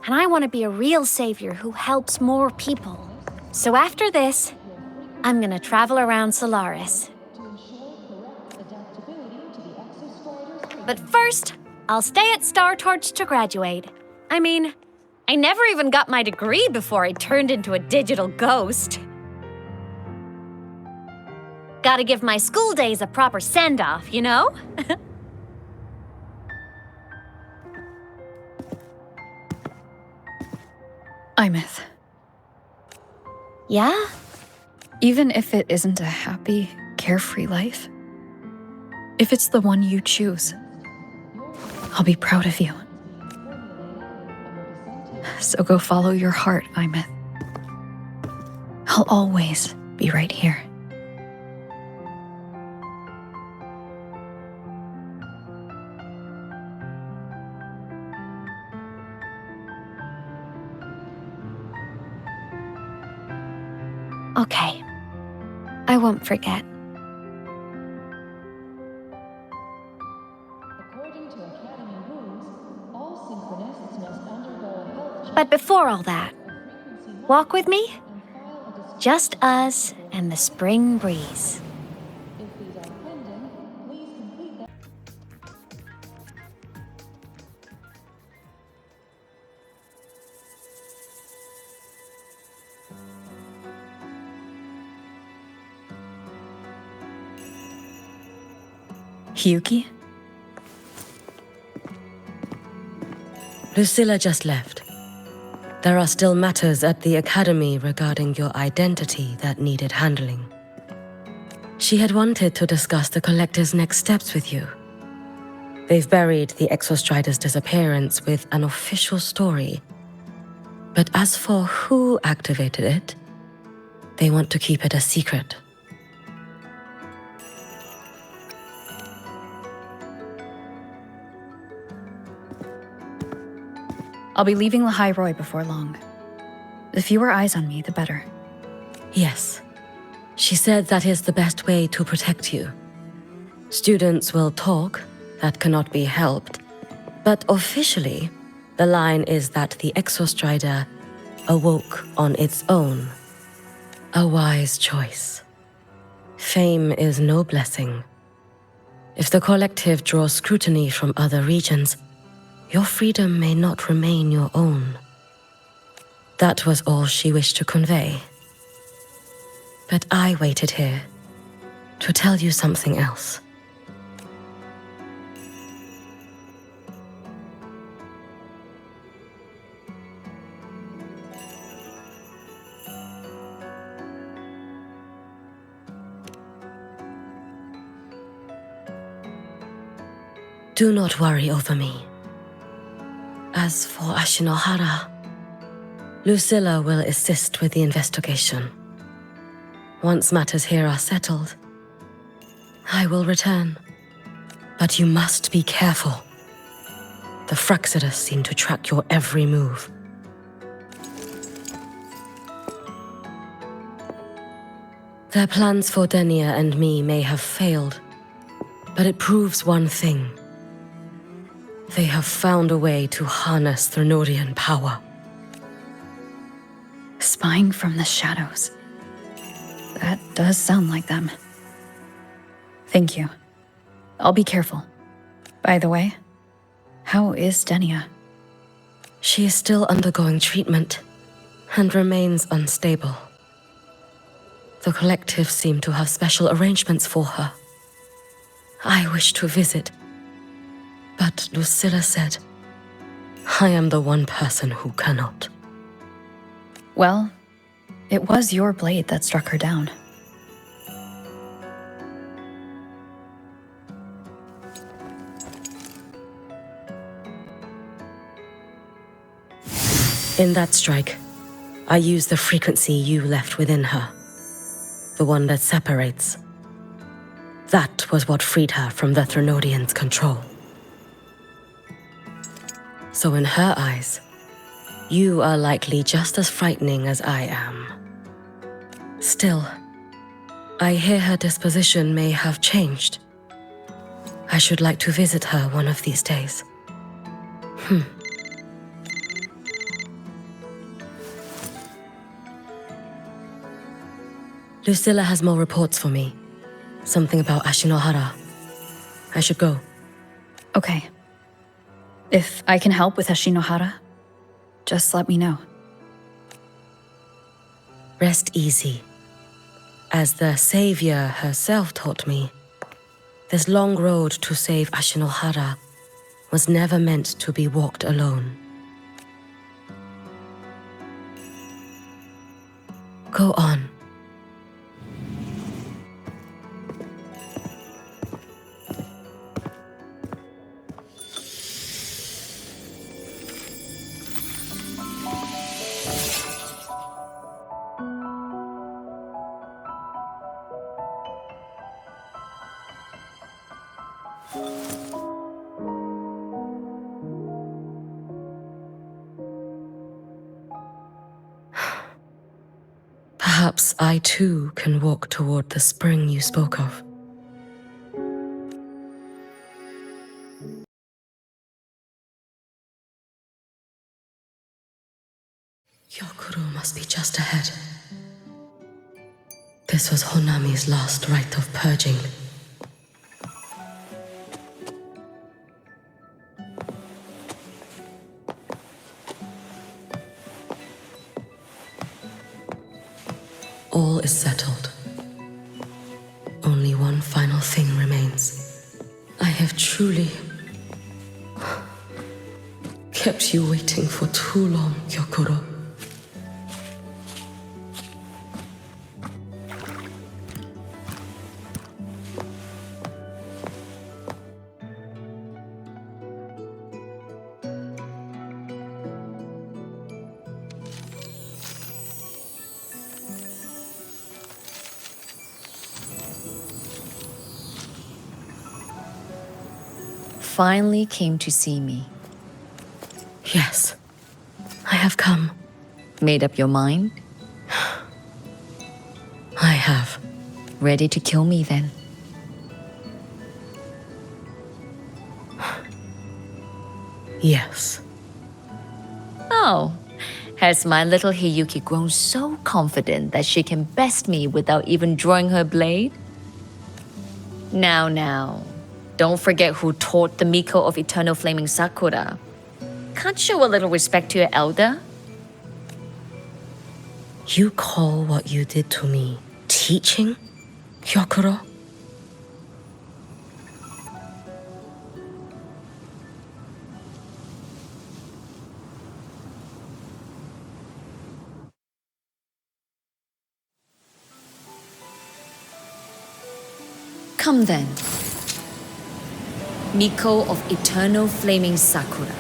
and I want to be a real savior who helps more people. So after this, I'm gonna travel around Solaris. But first, I'll stay at Startorch to graduate. I mean, I never even got my degree before I turned into a digital ghost. Gotta give my school days a proper send-off, you know? Imeth. Yeah? Even if it isn't a happy, carefree life, if it's the one you choose, I'll be proud of you. So go follow your heart, Imeth. I'll always be right here. Okay. I won't forget. But before all that, walk with me? Just us and the spring breeze. Hiyuki? Lucilla just left. There are still matters at the Academy regarding your identity that needed handling. She had wanted to discuss the Collective's next steps with you. They've buried the Exostrider's disappearance with an official story. But as for who activated it, they want to keep it a secret. I'll be leaving Lahai-Roi before long. The fewer eyes on me, the better. Yes. She said that is the best way to protect you. Students will talk, that cannot be helped. But officially, the line is that the Exostrider awoke on its own. A wise choice. Fame is no blessing. If the Collective draws scrutiny from other regions, your freedom may not remain your own. That was all she wished to convey. But I waited here to tell you something else. Do not worry over me. As for Ashinohara, Lucilla will assist with the investigation. Once matters here are settled, I will return. But you must be careful. The Fraxidus seem to track your every move. Their plans for Denia and me may have failed, but it proves one thing. They have found a way to harness Threnodian power. Spying from the shadows. That does sound like them. Thank you. I'll be careful. By the way, how is Denia? She is still undergoing treatment and remains unstable. The Collective seem to have special arrangements for her. I wish to visit, but Lucilla said, I am the one person who cannot. Well, it was your blade that struck her down. In that strike, I used the frequency you left within her. The one that separates. That was what freed her from the Threnodians' control. So in her eyes, you are likely just as frightening as I am. Still, I hear her disposition may have changed. I should like to visit her one of these days. Lucilla has more reports for me. Something about Ashinohara. I should go. Okay. If I can help with Ashinohara, just let me know. Rest easy. As the savior herself taught me, this long road to save Ashinohara was never meant to be walked alone. Go on. Perhaps I too can walk toward the spring you spoke of. Hyokuro must be just ahead. This was Honami's last rite of purging. All is settled. Only one final thing remains. I have truly kept you waiting for too long, Hyokuro. Finally came to see me. Yes, I have come. Made up your mind? I have. Ready to kill me then? Yes. Oh, has my little Hiyuki grown so confident that she can best me without even drawing her blade? Now. Don't forget who taught the Miko of Eternal Flaming Sakura. Can't show a little respect to your elder? You call what you did to me teaching, Hyokuro? Come then. Miko of Eternal Flaming Sakura.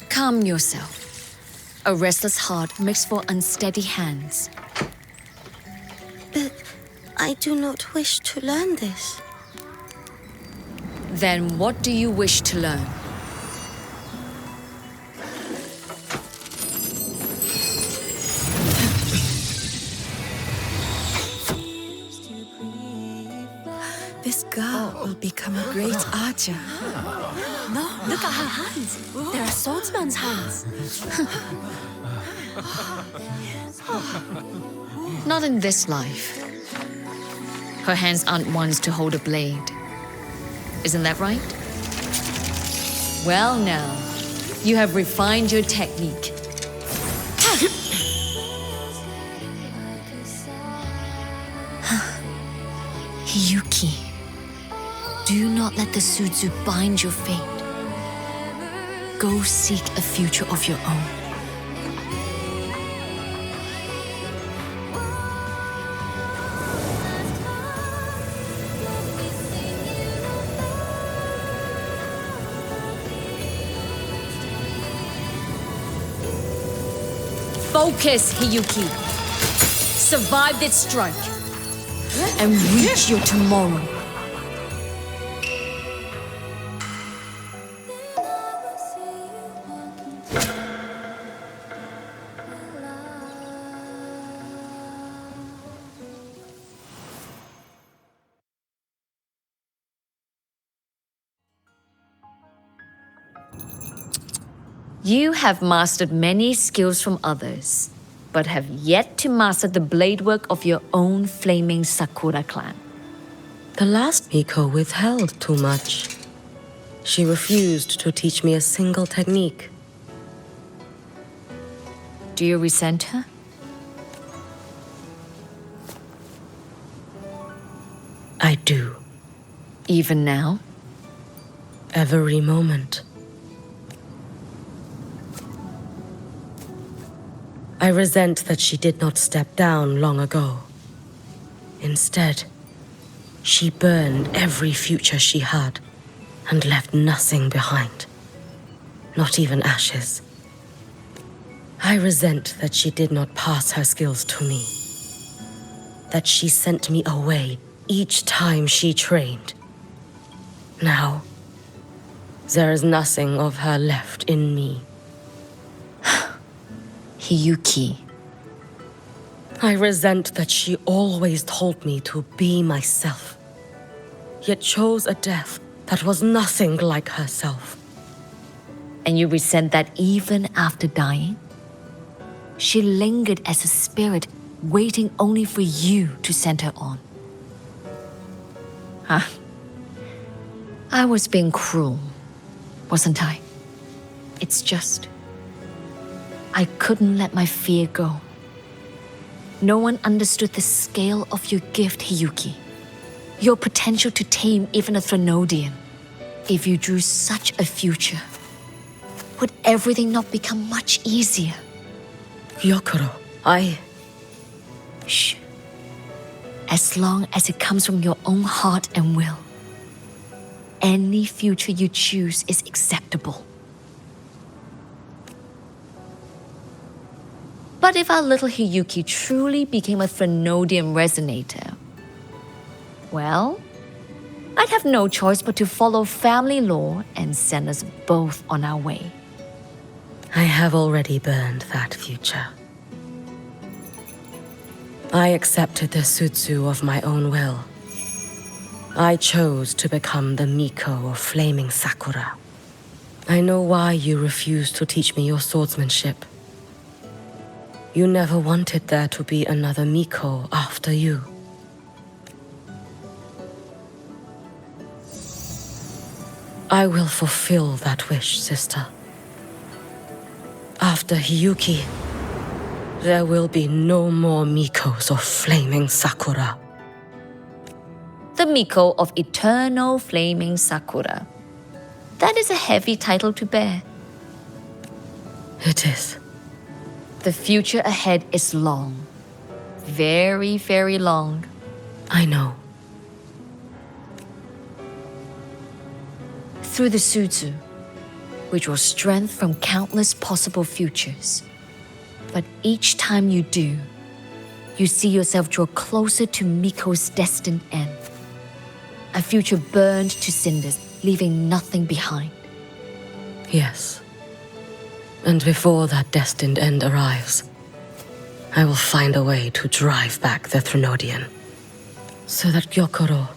Calm yourself. A restless heart makes for unsteady hands. But I do not wish to learn this. Then what do you wish to learn? This girl will become a great archer. No, look at her hands. They are swordsman's hands. Not in this life. Her hands aren't ones to hold a blade. Isn't that right? Well now, you have refined your technique. Hiyuki, do not let the Suzu bind your fate. Go seek a future of your own. Focus, Hiyuki. Survive this strike. And reach your tomorrow. You have mastered many skills from others, but have yet to master the blade work of your own flaming Sakura clan. The last Miko withheld too much. She refused to teach me a single technique. Do you resent her? I do. Even now? Every moment. I resent that she did not step down long ago. Instead, she burned every future she had and left nothing behind. Not even ashes. I resent that she did not pass her skills to me. That she sent me away each time she trained. Now, there is nothing of her left in me. Hiyuki. I resent that she always told me to be myself, yet chose a death that was nothing like herself. And you resent that even after dying? She lingered as a spirit, waiting only for you to send her on. Huh? I was being cruel, wasn't I? It's just... I couldn't let my fear go. No one understood the scale of your gift, Hiyuki. Your potential to tame even a Threnodian. If you drew such a future, would everything not become much easier? Gyokuro, Shh. As long as it comes from your own heart and will, any future you choose is acceptable. But if our little Hiyuki truly became a Threnodian resonator, well, I'd have no choice but to follow family law and send us both on our way. I have already burned that future. I accepted the Sutsu of my own will. I chose to become the Miko of Flaming Sakura. I know why you refused to teach me your swordsmanship. You never wanted there to be another Miko after you. I will fulfill that wish, sister. After Hiyuki, there will be no more Mikos of Flaming Sakura. The Miko of Eternal Flaming Sakura. That is a heavy title to bear. It is. The future ahead is long. Very, very long. I know. Through the Sutsu, we draw strength from countless possible futures. But each time you do, you see yourself draw closer to Miko's destined end. A future burned to cinders, leaving nothing behind. Yes. And before that destined end arrives, I will find a way to drive back the Threnodian, so that Gyokuro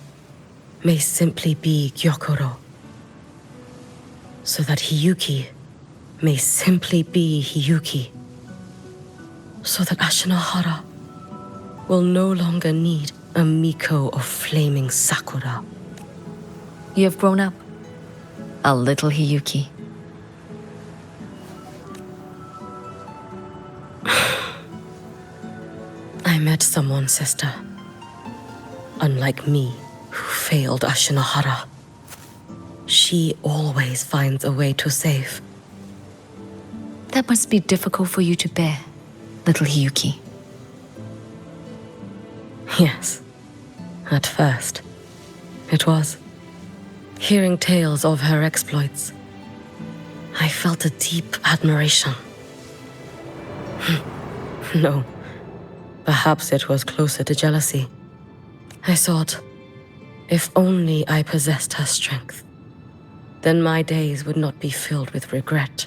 may simply be Gyokuro, so that Hiyuki may simply be Hiyuki, so that Ashinahara will no longer need a Miko of Flaming Sakura. You have grown up, a little Hiyuki. I met someone, sister. Unlike me, who failed Ashinahara. She always finds a way to save. That must be difficult for you to bear, little Hiyuki. Yes. At first, it was. Hearing tales of her exploits, I felt a deep admiration. No. Perhaps it was closer to jealousy. I thought, if only I possessed her strength, then my days would not be filled with regret.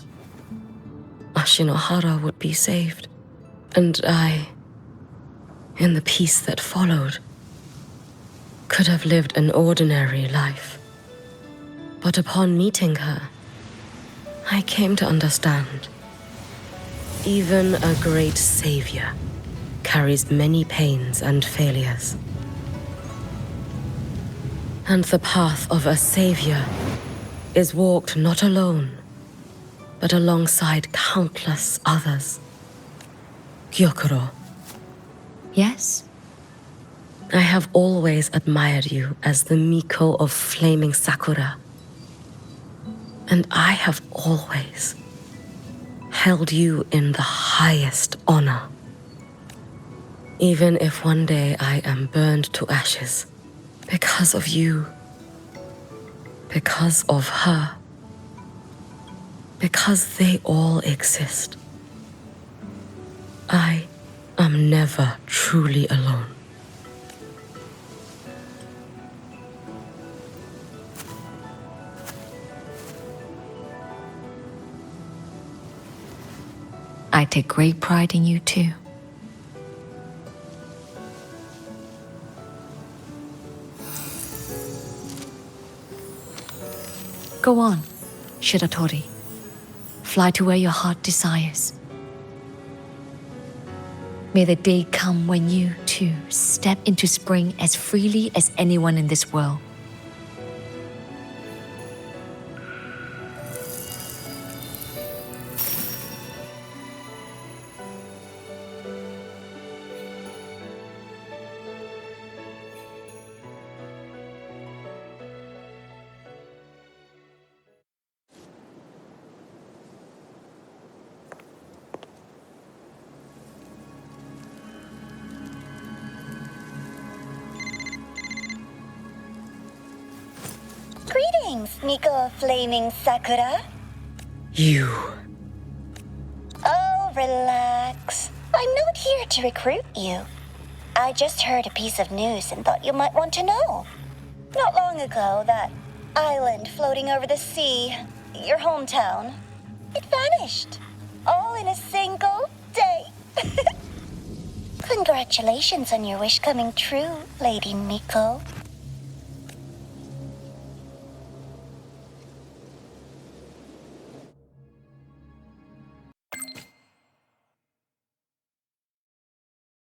Ashinohara would be saved, and I, in the peace that followed, could have lived an ordinary life. But upon meeting her, I came to understand. Even a great savior carries many pains and failures. And the path of a savior is walked not alone, but alongside countless others. Gyokuro. Yes? I have always admired you as the Miko of flaming sakura. And I have always held you in the highest honor. Even if one day I am burned to ashes, because of you, because of her, because they all exist, I am never truly alone. I take great pride in you too. Go on, Shiratori. Fly to where your heart desires. May the day come when you, too, step into spring as freely as anyone in this world. Greetings, Miko of Flaming Sakura. You. Oh, relax. I'm not here to recruit you. I just heard a piece of news and thought you might want to know. Not long ago, that island floating over the sea, your hometown, it vanished. All in a single day. Congratulations on your wish coming true, Lady Miko.